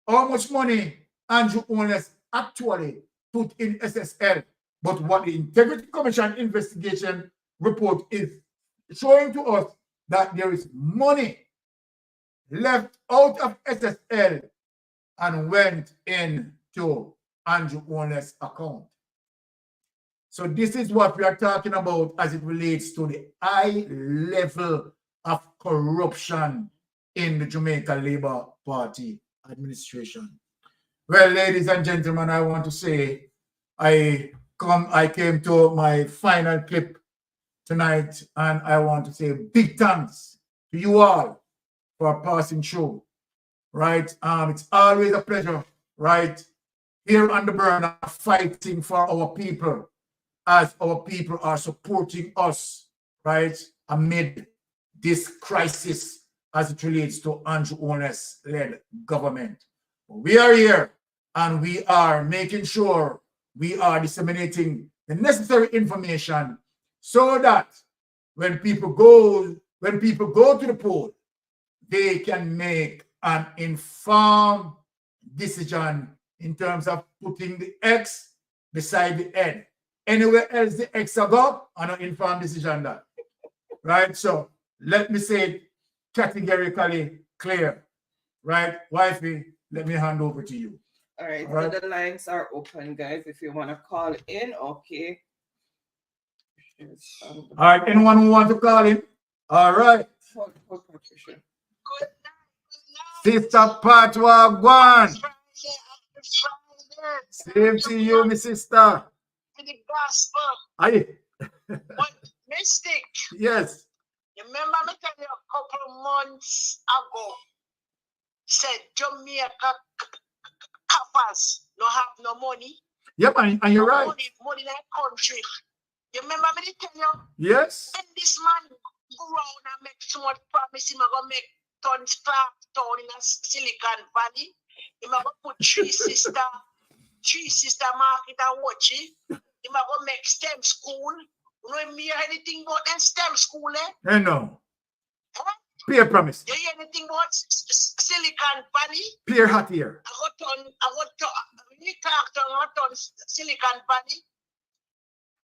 how much money Andrew Holness actually put in SSL. But what the Integrity Commission investigation report is showing to us that there is money left out of SSL and went into Andrew Holness' account. So this is what we are talking about as it relates to the high level of corruption in the Jamaica Labour Party administration. Well, ladies and gentlemen, I want to say I came to my final clip tonight, and I want to say big thanks to you all for passing through. Right? It's always a pleasure, right? Here on the burner, fighting for our people, as our people are supporting us, right, amid this crisis as it relates to Andrew Holness-led government. We are here and we are making sure we are disseminating the necessary information so that when people go to the poll, they can make an informed decision in terms of putting the X beside the N. Anywhere else the X will go, on an informed decision that. Right? So let me say it categorically clear. Right? Wifey, let me hand over to you. All right, so the lines are open, guys. If you want to call in, okay. All right, anyone who wants to call in? All right. Sister Patwa Gwan. Same to you, my sister. The gospel. Aye. But Mystic. Yes. You remember me tell you a couple months ago, said Jamaica coppers don't have no money. Yep, and you're right. Money in that country. You remember me tell you? Yes. And this man go around and make so much promise him gonna make tons Clark town in a Silicon Valley. Him gonna put three sister market and watch it. Him gonna make STEM school. You know me hear anything about them STEM school, eh? I know. Peer promise. You hear anything about Silicon Valley? Peer hot here. I got on Silicon Valley.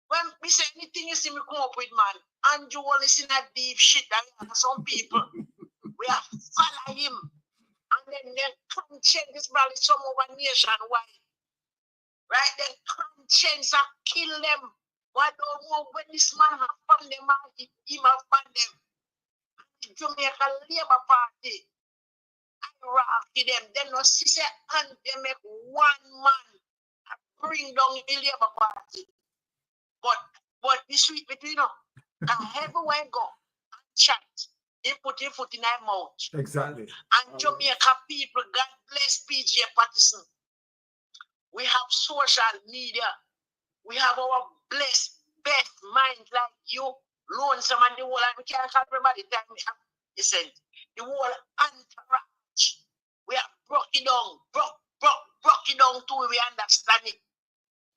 When we say anything you see me come up with, man, and you will listen to deep shit that some people we have follow him. And then they conscience probably some over nationwide. Right? Then conscience and kill them. Why don't know when this man have found them and him have found them? Jamaica Labour Party. I rock them. Then no sister and they make one man bring down the Labour Party. But this sweet between them. Everywhere go and chat. He put his foot in their mouth. Exactly. And Jamaica people, God bless PJ Patterson. We have social media. We have our blessed, best minds like you, lonesome and the whole, and we can't remember the time we have listened. The whole entourage. We have broke it down till we understand it.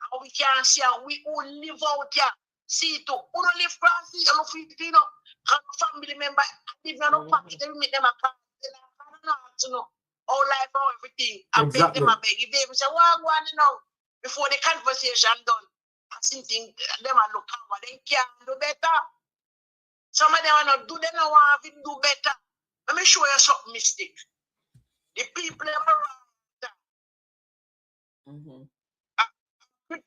And we can't see how we all live out here. See it, who don't live France, you know, Filipino, and family member, live in a pocket, they meet them a car, they don't know how life or everything. I beg them, I beg. If they say, well, go on, you know, before the conversation done, I think them a look how they can do better. Some of them are not do, they don't want to do better. Let me show you something mystic. The people around we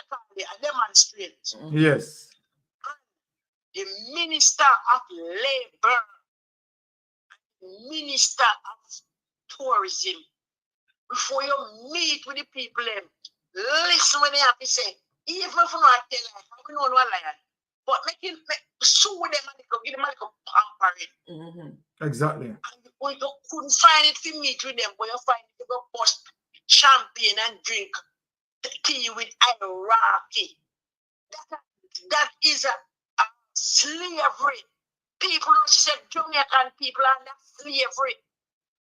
call it a demonstrate. Yes. The Minister of Labor, Minister of Tourism, before you meet with the people, listen when they have to say, even if you not tell life, we know no liar, but make sue them and give them like a pampering. Exactly. And you couldn't find it to meet with them, but you find it to go bust champagne and drink tea with hierarchy. That is a slavery. People, she said, Jamaican people are under slavery.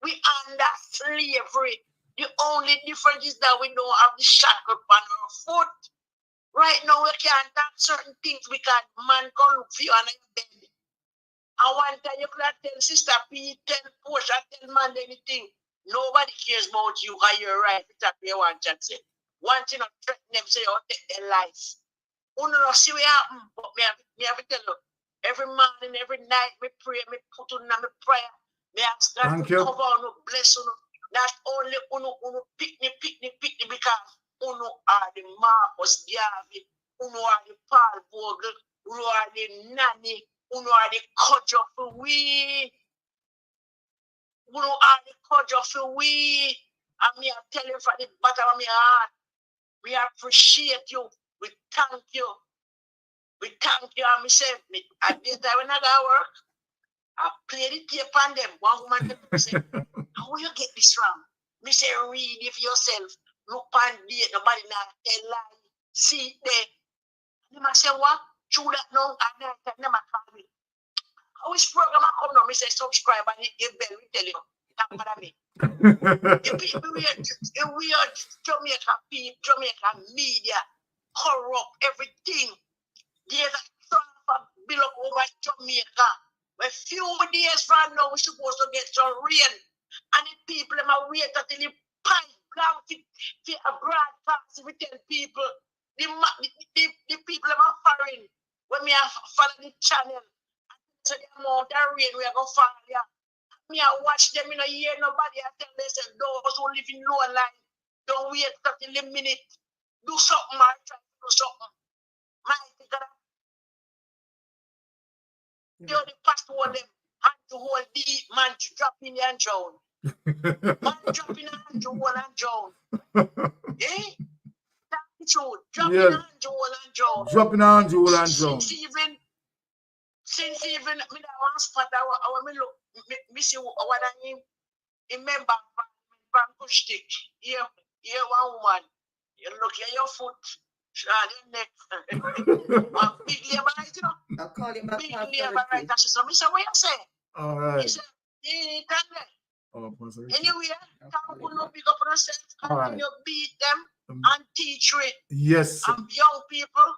We are under slavery. The only difference is that we don't have the shackle on our foot. Right now, we can't talk certain things because man can look for you on your bed. And one time you could have tell Sister P, tell Portia, tell man anything. Nobody cares about you because you're right. It's what they want to say. One thing I threaten them, say, oh, take their lives. Who don't see what happen, but me have to tell you, every morning, every night, me pray, me put on my prayer. Me ask God to cover on, bless on. Not only uno pick me because uno are the Marcus Garvey, uno are the Paul Vogel, uno are the Nanny, uno are the Kojo for we. Uno are the Kojo for we. And me I tell you from the bottom of my heart, we appreciate you. We thank you. We thank you. And me say, at the time when I got work, I play the tape on them. One woman say, how will you get this wrong? Me say, read it for yourself. Look on date. Nobody now tell lie. See it there. And I say, what? True that no, and I never call me. How is program I come now? Me say, subscribe and hit the bell. We tell you. Talk about me. We are Jamaica media corrupt everything. There's a Trump bill up over Jamaica. A few days from now, we're supposed to get some rain. And the people are waiting until the pipe blank for a broadcast. We tell people, the people are foreign. When we have follow the channel, so the amount of rain we are going to fall, yeah. Me I watch them in a year, nobody I tell them, say, those who live in lower line, don't wait until the minute. Do something, man. Try to do something. Mighty God. You the pastor want them hand to hold deep, man to drop in the and drown. Man drop in the hand to hold and drown. Eh? That's the truth. Drop in the hand to hold and drown. Drop in the hand to hold and drown. Since even me that one spot, I want me look, me see what I mean. Remember, from push stick. Here one woman. You look at your foot. Your neck. One big labor right, you know. I'll call him back. Big labor right. She said, "Mister, what you say?" All right. He said, "He can there." Oh, anyway, can't put no big up on yourself. Continue beat them and teach it. Yes. And young people,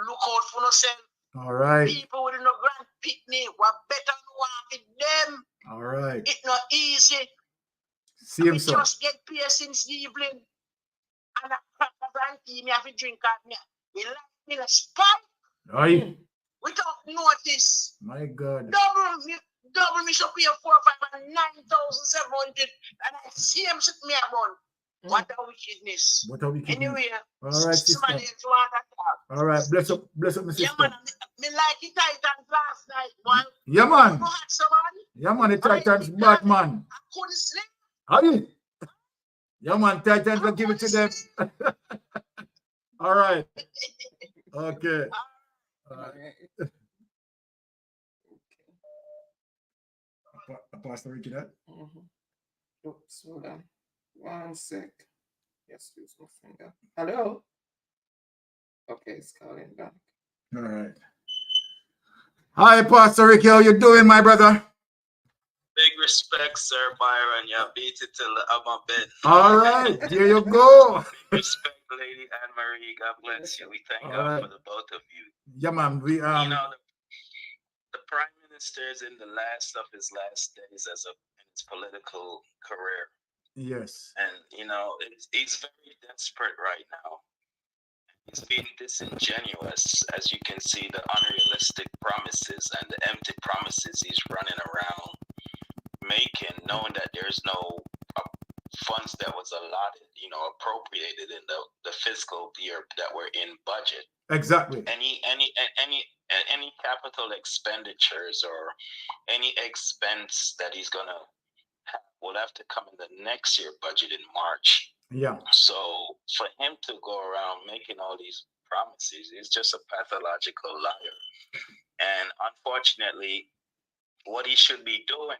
look out for yourself. All right. People with no grand picnic, what better want with them. All right. It's not easy. Same sir. Just get paid since evening. And a crackers and tea, me have to drink at me. We like me a spike. Aye. Without notice. My God. Double me so pay 4, 5, and 9,700. And I see him sit me about. What a wickedness. What a wickedness. Anyway, all right, sister. All right, bless up, my sister. Yeah, man, me like the Titans last night, man. Yeah, man. Yeah, man, the Titans bad, man. I couldn't sleep. How you? Yeah, man, Titans will give it to them. All right. Okay. All right. Pastor Ricky, that? Oops, hold on. 1 sec. Yes, use my finger. Hello? Okay, it's calling back. All right. Hi, Pastor Ricky. How you doing, my brother? Big respect, Sir Byron. You beat it till I'm bed. All right. There you go. Big respect, Lady Anne-Marie. God bless you. We thank God for the both of you. Yeah, man. We You know, the Prime Minister is in the last of his last days in his political career. Yes. And, you know, he's very desperate right now. He's being disingenuous, as you can see, the unrealistic promises and the empty promises he's running around making, knowing that there's no funds that was allotted, you know, appropriated in the fiscal year that were in budget. Exactly. Any capital expenditures or any expense that he's gonna have will have to come in the next year budget in March. Yeah. So for him to go around making all these promises, he's just a pathological liar. And unfortunately, what he should be doing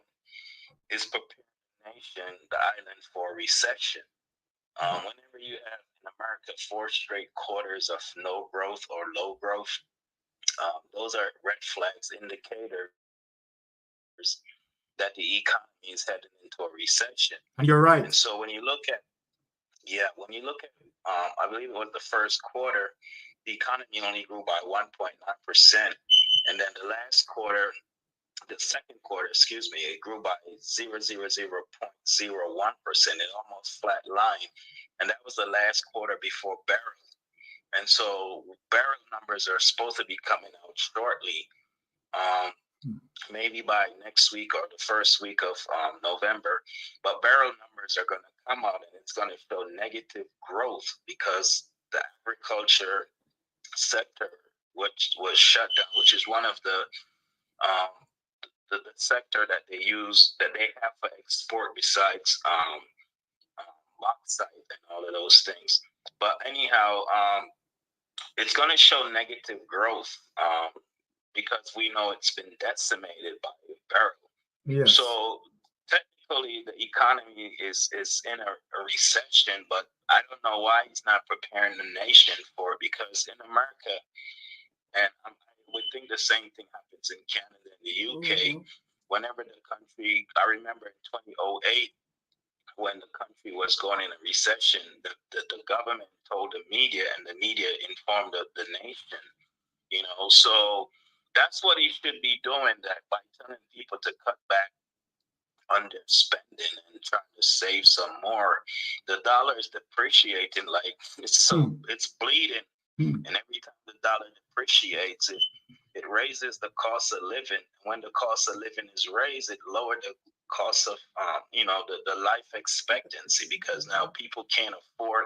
is preparing the nation, the island, for recession. Whenever you have in America 4 straight quarters of no growth or low growth, those are red flags, indicators that the economy is heading into a recession. You're right. And so when you look at, I believe it was the first quarter, the economy only grew by 1.9%. And then the last quarter, the second quarter, excuse me, it grew by 0.01%. It almost flat line. And that was the last quarter before barrel. And so barrel numbers are supposed to be coming out shortly, maybe by next week or the first week of November. But barrel numbers are going to come out, and it's going to show negative growth because the agriculture sector, which was shut down, which is one of the sector that they use, that they have for export besides bauxite and all of those things. But anyhow, it's going to show negative growth because we know it's been decimated by the barrel. Yes. So technically, the economy is in a recession, but I don't know why he's not preparing the nation for it, because in America, and I would think the same thing happens in Canada and the UK, whenever the country, I remember in 2008, when the country was going in a recession, the government told the media, and the media informed the nation, you know. So that's what he should be doing, that by telling people to cut back on their spending and trying to save some more. The dollar is depreciating like it's bleeding. And every time the dollar depreciates, it raises the cost of living. When the cost of living is raised, it lowers the cost of the life expectancy, because now people can't afford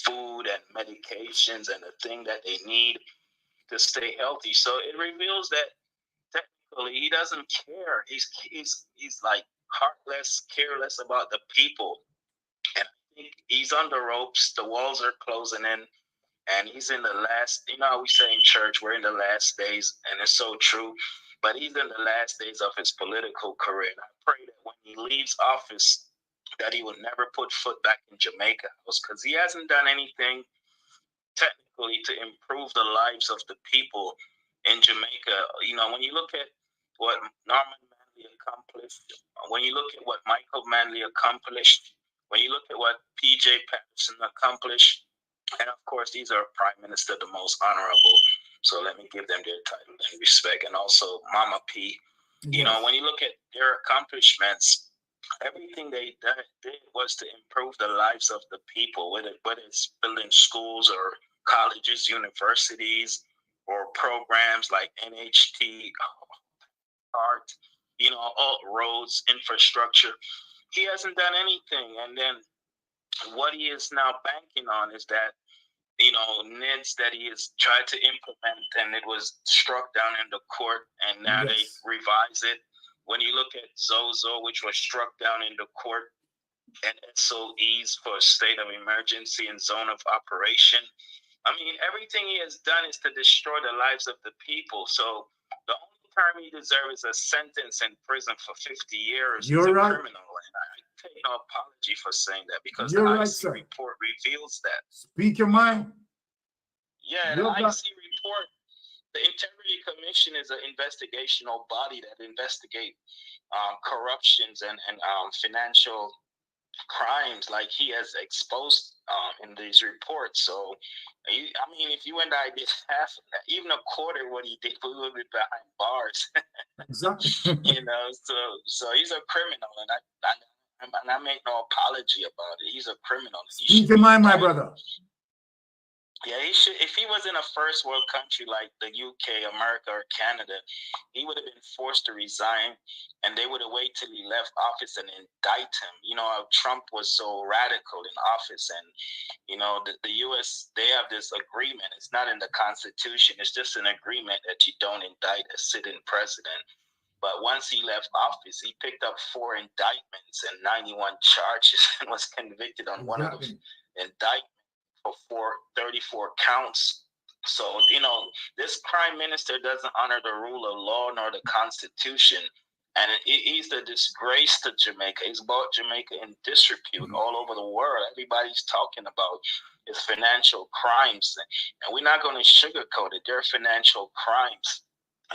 food and medications and the thing that they need to stay healthy. So it reveals that technically he doesn't care. He's like heartless, careless about the people. And I think he's on the ropes. The walls are closing in, and he's in the last, you know how we say in church, we're in the last days, and it's so true. But he's in the last days of his political career. And I pray that when he leaves office, that he will never put foot back in Jamaica House, because he hasn't done anything technically to improve the lives of the people in Jamaica. You know, when you look at what Norman Manley accomplished, when you look at what Michael Manley accomplished, when you look at what P.J. Patterson accomplished, and of course, these are Prime Minister, the most honorable, so let me give them their title and respect, and also Mama P. You know, when you look at their accomplishments, everything they did was to improve the lives of the people, whether it's building schools or colleges, universities, or programs like NHT, art, you know, all roads, infrastructure. He hasn't done anything. And then what he is now banking on is that, you know, NIDS that he has tried to implement, and it was struck down in the court, and now they revise it. When you look at Zozo, which was struck down in the court, and SOEs for state of emergency and zone of operation, I mean, everything he has done is to destroy the lives of the people. So the only term he deserves is a sentence in prison for 50 years. You're right. Criminal, and I take no apology for saying that, because You're the right, IC sir. report reveals that. Speak your mind. Yeah, the IC report, the Integrity Commission is an investigational body that investigate corruptions and financial crimes like he has exposed in these reports. So, I mean, if you and I did half, even a quarter what he did, we would be behind bars. Exactly. You know, so he's a criminal, and I make no apology about it. He's a criminal. Speak your mind, my brother. Yeah, he should. If he was in a first world country like the UK, America, or Canada, he would have been forced to resign, and they would have waited till he left office and indict him. You know, how Trump was so radical in office, and you know, the US, they have this agreement. It's not in the Constitution. It's just an agreement that you don't indict a sitting president. But once he left office, he picked up 4 indictments and 91 charges and was convicted on one of the indictments for 34 counts. So, you know, this prime minister doesn't honor the rule of law nor the Constitution. And he's the disgrace to Jamaica. He's brought Jamaica in disrepute all over the world. Everybody's talking about his financial crimes. And we're not going to sugarcoat it. They're financial crimes.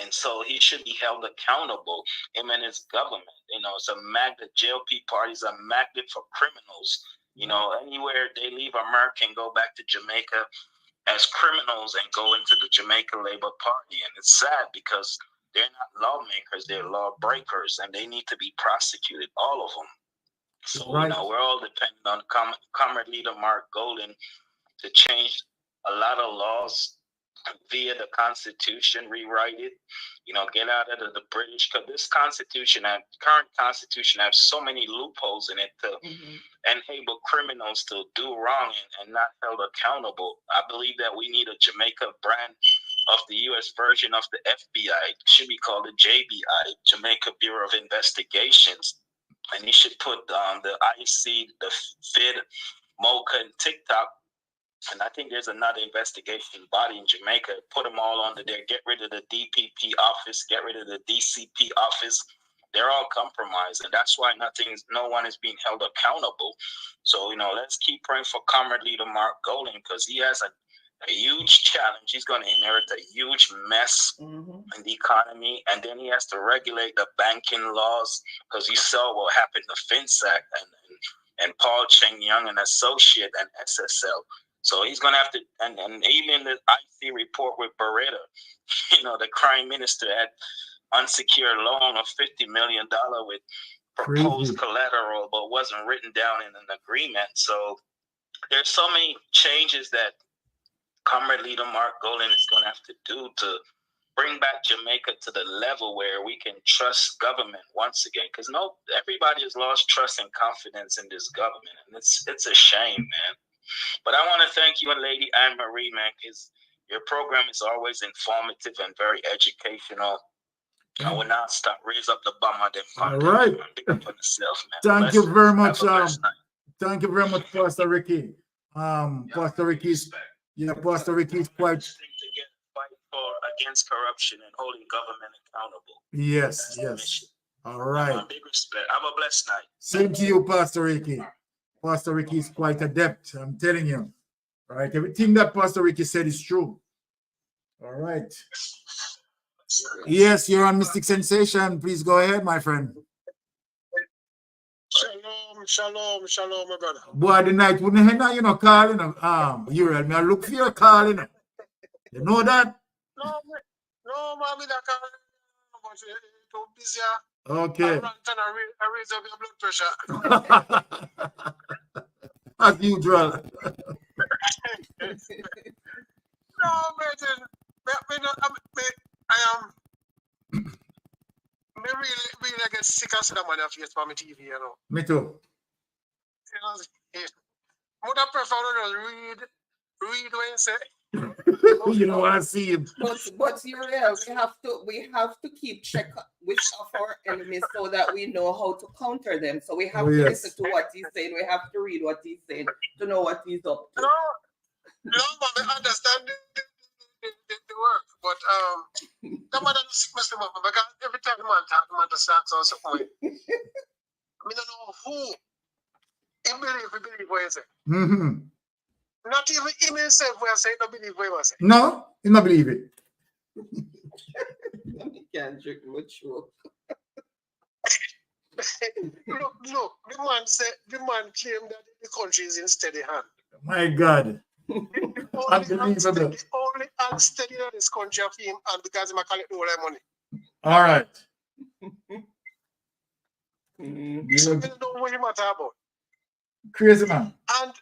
And so he should be held accountable, him and his government. You know, it's a magnet. JLP party's a magnet for criminals. You know, anywhere they leave America and go back to Jamaica as criminals and go into the Jamaica Labour Party. And it's sad because They're not lawmakers, they're lawbreakers, and they need to be prosecuted, all of them. So, Right. we're all dependent on Comrade Leader Mark Golden to change a lot of laws via the Constitution, rewrite it, get out of the British, because this Constitution, current Constitution, has so many loopholes in it to enable criminals to do wrong and not held accountable. I believe that we need a Jamaica brand of the U.S. version of the FBI. It should be called the JBI, Jamaica Bureau of Investigations. And you should put the IC, the FID, MOCA, and TikTok. And I think there's another investigation body in Jamaica. Put them all under there. Get rid of the DPP office. Get rid of the DCP office. They're all compromised, and that's why no one is being held accountable. So, let's keep praying for Comrade Leader Mark Golden, because he has a huge challenge. He's going to inherit a huge mess in the economy, and then he has to regulate the banking laws, because you saw what happened to FINSAC and Paul Cheng Young and Associate and SSL. So he's going to have to, and even the IC report with Beretta, the crime minister had unsecured loan of $50 million with proposed collateral, but wasn't written down in an agreement. So there's so many changes that Comrade Leader Mark Golden is going to have to do to bring back Jamaica to the level where we can trust government once again. Because everybody has lost trust and confidence in this government, and it's a shame, man. But I want to thank you and Lady Anne Marie, man, because your program is always informative and very educational. I will not stop. Raise up the bomb on them. All right. Thank you very much. Thank you very much, Pastor Ricky. Pastor Ricky is quite against corruption and holding government accountable. Yes. All right. Big respect. Have a blessed night. Same to you, Pastor Ricky. Pastor Ricky is quite adept, I'm telling you. All right. Everything that Pastor Ricky said is true. All right. Yes, you're on Mystic Sensation. Please go ahead, my friend. Shalom, my brother. Boy, the night wouldn't have calling you read me. I look for your calling. You know that? No, mommy, that calling. Too busy. Okay. I raise up your blood pressure. As usual. No, I am. Me really get sick of seeing my face on my TV, Me too. Would I prefer to read when you say? You don't want to see him. But you're real. We have to keep check with our enemies so that we know how to counter them. So we have to listen to what he's saying. We have to read what he's saying to know what he's up to. No, but I understand the work, but the man doesn't mess them up because every time the man talk, the man just talks on something. I don't know who he believe what he say. Not even him himself when I say don't believe what he say. No, he don't believe it. He can't drink much more. Look, the man claimed that the country is in steady hand. My God. Unbelievable. The only unsteady in this country of him, and because he collect all that money. All right. So we don't know what he matter about. Crazy man. And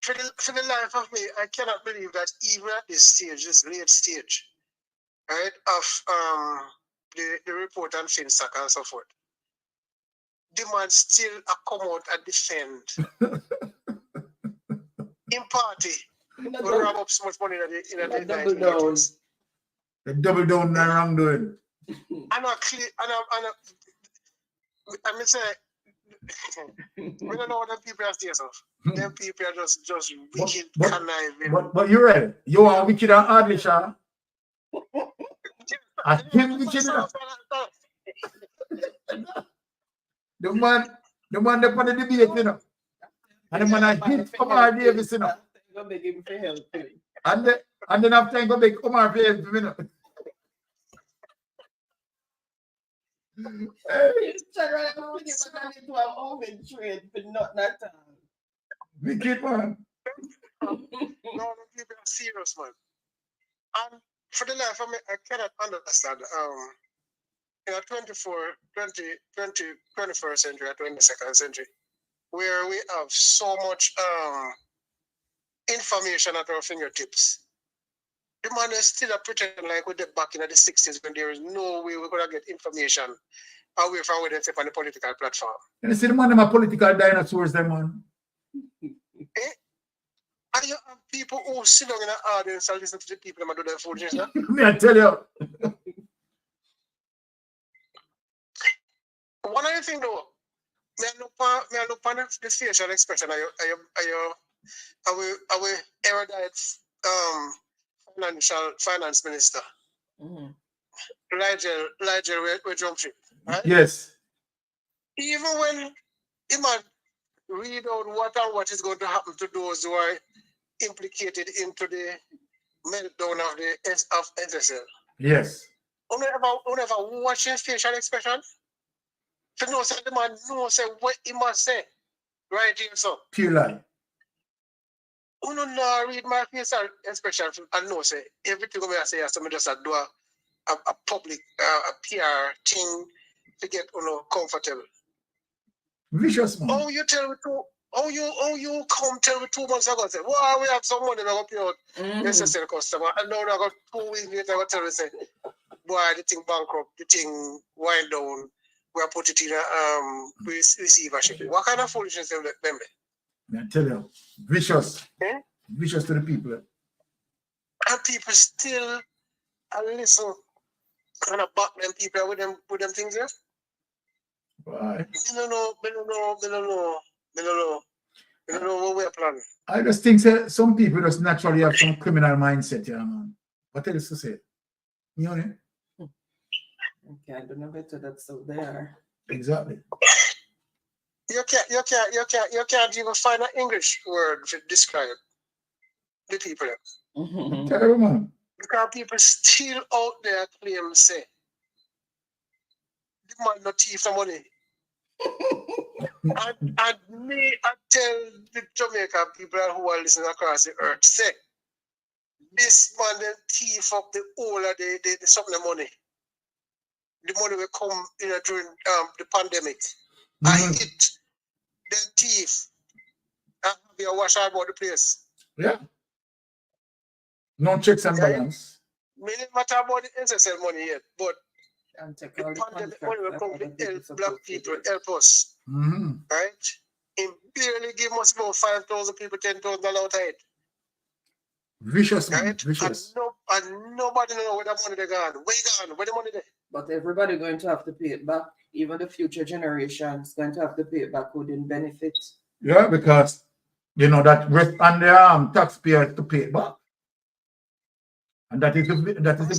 for the life of me, I cannot believe that even at this stage, this late stage, right, of the report on FINSAC and so forth, the man still come out and defend in party. We wrap up so much money in a double down. The double down the wrongdoing. I mean, say, we don't know what them people are saying. Them people are just wicked, conniving. But you're right. You are wicked and hardly, Sha. I him wicked. The man that on the debate, you know. And the man I hit Omar Davis, you know. Beg him for help. And then after I go beg Omar for help, you know. Wicked man. No, people are serious, man. And for the life of me, I cannot understand in a 21st century or 22nd century, where we have so much information at our fingertips. The man is still pretending like we did back in the 60s when there is no way we're going to get information away from where they step on the political platform. And you see the man, them are political dinosaurs, them man. And you have people who sit down in the audience and listen to the people that do their foolishness. Me, I tell you. One of the things though, me look on the facial expression of our erudite finance minister, Nigel Clarke, right? Yes. Even when he might read out what is going to happen to those who are implicated into the meltdown of the SSL. Yes. Whenever watching facial expression, to know say the man knows what he must say. Right here, so. Pure lie. Who don't read my facial expression and know say everything I say I just do a public a PR thing to get comfortable. Vicious man. Oh, you tell me you come tell me 2 months ago say, well, we have some money we go pay out necessary customer, and now I got 2 weeks later I tell me say, boy, the thing bankrupt, the thing wind down, we are put it in a receivership. What kind of foolishness them? I tell you, vicious. Vicious to the people. And people still listen and back them people with them things there. Why? I don't know what we're planning. I just think that some people just naturally have some criminal mindset, yeah, man. What else to say? You know? Okay, I don't know better that's so there. Exactly. You can't even find an English word to describe the people. Terrible, man. Because people still out there claim say the man not thief the money. and me, I tell the Jamaican people who are listening across the earth, say this man then thief up the whole of the something money. The money will come during the pandemic. I hit the thief and be a wash out about the place. Yeah. No checks and balance. We didn't matter about the SSL money yet, but the pandemic money will come to help black people, help us. Right? He barely give us about 5,000 people $10,000 out of it. Vicious, man. Right? Vicious. And nobody know where the money they gone. Where you gone? Where the money there? But everybody going to have to pay it back. Even the future generations going to have to pay it back who didn't benefit. Yeah, because you know that rest on the taxpayers to pay it back. And that is the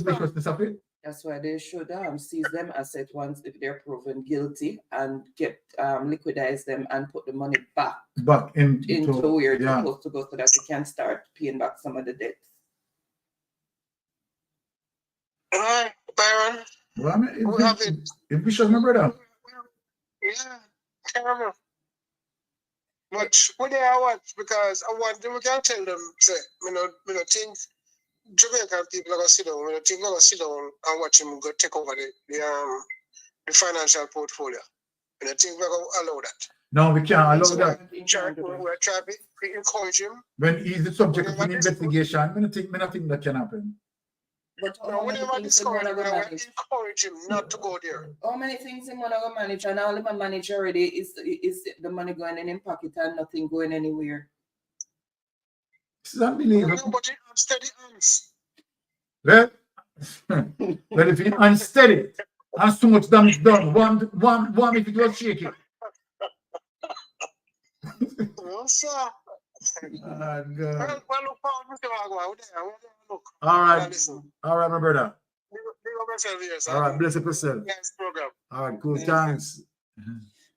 viciousness of it. That's why they should seize them assets once if they're proven guilty and get liquidize them and put the money back into where it's supposed to go so that they can start paying back some of the debts. All right, Byron. Well, I mean, it's vicious, my brother. Yeah, terrible. But what they are what? Because I want them, we can tell them, say, think Jamaican people are going to sit down, think they're going to sit down and watch him go take over the financial portfolio. I think we're going to allow that. No, we can't allow that. We're trying to encourage him. When he's the subject of an investigation, I don't think that can happen. But whenever discourage him, we encourage him not to go there. How many things him want to manage, and all him manage already is the money going in his pocket and nothing going anywhere. This is unbelievable. Nobody unsteady hands. Well, if he unsteady and so much damage done, one if it was shaky. No, sir. God. Look. All right, my brother. All right, bless yourself. Next program. All right, cool. Thanks.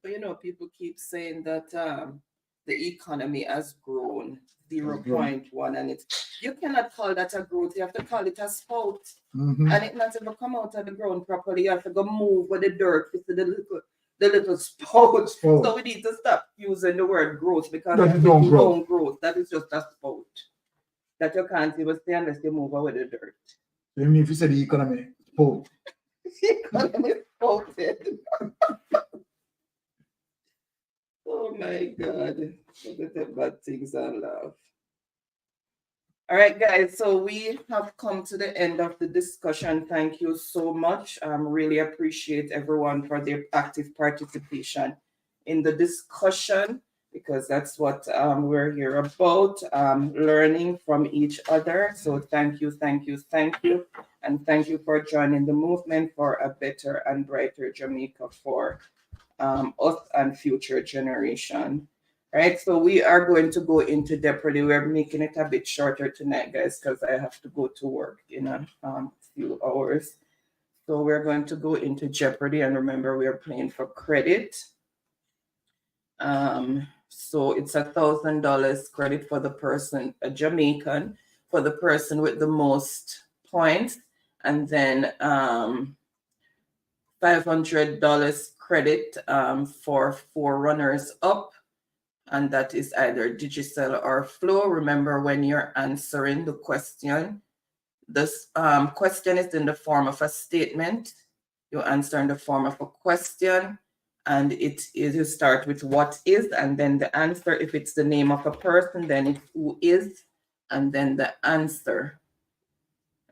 But people keep saying that the economy has grown 0.1, and you cannot call that a growth. You have to call it a spout, and it not ever come out of the ground properly. You have to go move with the dirt to the little spout. So we need to stop using the word growth because that is no growth. That is just a spout that you can't even stay unless you move over the dirt. Even if you say the economy, spout. The economy spouted. Oh my God. Look at bad things and laugh. All right, guys, so we have come to the end of the discussion. Thank you so much. Really appreciate everyone for their active participation in the discussion, because that's what we're here about, learning from each other. So thank you, thank you, thank you. And thank you for joining the movement for a better and brighter Jamaica for us and future generation. Right, so we are going to go into Jeopardy. We're making it a bit shorter tonight, guys, because I have to go to work in a few hours. So we're going to go into Jeopardy, and remember, we are playing for credit. So it's $1,000 credit for the person, a Jamaican, for the person with the most points, and then $500 credit for 4 runners up. And that is either Digicel or Flow. Remember, when you're answering the question, this question is in the form of a statement. You answer in the form of a question, and you start with what is, and then the answer. If it's the name of a person, then it's who is, and then the answer.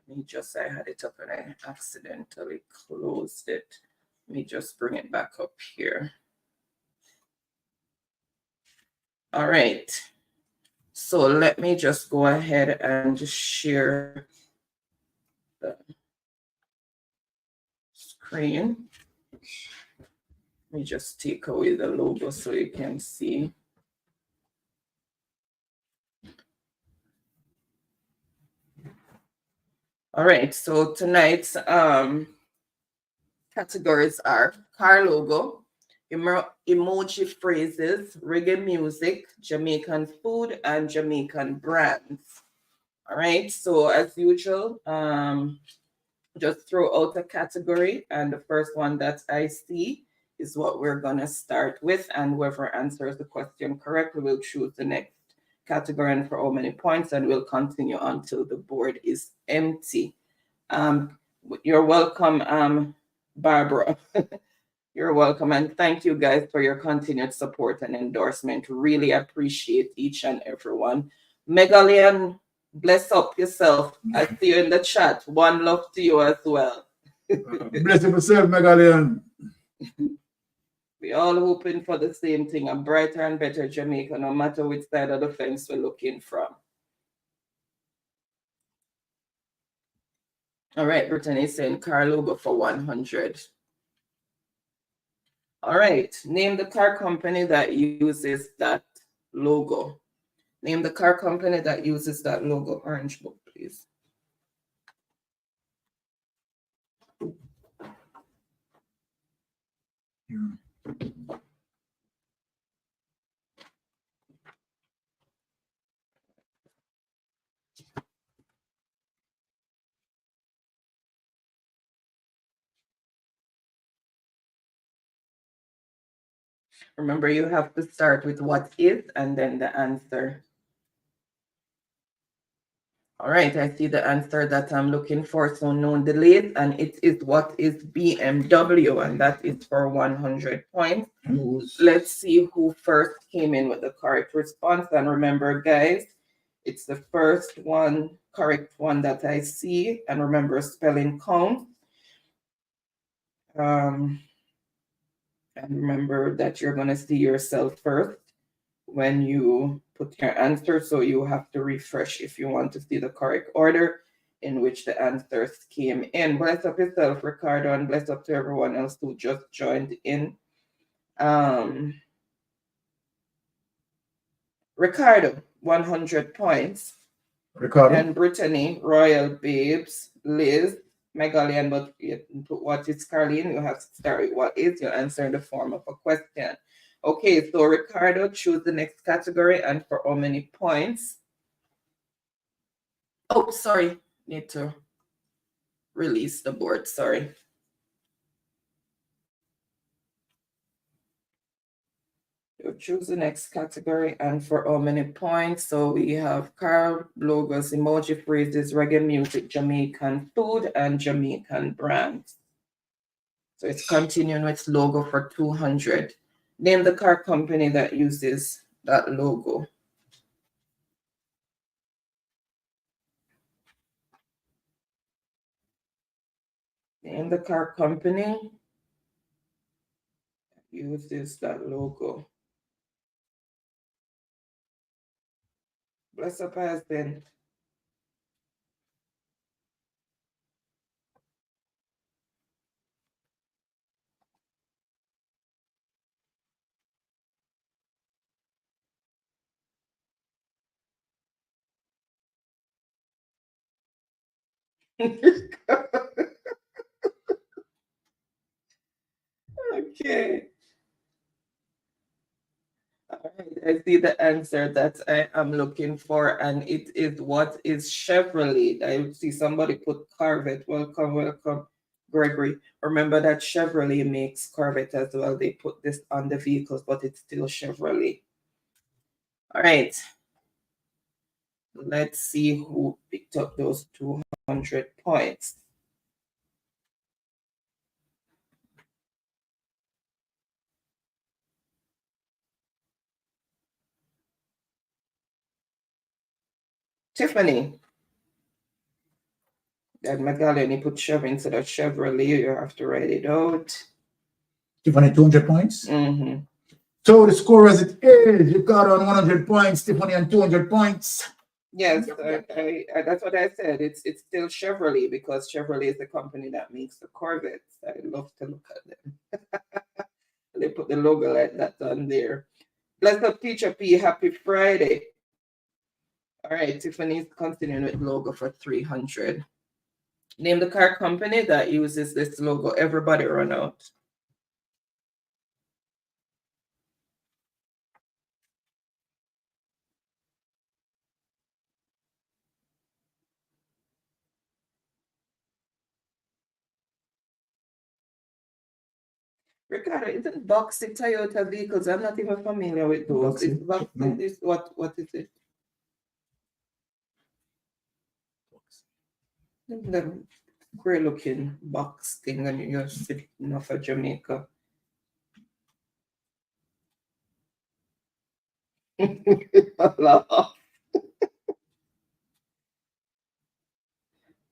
Let me just, I had it up and I accidentally closed it. Let me just bring it back up here. All right, so let me just go ahead and just share the screen. Let me just take away the logo so you can see. All right, so tonight's categories are car logo, emoji phrases, reggae music, Jamaican food, and Jamaican brands. All right, so as usual, just throw out a category, and the first one that I see is what we're gonna start with, and whoever answers the question correctly will choose the next category and for how many points, and we'll continue until the board is empty. You're welcome, Barbara. You're welcome, and thank you guys for your continued support and endorsement. Really appreciate each and every one. Megalian, bless up yourself. I see you in the chat. One love to you as well. Bless yourself, Megalian. We all hoping for the same thing, a brighter and better Jamaica, no matter which side of the fence we're looking from. All right, Brittany is saying car logo for 100. All right, name the car company that uses that logo. Name the car company that uses that logo. Orange book, please. Yeah. Remember, you have to start with what is and then the answer. All right, I see the answer that I'm looking for, so no delays, and it is what is BMW, and that is for 100 points. Let's see who first came in with the correct response, and remember, guys, it's the first one, correct one that I see, and remember, spelling counts. And remember that you're going to see yourself first when you put your answer, so you have to refresh if you want to see the correct order in which the answers came in. Bless up yourself, Ricardo, and bless up to everyone else who just joined in. Ricardo, 100 points. Ricardo. And Brittany, Royal Babes, Liz, Megalian, but what is Carlene? You have to start with what is your answer in the form of a question. Okay, so Ricardo, choose the next category and for how many points? Oh, sorry, need to release the board, sorry. You choose the next category and for how many points? So we have car logos, emoji phrases, reggae music, Jamaican food, and Jamaican brands. So it's continuing with logo for 200. Name the car company that uses that logo. Name the car company that uses that logo. Bless up has been. Okay. All right, I see the answer that I am looking for, and it is what is Chevrolet. I see somebody put Corvette. Welcome, welcome, Gregory. Remember that Chevrolet makes Corvette as well. They put this on the vehicles, but it's still Chevrolet. All right. Let's see who picked up those 200 points. Tiffany. That Magallian, you put Chev instead of Chevrolet, you have to write it out. Tiffany, 200 points. Mm-hmm. So the score as it is, you got on 100 points, Tiffany on 200 points. Yes, I that's what I said. It's still Chevrolet because Chevrolet is the company that makes the Corvettes. I love to look at them. They put the logo like that on there. Bless up, Teacher P. Happy Friday. All right, Tiffany's continuing with logo for 300. Name the car company that uses this logo. Everybody run out. Ricardo, isn't Boxy Toyota vehicles? I'm not even familiar with those. Boxy? It's Boxy. No. What is it? The gray looking box thing, and you're sitting off of Jamaica. Laugh.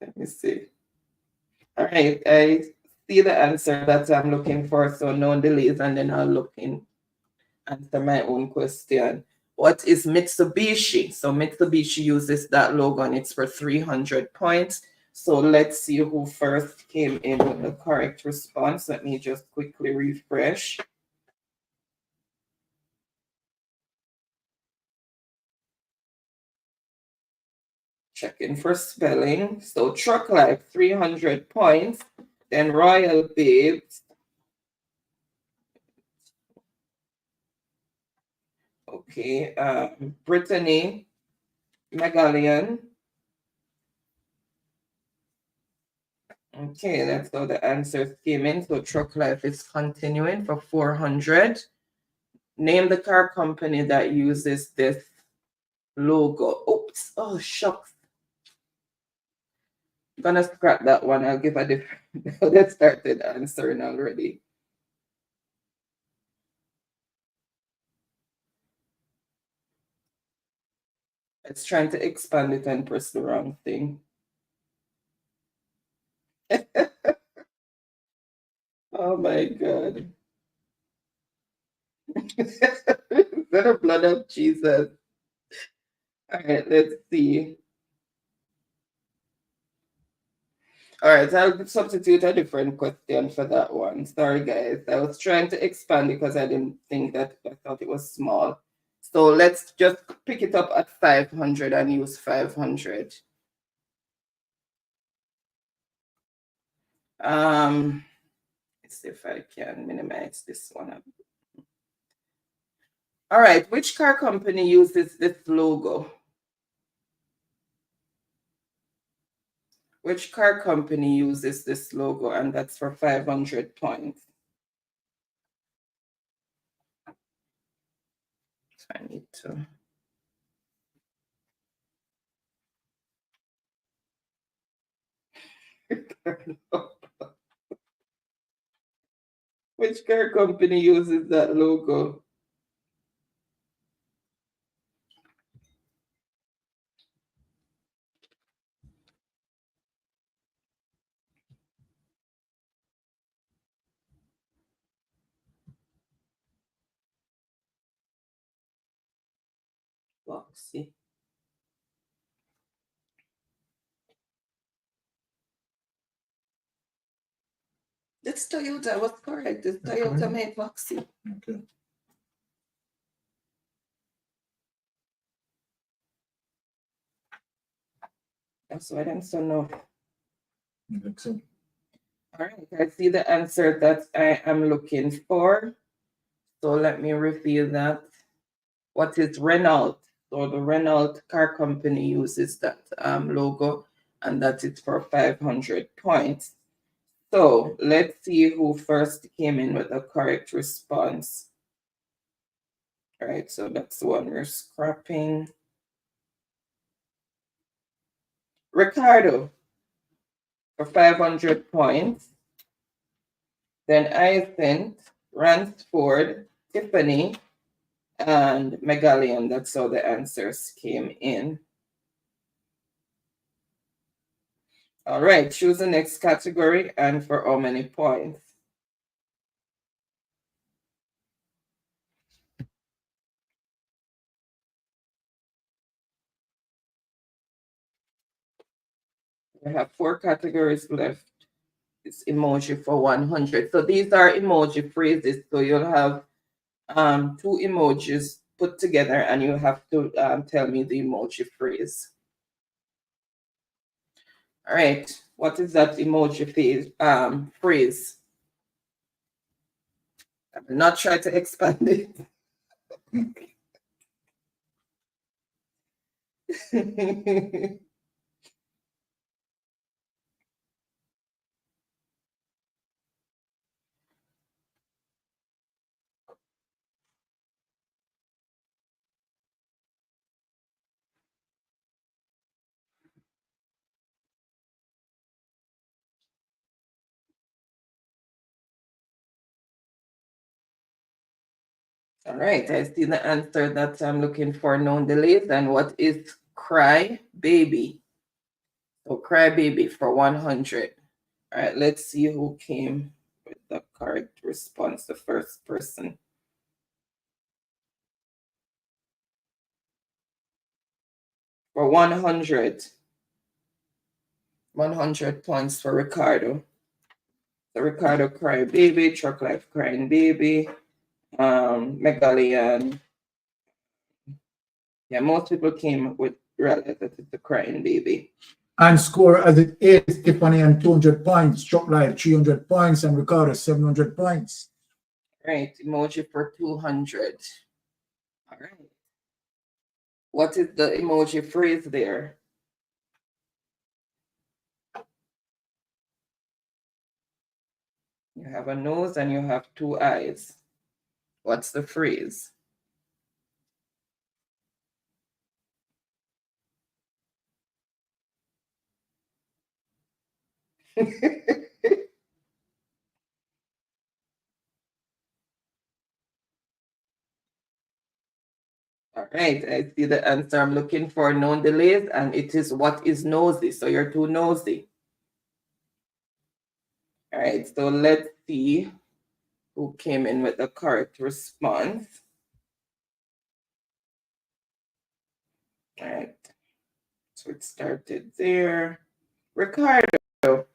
Let me see. All right, I see the answer that I'm looking for, so no delays, and then I'll look in, answer my own question. What is Mitsubishi? So Mitsubishi uses that logo, and it's for 300 points. So let's see who first came in with the correct response. Let me just quickly refresh. Checking for spelling. So Truck Life, 300 points. Then Royal Babes. Okay. Brittany, Megalian. Okay, that's how the answers came in. So Truck Life is continuing for 400. Name the car company that uses this logo. Oops. Oh, shucks. I'm gonna scrap that one. I'll give a different. That started answering already. It's trying to expand it and press the wrong thing. Oh my God. The blood of Jesus. All right, let's see. All right, I'll substitute a different question for that one. Sorry, guys. I was trying to expand because I didn't think that, I thought it was small. So let's just pick it up at 500 and use 500. Let's see if I can minimize this one. All right, which car company uses this logo? Which car company uses this logo? And that's for 500 points. I need to. Which car company uses that logo? Foxy. It's Toyota. I was correct. It's Toyota made Foxy. Okay. That's why I'm so no. I think so. All right, I see the answer that I am looking for. So let me reveal that. What is Renault? So the Renault car company uses that logo, and that is for 500 points. So let's see who first came in with the correct response. All right, so that's the one we're scrapping. Ricardo for 500 points. Then Hyacinth, Ransford, Tiffany, and Megalian. That's how the answers came in. All right, choose the next category and for how many points. We have 4 categories left. It's emoji for 100. So these are emoji phrases. So you'll have 2 emojis put together and you have to tell me the emoji phrase. All right, what is that emoji phrase? I will not try to expand it. All right, I see the answer that I'm looking for, known delays. And what is cry baby? So cry baby for 100. All right, let's see who came with the correct response, the first person. For 100. 100 points for Ricardo. So Ricardo cry baby, truck life crying baby, Megalian. Yeah, most people came with realize that it's a crying baby. And score as it is, Tiffany and 200 points, Truck Life 300 points, and Ricardo 700 points. Right, emoji for 200. All right. What is the emoji phrase there? You have a nose and you have 2 eyes. What's the phrase? All right, I see the answer I'm looking for, known delays, and it is what is nosy. So you're too nosy. All right, so let's see who came in with the correct response. All right, so it started there. Ricardo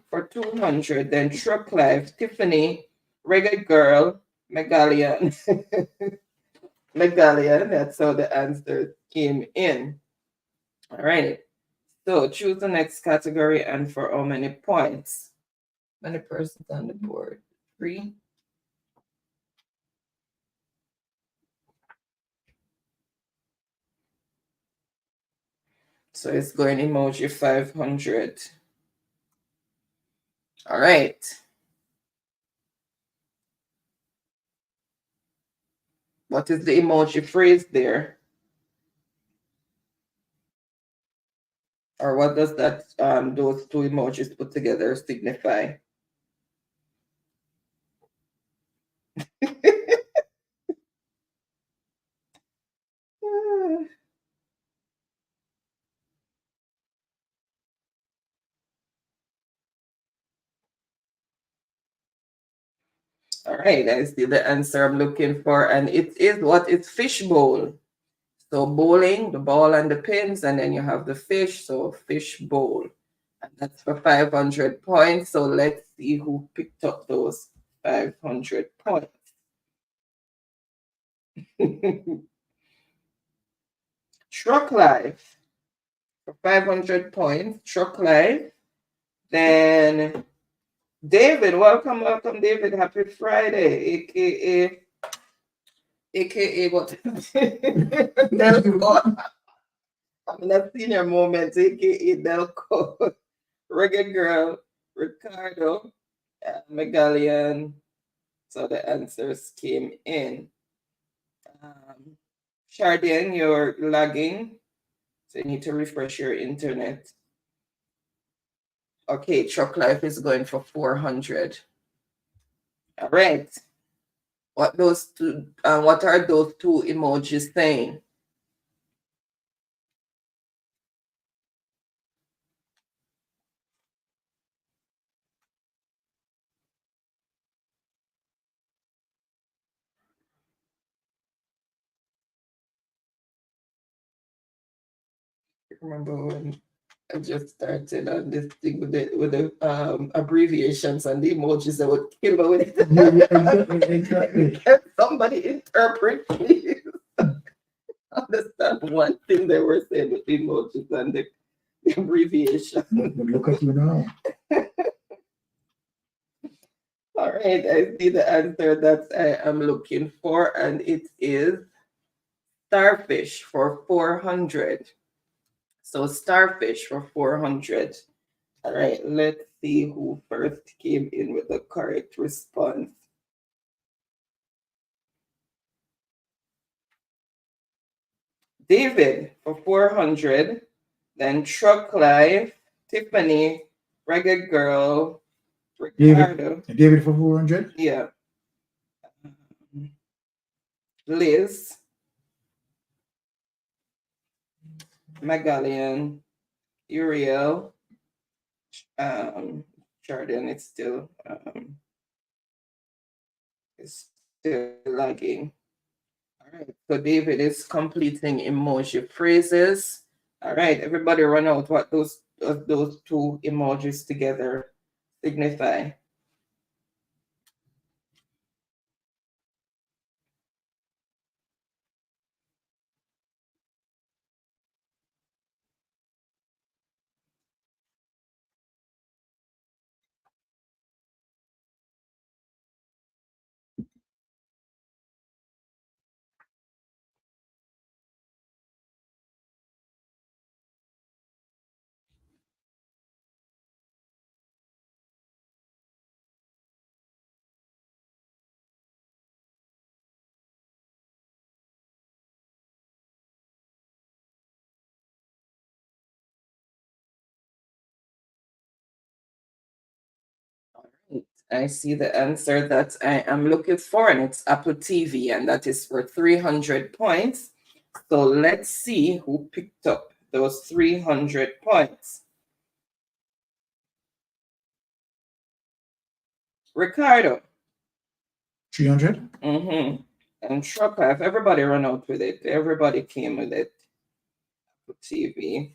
for 200, then Truck Life, Tiffany, Reggae Girl, Megalian. Megalian, that's how the answer came in. All right, so choose the next category and for how many points? Many persons on the board? 3. So it's going emoji 500. All right. What is the emoji phrase there? Or what does that those 2 emojis put together signify? All right, I see the answer I'm looking for, and it is what? It's fish bowl. So bowling, the ball and the pins, and then you have the fish, so fish bowl. And that's for 500 points. So let's see who picked up those 500 points. Truck Life for 500 points. Truck Life. Then David, welcome, David. Happy Friday, aka what? Delco. I'm in a senior moment, aka Delco. Reggae Girl, Ricardo, Megalian. So the answers came in. Chardin, you're lagging. So you need to refresh your internet. Okay, Truck Life is going for 400. All right. What are those two emojis saying? Remember when I just started on this thing with the abbreviations and the emojis that would kill me with it. Exactly. Can somebody interpret, please? Understand one thing they were saying with the emojis and the abbreviation. Look at you now. All right, I see the answer that I am looking for, and it is starfish for 400. So starfish for 400. All right, let's see who first came in with the correct response. David for 400. Then Truck Life, Tiffany, Reggae Girl, Ricardo. David for 400? Yeah. Liz, Megalian, Uriel, Jordan is still lagging. All right, so David is completing emoji phrases. All right, everybody run out what those two emojis together signify. I see the answer that I am looking for, and it's Apple TV, and that is for 300 points. So let's see who picked up those 300 points. Ricardo. 300? Mm-hmm. And Truck Life, everybody run out with it. Everybody came with it. Apple TV.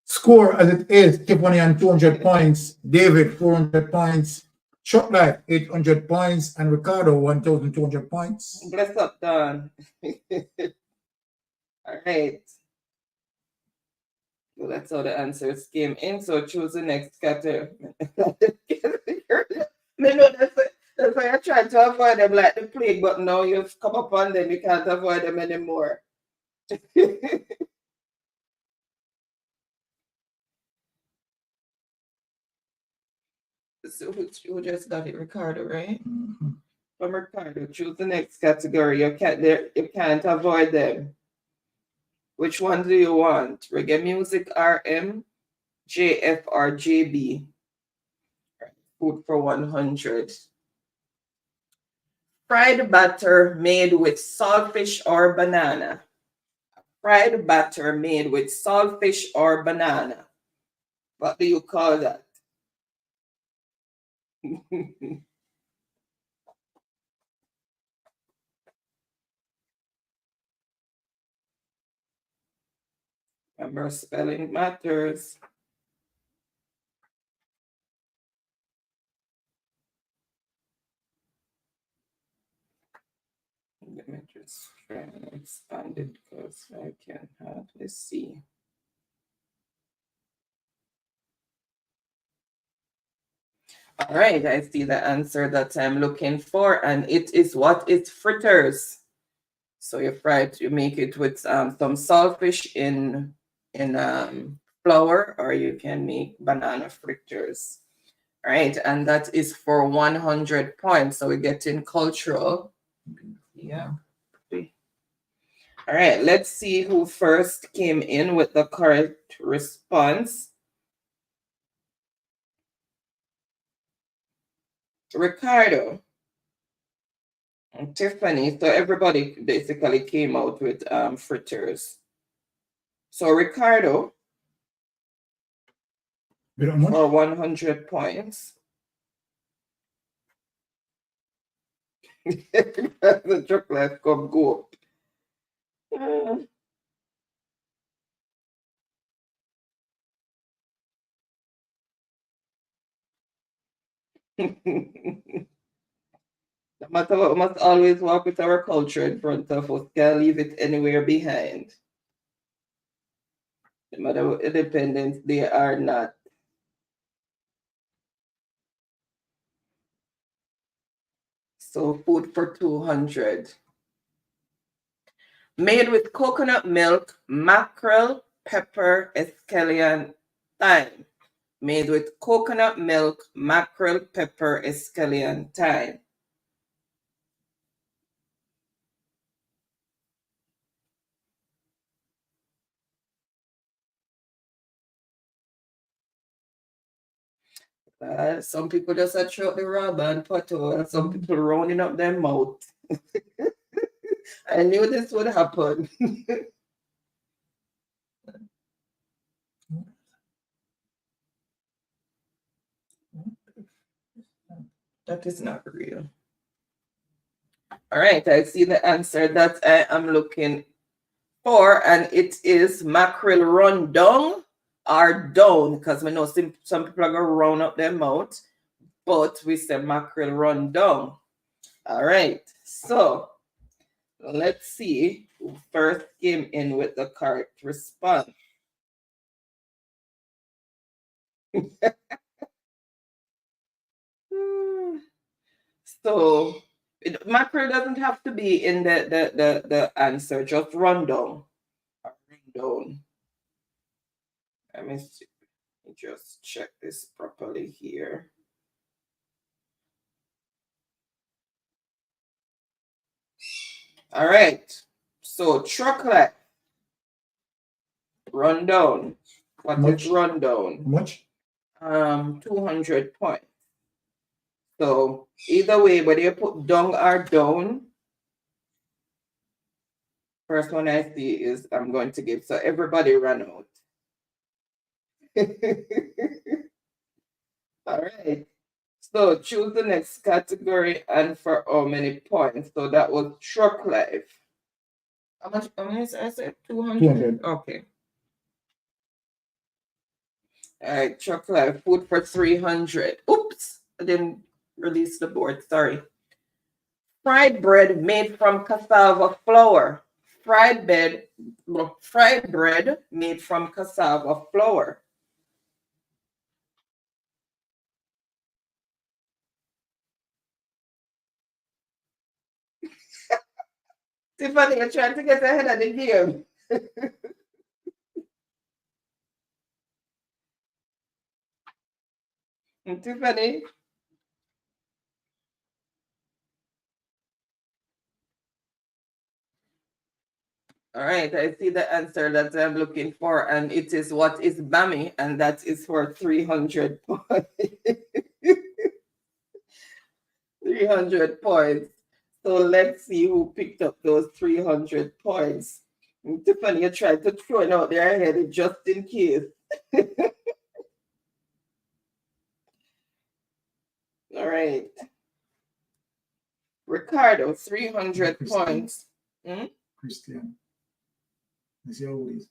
Score as it is, Tiffany on 200 points, David 400 points, Truck Life 800 points, and Ricardo 1,200 points. Bless up, Don. All right. Well, that's how the answers came in. So choose the next category. That's why I tried to avoid them like the plague, but now you've come upon them, you can't avoid them anymore. So who just got it? Ricardo, right? Mm-hmm. From Ricardo, choose the next category. You can't avoid them. Which one do you want? Reggae music, RM, JF, or JB? Food for 100. Fried batter made with saltfish or banana. Fried batter made with saltfish or banana. What do you call that? Remember, spelling matters. Let me just try and expand it because I can hardly see. All right, I see the answer that I'm looking for, and it is what? It's fritters. So you fry it, you make it with some saltfish in flour, or you can make banana fritters. All right, and that is for 100 points. So we're getting cultural. Yeah. All right, let's see who first came in with the correct response. Ricardo and Tiffany. So everybody basically came out with fritters. So Ricardo for 100 points. The chocolate come go. No matter what, we must always walk with our culture in front of us. Can't leave it anywhere behind. No matter what independence they are not. So food for 200. Made with coconut milk, mackerel, pepper, escallion, thyme. Made with coconut milk, mackerel, pepper, escallion, thyme. Some people just throw out the rubber and potato, and some people rounding up their mouth. I knew this would happen. That is not real. All right, I see the answer that I am looking for, and it is mackerel run down or down, because we know some people are going to round up their mouth, but we say mackerel run down. All right, so let's see who first came in with the correct response. So mackerel doesn't have to be in the answer, just run down. Let me see. Let me just check this properly here. All right. So chocolate. Rundown. What is rundown? How much? 200 points. So either way, whether you put down or down, first one I see is I'm going to give. So everybody run out. All right. So choose the next category and for how many points. So that was truck life. How much? How many? I said 200. 200. Okay. All right, truck life. Food for 300. Oops, I didn't release the board. Sorry. Fried bread made from cassava flour. Fried bread made from cassava flour. Tiffany, you're trying to get ahead of the game. Tiffany. All right, I see the answer that I'm looking for, and it is what is Bami, and that is for 300 points. 300 points. So let's see who picked up those 300 points. And Tiffany, you tried to throw it out there ahead just in case. All right. Ricardo, 300 points. Christian. Is he always?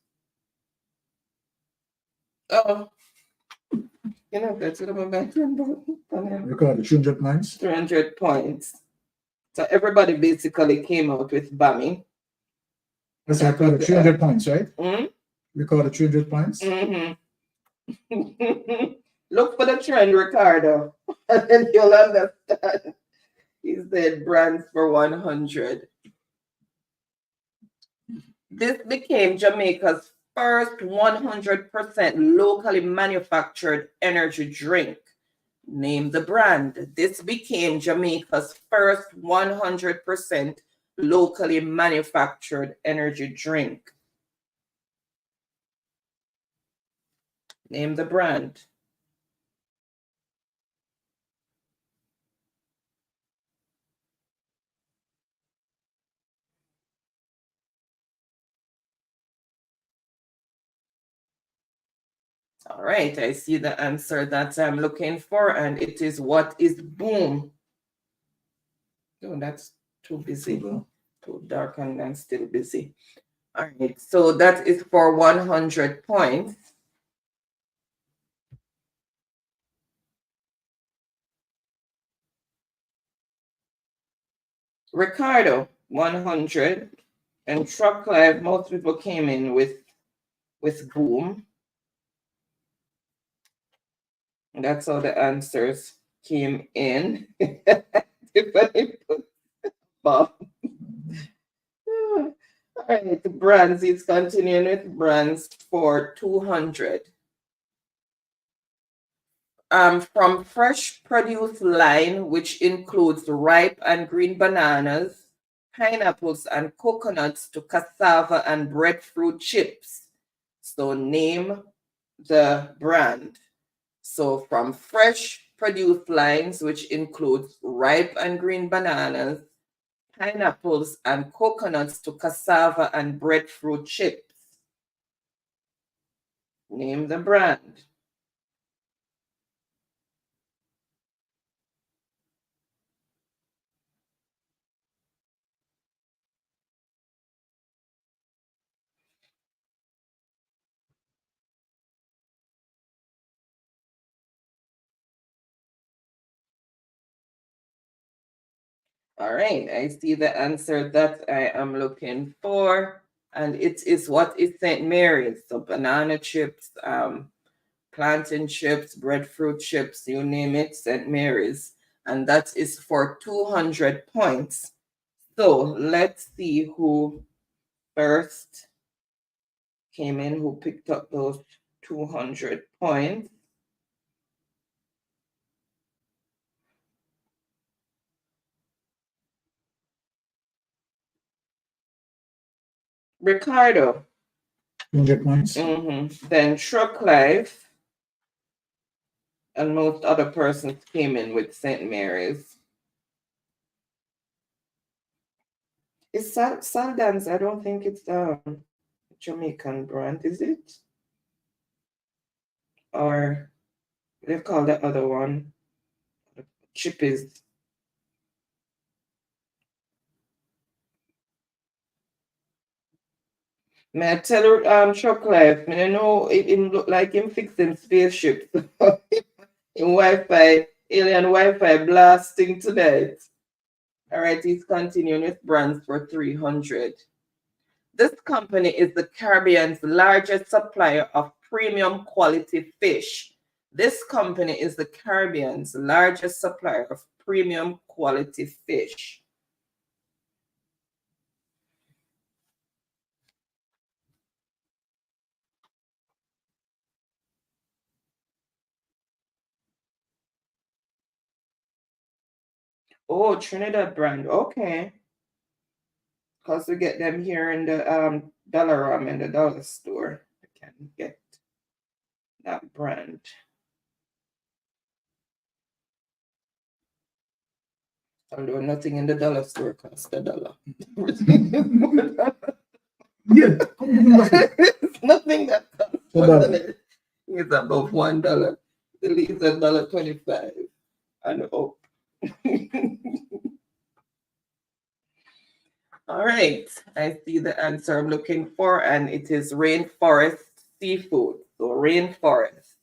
Oh, you know, that's what I'm mentioning. Record the 300 points. 300 points. So everybody basically came out with Bami. Let's record the 300 points, right? Hmm? Record the 300 points. Mm-hmm. Look for the trend, Ricardo, and then you'll understand. He said brands for 100. This became Jamaica's first 100% locally manufactured energy drink. Name the brand. This became Jamaica's first 100% locally manufactured energy drink. Name the brand. All right, I see the answer that I'm looking for, and it is what is boom? Oh, that's too busy. Too dark and I'm still busy. All right, so that is for 100 points. Ricardo, 100. And Truck Live, most people came in with boom. And that's how the answers came in. Bob. All right, brands, it's continuing with brands for 200. From fresh produce line, which includes ripe and green bananas, pineapples and coconuts, to cassava and breadfruit chips. So name the brand. So from fresh produce lines, which includes ripe and green bananas, pineapples and coconuts, to cassava and breadfruit chips. Name the brand. All right, I see the answer that I am looking for, and it is what is St. Mary's. So banana chips, plantain chips, breadfruit chips, you name it, St. Mary's. And that is for 200 points. So let's see who first came in, who picked up those 200 points. Ricardo. 200 points. Then Truck Life. And most other persons came in with St. Mary's. It's Sundance. I don't think it's Jamaican brand, is it? Or they call the other one Chippies. May I tell her, Truck Life, I know it look like him fixing spaceships. In Wi-Fi, alien Wi-Fi blasting tonight. All right, he's continuing with brands for 300. This company is the Caribbean's largest supplier of premium quality fish. This company is the Caribbean's largest supplier of premium quality fish. Oh, Trinidad brand. Okay. Because we get them here in the Dollarama in the dollar store. I can get that brand. Although nothing in the dollar store costs $1. Yeah. Nothing that costs $1. It's above $1. The least $1.25 and up. All right, I see the answer I'm looking for, and it is Rainforest Seafood. So rainforest,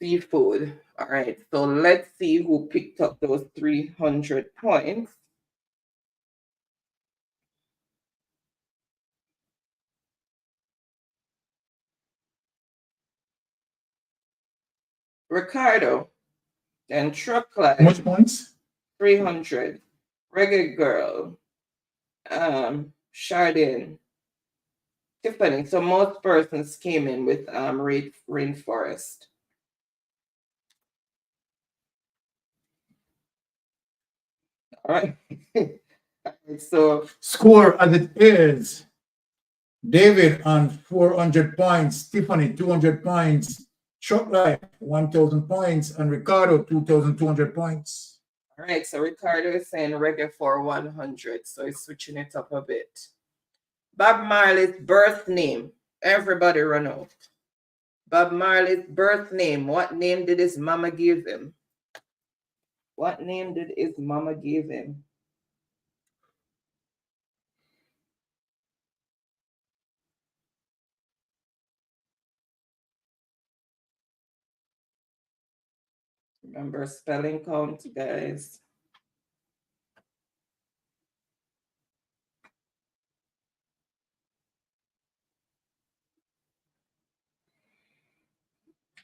seafood. All right, so let's see who picked up those 300 points. Ricardo and Truck Life. How much points? 300. Reggae Girl, Chardin, Tiffany. So most persons came in with rainforest. All right. So score as it is. David on 400 points, Tiffany 200 points, Truck Life 1,000 points, and Ricardo 2,200 points. All right, so Ricardo is saying reggae for 100, so he's switching it up a bit. Bob Marley's birth name. Everybody run out. Bob Marley's birth name. What name did his mama give him? What name did his mama give him? Remember spelling count, guys.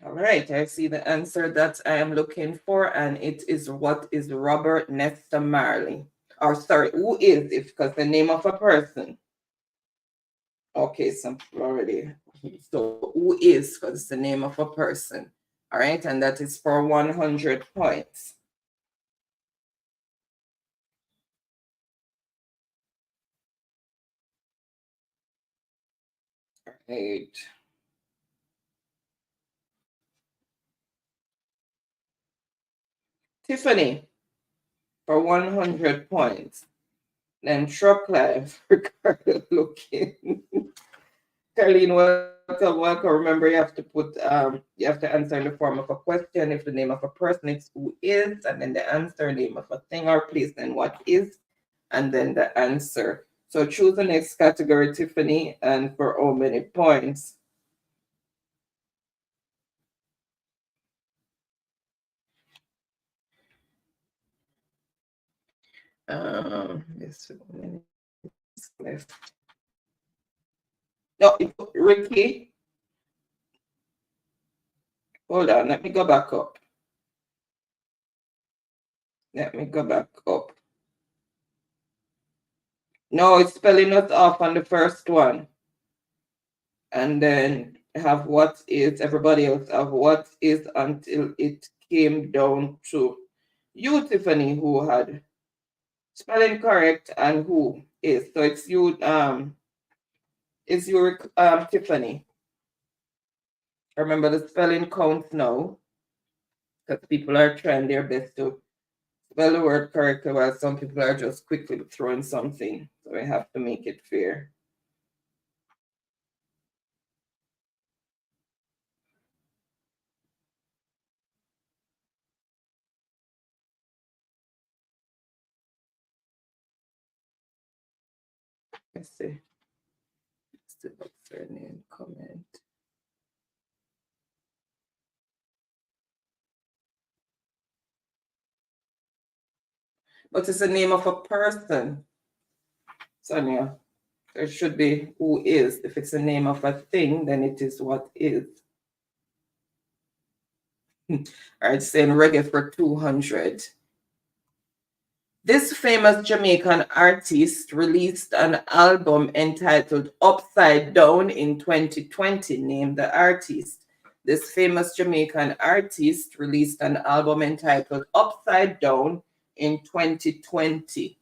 All right, I see the answer that I am looking for, and it is what is Robert Nesta Marley. Or sorry, who is it? Because the name of a person. Okay, some already. So who is? Because it's the name of a person. All right, and that is for 100 points. All right. Tiffany for 100 points. Then Truck Life, Ricardo looking. Carlene, welcome. Remember, you have to put, you have to answer in the form of a question. If the name of a person is who is, and then the answer, name of a thing or place, then what is, and then the answer. So choose the next category, Tiffany, and for how many points? This left. No, Ricky. Hold on, let me go back up. Let me go back up. No, it's spelling us off on the first one. And then have what is, everybody else have what is until it came down to you, Tiffany, who had spelling correct and who is. So it's you, Tiffany. Remember the spelling counts now, because people are trying their best to spell the word correctly while some people are just quickly throwing something. So we have to make it fair. Let's see. Still surname comment. But it's the name of a person, Sonia. There should be who is. If it's the name of a thing, then it is what is. All right, saying reggae for 200. This famous Jamaican artist released an album entitled Upside Down in 2020. Name the artist. This famous Jamaican artist released an album entitled Upside Down in 2020.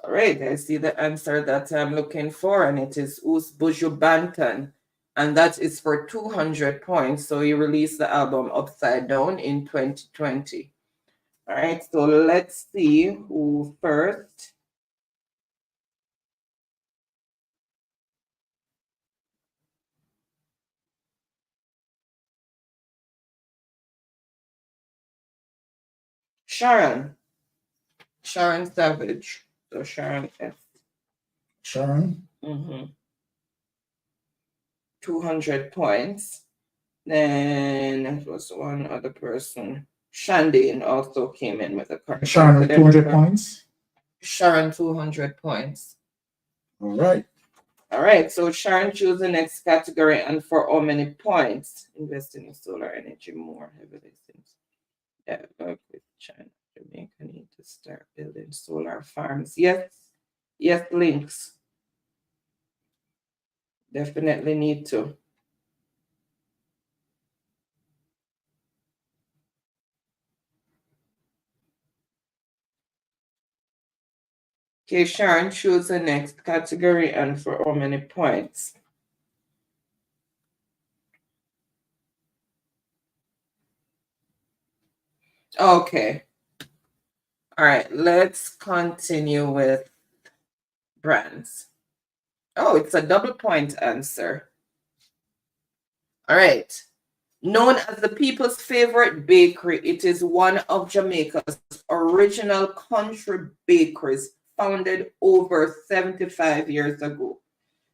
All right, I see the answer that I'm looking for, and it is Buju Banton, and that is for 200 points. So he released the album Upside Down in 2020. All right, so let's see who first. Sharon Savage. So Sharon S. Sharon? 200 points. Then there was one other person. Shandine also came in with a card. Sharon with 200 points? Sharon, 200 points. All right. All right, so Sharon, choose the next category and for how many points? Invest in solar energy more heavily since work with China. Jamaica need to start building solar farms. Yes, links. Definitely need to. Okay, Sharon, choose the next category and for how many points? Okay. All right, let's continue with brands. Oh, it's a double point answer. All right. Known as the people's favorite bakery, it is one of Jamaica's original country bakeries, founded over 75 years ago.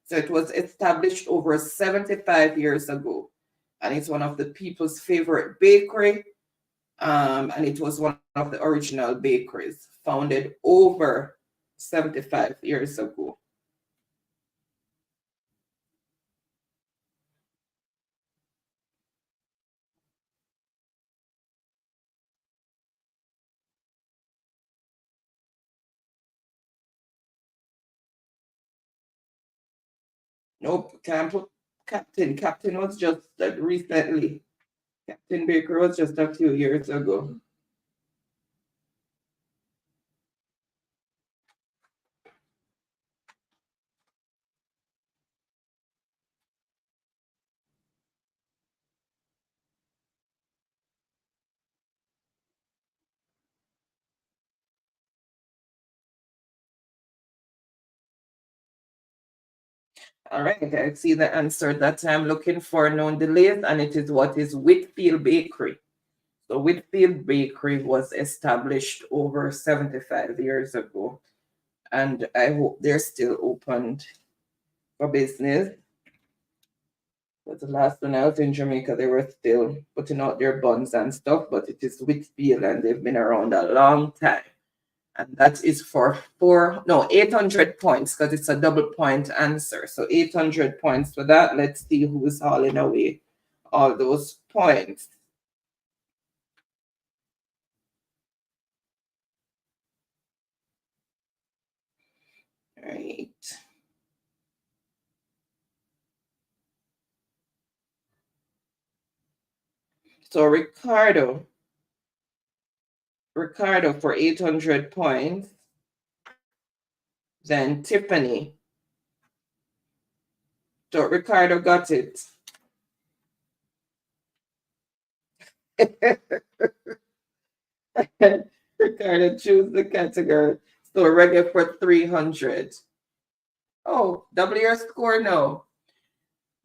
So it was established over 75 years ago. And it's one of the people's favorite bakery. And it was one of the original bakeries, founded over 75 years ago. Nope, can't put Captain. Captain was just recently. Captain Baker was just a few years ago. All right, I see the answer that I'm looking for, known delays, and it is what is Whitfield Bakery. So Whitfield Bakery was established over 75 years ago, and I hope they're still opened for business. But the last one I was in Jamaica, they were still putting out their buns and stuff, but it is Whitfield, and they've been around a long time. And that is for 800 points, because it's a double point answer. So 800 points for that. Let's see who's hauling away all those points. All right. So Ricardo for 800 points. Then Tiffany. So Ricardo got it. Ricardo, choose the category. So Reggae for 300. Oh, double your score? No.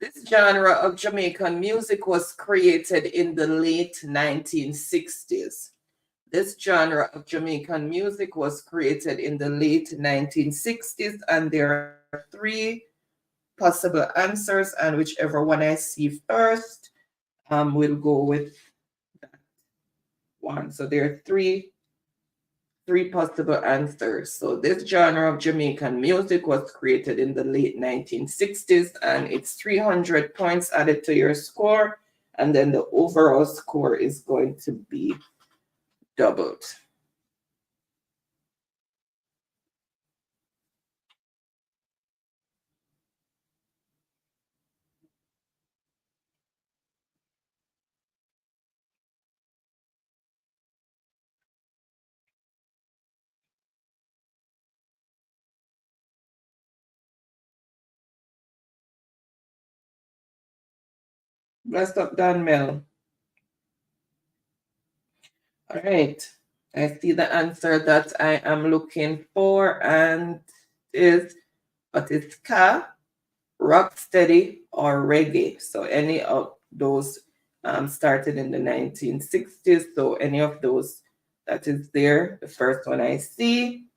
This genre of Jamaican music was created in the late 1960s. This genre of Jamaican music was created in the late 1960s, and there are three possible answers, and whichever one I see first, we'll go with that one. So there are three possible answers. So this genre of Jamaican music was created in the late 1960s, and it's 300 points added to your score, and then the overall score is going to be doubled. Blessed up, Don Mel. All right. I see the answer that I am looking for, and is what is ska, rocksteady, or reggae. So any of those started in the 1960s. So any of those that is there, the first one I see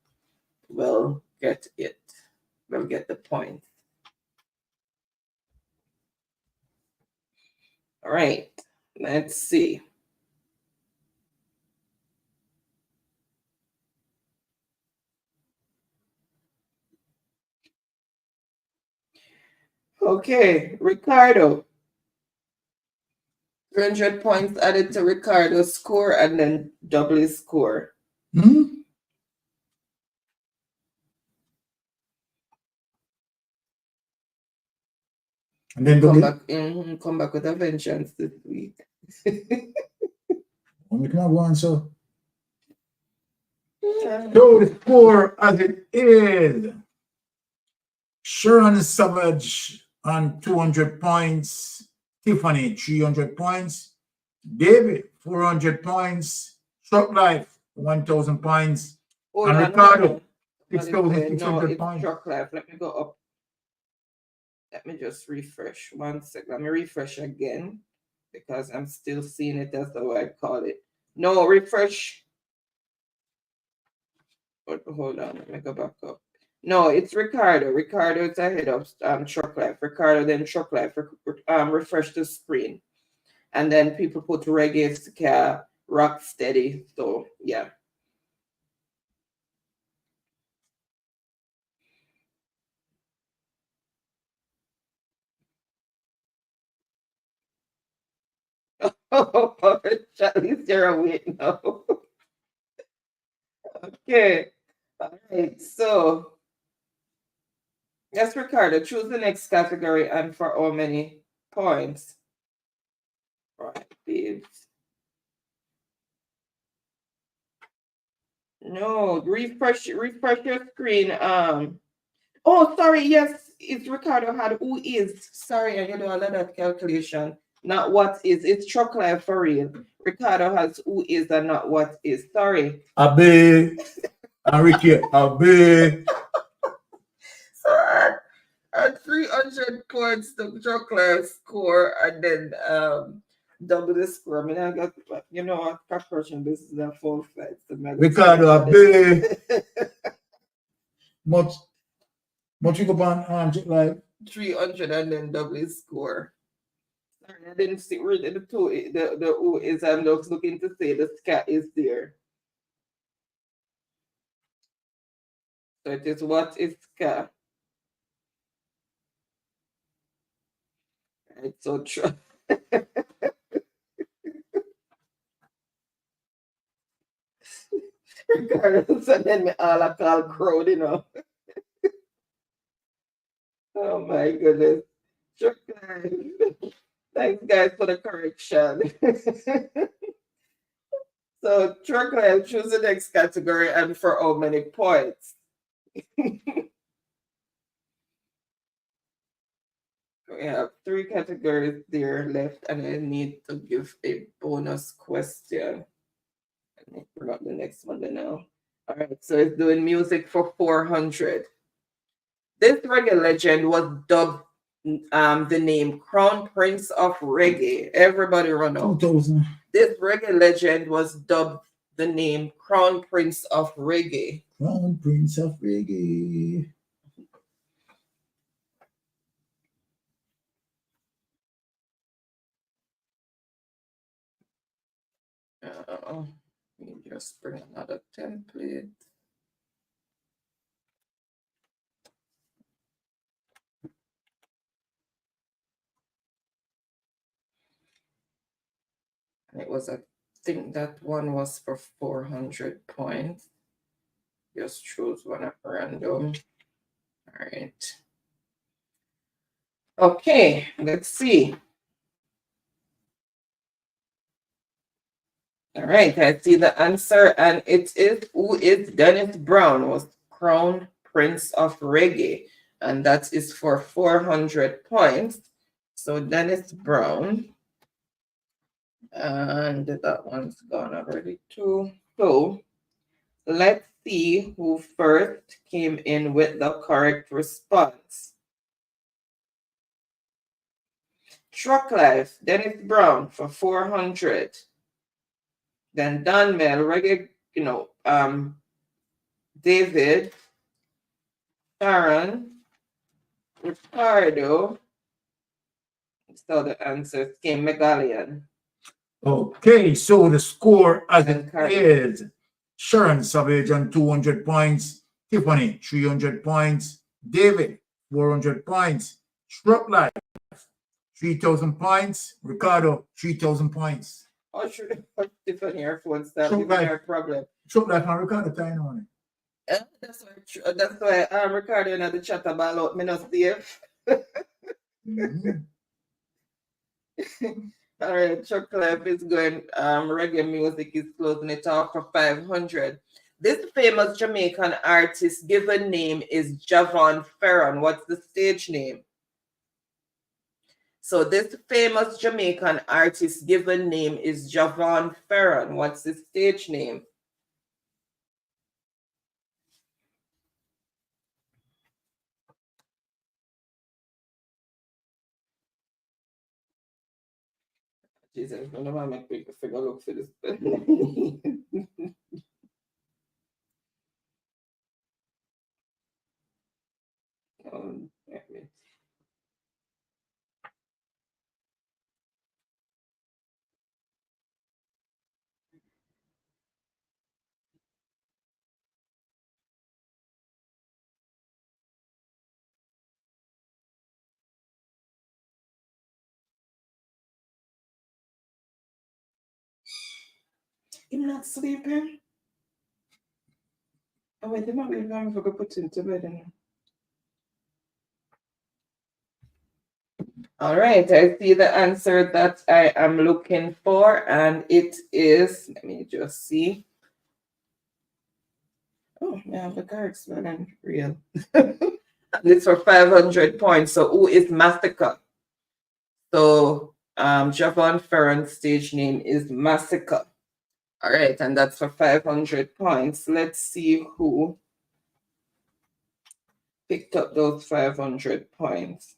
will get it. Will get the point. All right. Let's see. Okay, Ricardo. 300 points added to Ricardo's score and then double his score. Hmm? And then come back with a vengeance this week. Only come on, go on, so. So the score as it is. Sharon Savage on 200 points. Tiffany, 300 points. David, 400 points. Truck Life, 1,000 points. And Ricardo, 6,600 points. Truck Life. Let me go up. Let me just refresh 1 second. Let me refresh again because I'm still seeing it as though I call it. No, refresh. Hold on, let me go back up. No, it's Ricardo. Ricardo is ahead of Truck Life. Ricardo, then Truck Life. Refresh the screen. And then people put reggae, ska, rock steady. So, yeah. Oh, at least you're awake now. Okay. All right. So, yes, Ricardo, choose the next category and for how many points? All right, babes. No, refresh your screen. Oh, sorry. Yes, it's Ricardo had who is. Sorry, I do a lot of calculation. Not what is. It's Truck Life for real. Ricardo has who is and not what is. Sorry. Abe. Enrique, Abe. So at 300 points, the Truck Life score, and then double the score. I mean, I got, you know what, cockroach this is a full fight. Ricardo, Abe. Much you go on like 300 and then double his score. Sorry, I didn't see really the two. The who is. I'm just looking to say the ska is there. So it is what is ska. Right. So true. Regardless, and then me all I call crowd, you know. Oh my goodness. Sure, guys. Thanks, guys, for the correction. So, Truck Life, choose the next category and for how many points? We have 3 categories there left, and I need to give a bonus question. Let me bring up the next one now. All right, so it's doing music for 400. This reggae legend was dubbed the name Crown Prince of Reggae. Everybody run out. 2,000. This reggae legend was dubbed the name Crown Prince of Reggae. Crown Prince of Reggae. Let me just bring another template. It was, I think that one was for 400 points. Just choose one at random. All right. Okay, let's see. All right, I see the answer, and it is who is Dennis Brown, was crowned Prince of Reggae, and that is for 400 points. So Dennis Brown And that one's gone already too. So let's see who first came in with the correct response. Truck Life, Dennis Brown for 400. Then Dunmel, Reggae, David, Sharon, Ricardo. So the answer came Megalian. Okay, so the score as it is: Sharon Savage on 200 points, Tiffany 300 points, David 400 points, Truck Life 3,000 points, Ricardo 3,000 points. Oh, sure. Tiffany, her phone start Truck giving Life. her problem. Truck Life and Ricardo time on it. That's why Ricardo in the chat about me not safe. All right, Chuck Life is going. Reggae music is closing it off for 500. This famous Jamaican artist given name is Javon Ferron. What's the stage name? So this famous Jamaican artist given name is Javon Ferron. What's the stage name? Jesus, I never make people figure look for this. I'm not sleeping. Oh, wait, they might be going to put into bed. All right, I see the answer that I am looking for, and it is, let me just see. Oh, yeah, the card spelling real. It's for 500 points. So who is Massacre? So Javon Ferron's stage name is Massacre. All right, and that's for 500 points. Let's see who picked up those 500 points.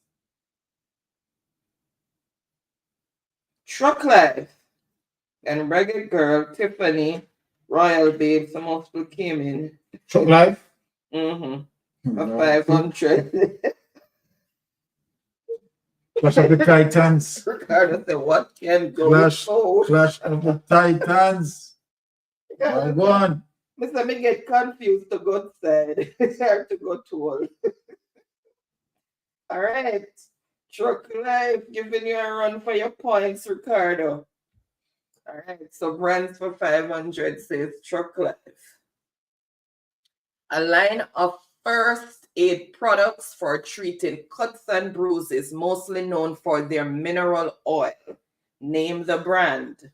Truck Life and Reggae Girl, Tiffany, Royal Babe, some more people came in. Truck Life? Mm-hmm. For 500. Clash of the Titans. Ricardo said, what can go Clash of the Titans. My God. Mr. Me get confused to go side. Or to go tall. All right. Truck Life giving you a run for your points, Ricardo. All right. So brands for 500 says Truck Life. A line of first aid products for treating cuts and bruises, mostly known for their mineral oil. Name the brand.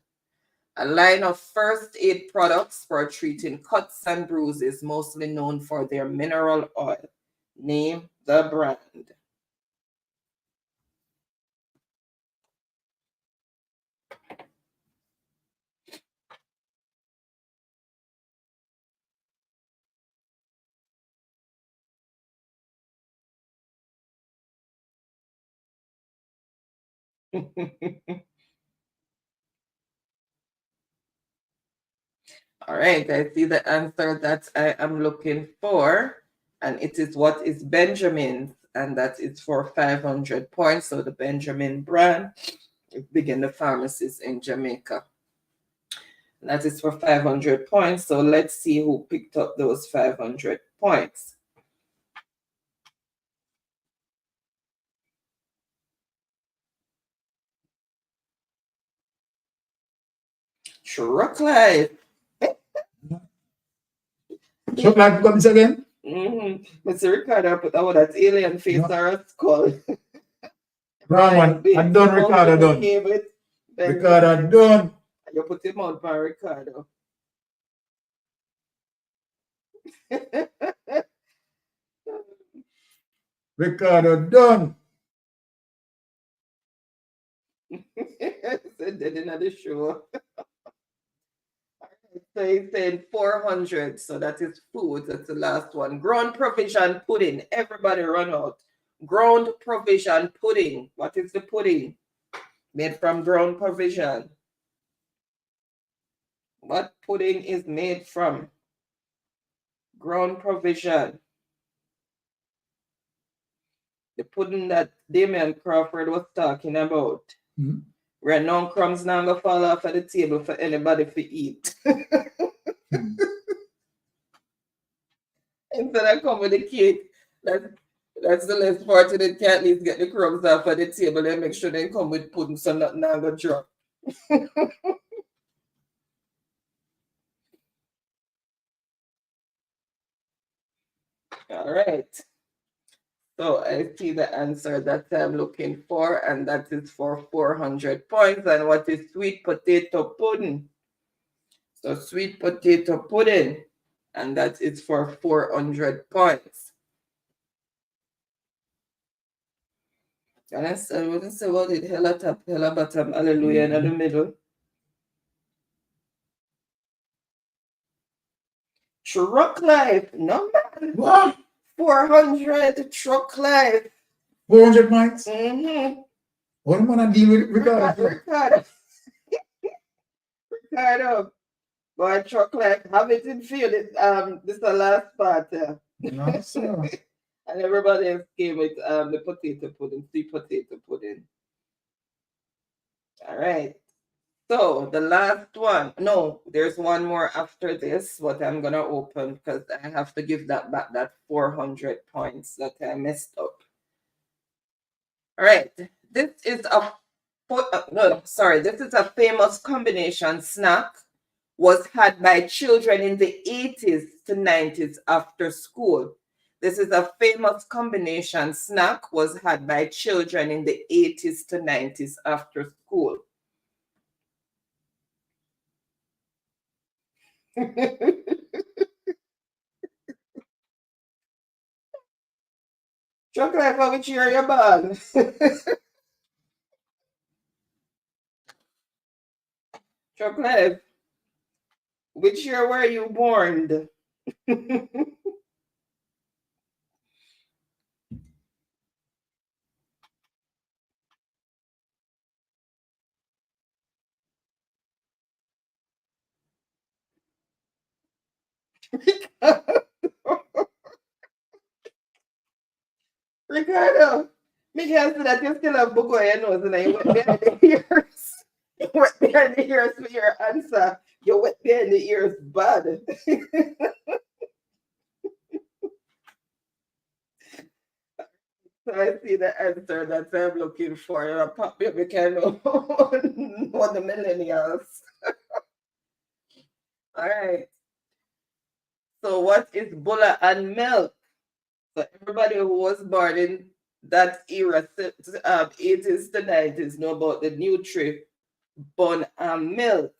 A line of first aid products for treating cuts and bruises, mostly known for their mineral oil. Name the brand. All right, I see the answer that I am looking for, and it is what is Benjamin's, and that is for 500 points. So the Benjamin brand is big in the pharmacies in Jamaica. That is for 500 points. So let's see who picked up those 500 points. Truck Life. Truck Life comes again? Mr. Ricardo put out that alien face or a skull. Wrong one. I'm done, Ricardo done. Ricardo done. You put him out by Ricardo. Ricardo done. Said they didn't of the show. So he's saying 400. So that is food. That's the last one. Ground provision pudding. Everybody run out. Ground provision pudding. What is the pudding? Made from ground provision. What pudding is made from? Ground provision. The pudding that Damian Crawford was talking about. Mm-hmm. Where no crumbs now gonna fall off of the table for anybody to eat. Instead of come with the cake, that's the less fortunate can at least get the crumbs off of the table and make sure they come with pudding so nothing now gonna drop. All right. So I see the answer that I'm looking for, and that is for 400 points. And what is sweet potato pudding? So sweet potato pudding, and that is for 400 points. And I said, what is about it? Hella top, hella bottom, hallelujah in the middle. Truck life, no man. What? 400 truck life. 400 points? Mm-hmm. What am I gonna deal with Ricardo? Ricardo. Boy, truck life, have it in field. This is the last part. No, sir. And everybody else came with the potato pudding, sweet potato pudding. All right. So the last one, no, there's one more after this, but I'm gonna open because I have to give that back, that 400 points that I messed up. All right, this is this is a famous combination snack, was had by children in the 80s to 90s after school. This is a famous combination snack, was had by children in the 80s to 90s after school. Chocolate, for which year you're born? Chocolate, which year were you born? Ricardo, me can see that you still have book on your nose and you went behind the ears. You went behind the ears for your answer. You went behind the ears bad. So I see the answer that I'm looking for. And pop baby can know the millennials. All right. So what is bulla and milk? So everybody who was born in that era, 80s to 90s, know about the Nutri-Bun and milk,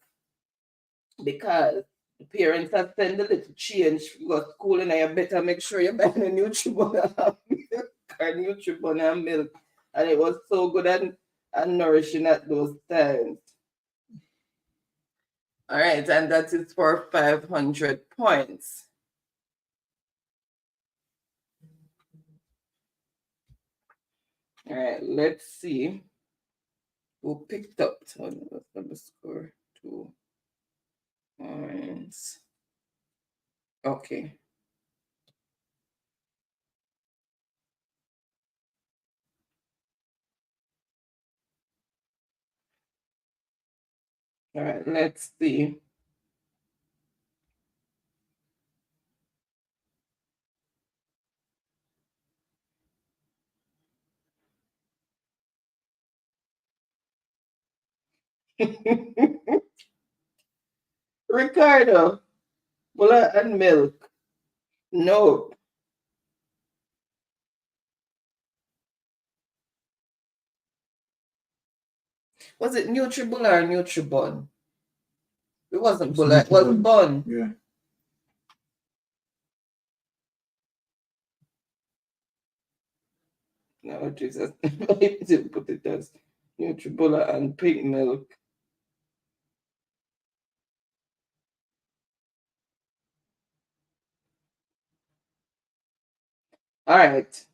because the parents have sent a little change. You go to school and you better make sure you buy the Nutri-Bun and milk or Nutri-Bun and milk. And it was so good and nourishing at those times. All right, and that is for 500 points. All right, let's see who picked up. So let me score 2 points. Okay. All right, let's see. Ricardo, bulla and milk. No. Was it Nutri-Bulla or Nutri-Bun? It wasn't bulla, it was bun. Yeah. No, Jesus. I didn't put it as Nutri-Bulla and pink milk. All right.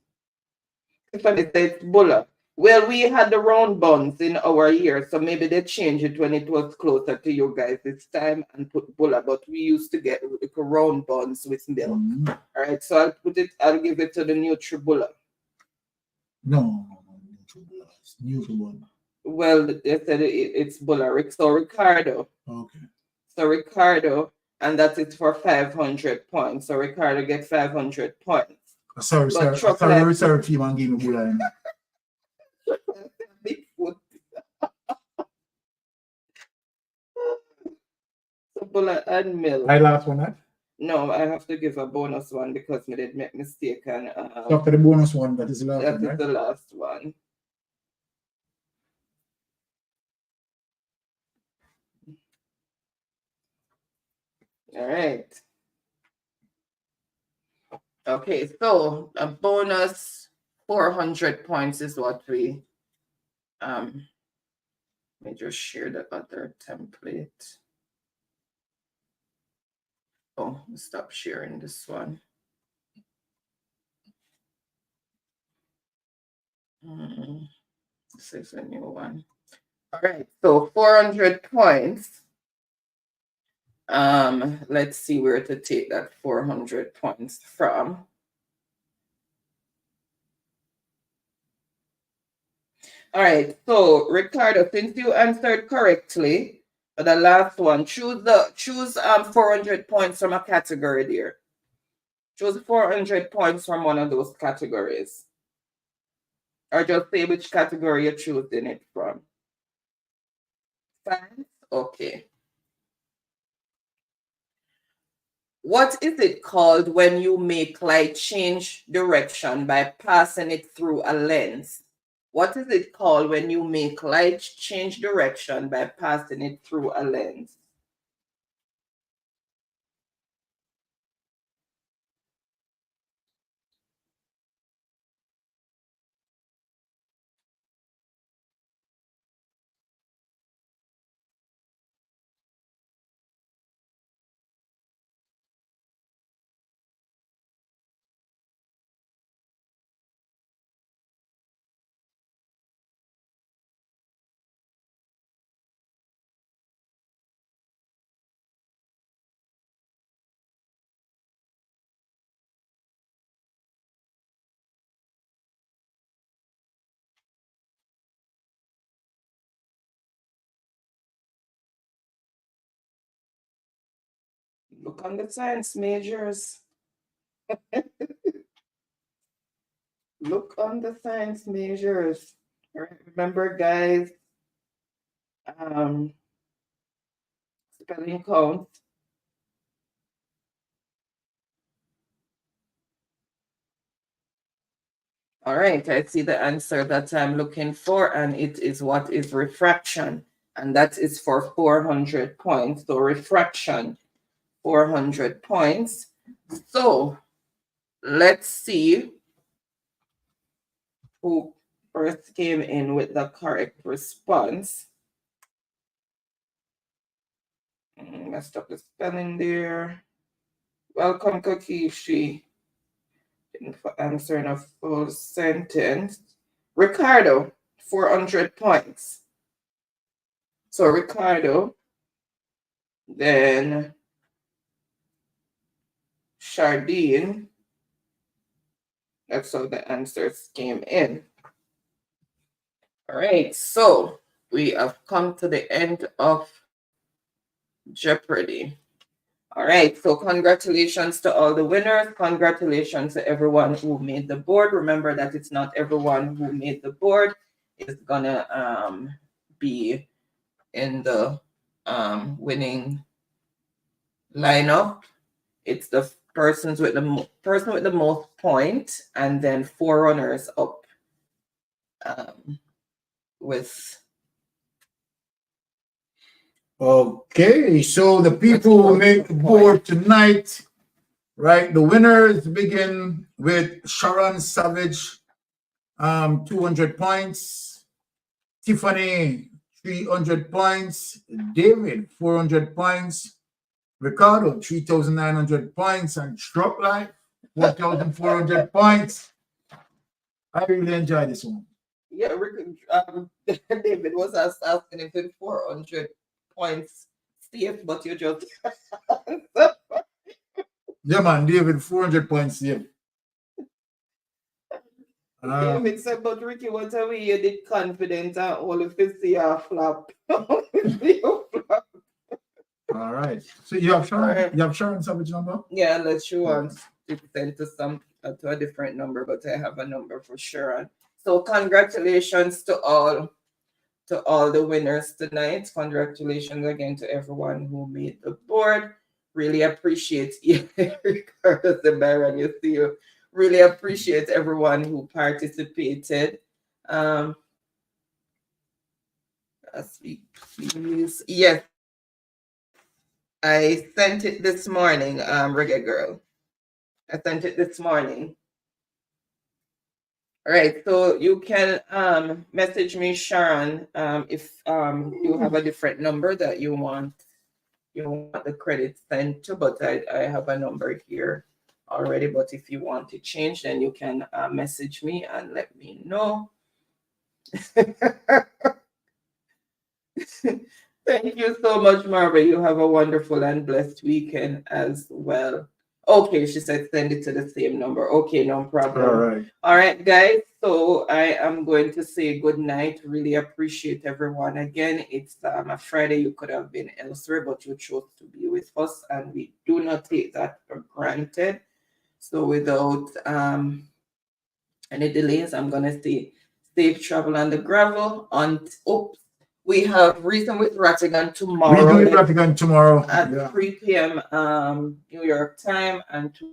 Tiffany says Bulla. Well, we had the round buns in our year, so maybe they changed it when it was closer to you guys this time and put Bulla, but we used to get like round buns with milk. All right, so I'll give it to the Nutribulla. No, it's Nutribulla. Well, they said it's Bulla. So Ricardo. Okay. So Ricardo, and that is for 500 points. So Ricardo gets 500 points. Sorry, team and give me Bulla. So Bulla and milk. I last one, right? No, I have to give a bonus one because we did make mistake and So after the bonus one, that is the last one, that is right? the last one. All right. Okay, so a bonus 400 points is what we let me just share the other template. Oh, stop sharing this one. This is a new one. All right, so 400 points. Let's see where to take that 400 points from. All right, so Ricardo, since you answered correctly for the last one, choose 400 points from a category there. Choose 400 points from one of those categories. Or just say which category you're choosing it from. Science? Okay. What is it called when you make light change direction by passing it through a lens? What is it called when you make light change direction by passing it through a lens? Look on the science majors. Look on the science majors. All right, remember, guys, spelling count. All right, I see the answer that I'm looking for, and it is what is refraction, and that is for 400 points. So refraction, 400 points. So let's see who first came in with the correct response. Messed up the spelling there. Welcome, Kokishi. For answering a full sentence. Ricardo, 400 points. So Ricardo, then Chardine. That's how the answers came in. All right, so we have come to the end of Jeopardy. All right, so congratulations to all the winners. Congratulations to everyone who made the board. Remember that it's not everyone who made the board is gonna be in the winning lineup. It's the person with the most points, and then 4 runners up with. Okay, so the people who make the board tonight, right? The winners begin with Sharon Savage, 200 points. Tiffany, 300 points. David, 400 points. Ricardo, 3,900 points. And Truck Life, 4,400 points. I really enjoy this one. Yeah, David was asking if it's 400 points safe, but you just Yeah, man, David, 400 points safe. David said, but Ricky, whatever you did confident and all of it see a flop. All right. So you have Sharon, Alright. you have Sharon's average number? Yeah, unless you want to send to to a different number, but I have a number for Sharon. So congratulations to all the winners tonight. Congratulations again to everyone who made the board. Really appreciate you, Carlos and Byron. You see, you really appreciate everyone who participated. Yes, I sent it this morning, Reggae Girl. I sent it this morning. All right, so you can message me, Sharon, if you have a different number that you want the credit sent to, but I have a number here already. But if you want to change, then you can message me and let me know. Thank you so much, Marva. You have a wonderful and blessed weekend as well. Okay, she said send it to the same number. Okay, no problem. All right. All right, guys. So I am going to say good night. Really appreciate everyone. Again, it's a Friday. You could have been elsewhere, but you chose to be with us, and we do not take that for granted. So without any delays, I'm gonna say safe travel on the gravel. We have Reason with Rattigan tomorrow. We do Rattigan tomorrow At 3 p.m. New York time and 2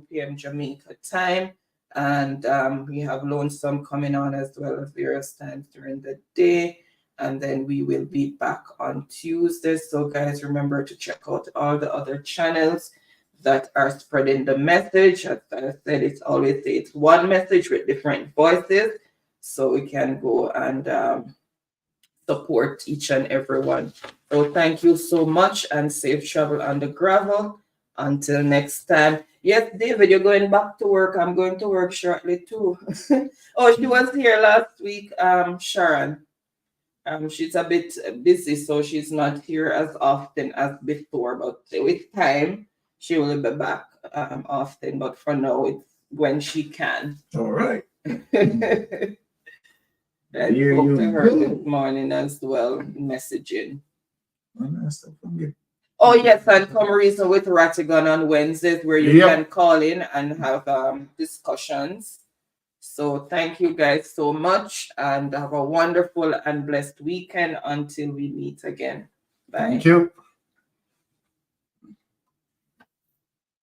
p.m. Jamaica time. And we have Lonesome coming on as well as various times during the day. And then we will be back on Tuesday. So guys, remember to check out all the other channels that are spreading the message. As I said, it's one message with different voices. So we can go and support each and every one. So thank you so much and safe travel on the gravel. Until next time. Yes, David, you're going back to work. I'm going to work shortly too. Oh, she was here last week, Sharon. She's a bit busy, so she's not here as often as before. But with time, she will be back often. But for now, it's when she can. All right. I spoke to her this morning as well, messaging. Oh yes, and come Reason with Rattigan on Wednesdays where you can call in and have discussions. So thank you guys so much and have a wonderful and blessed weekend until we meet again. Bye. Thank you.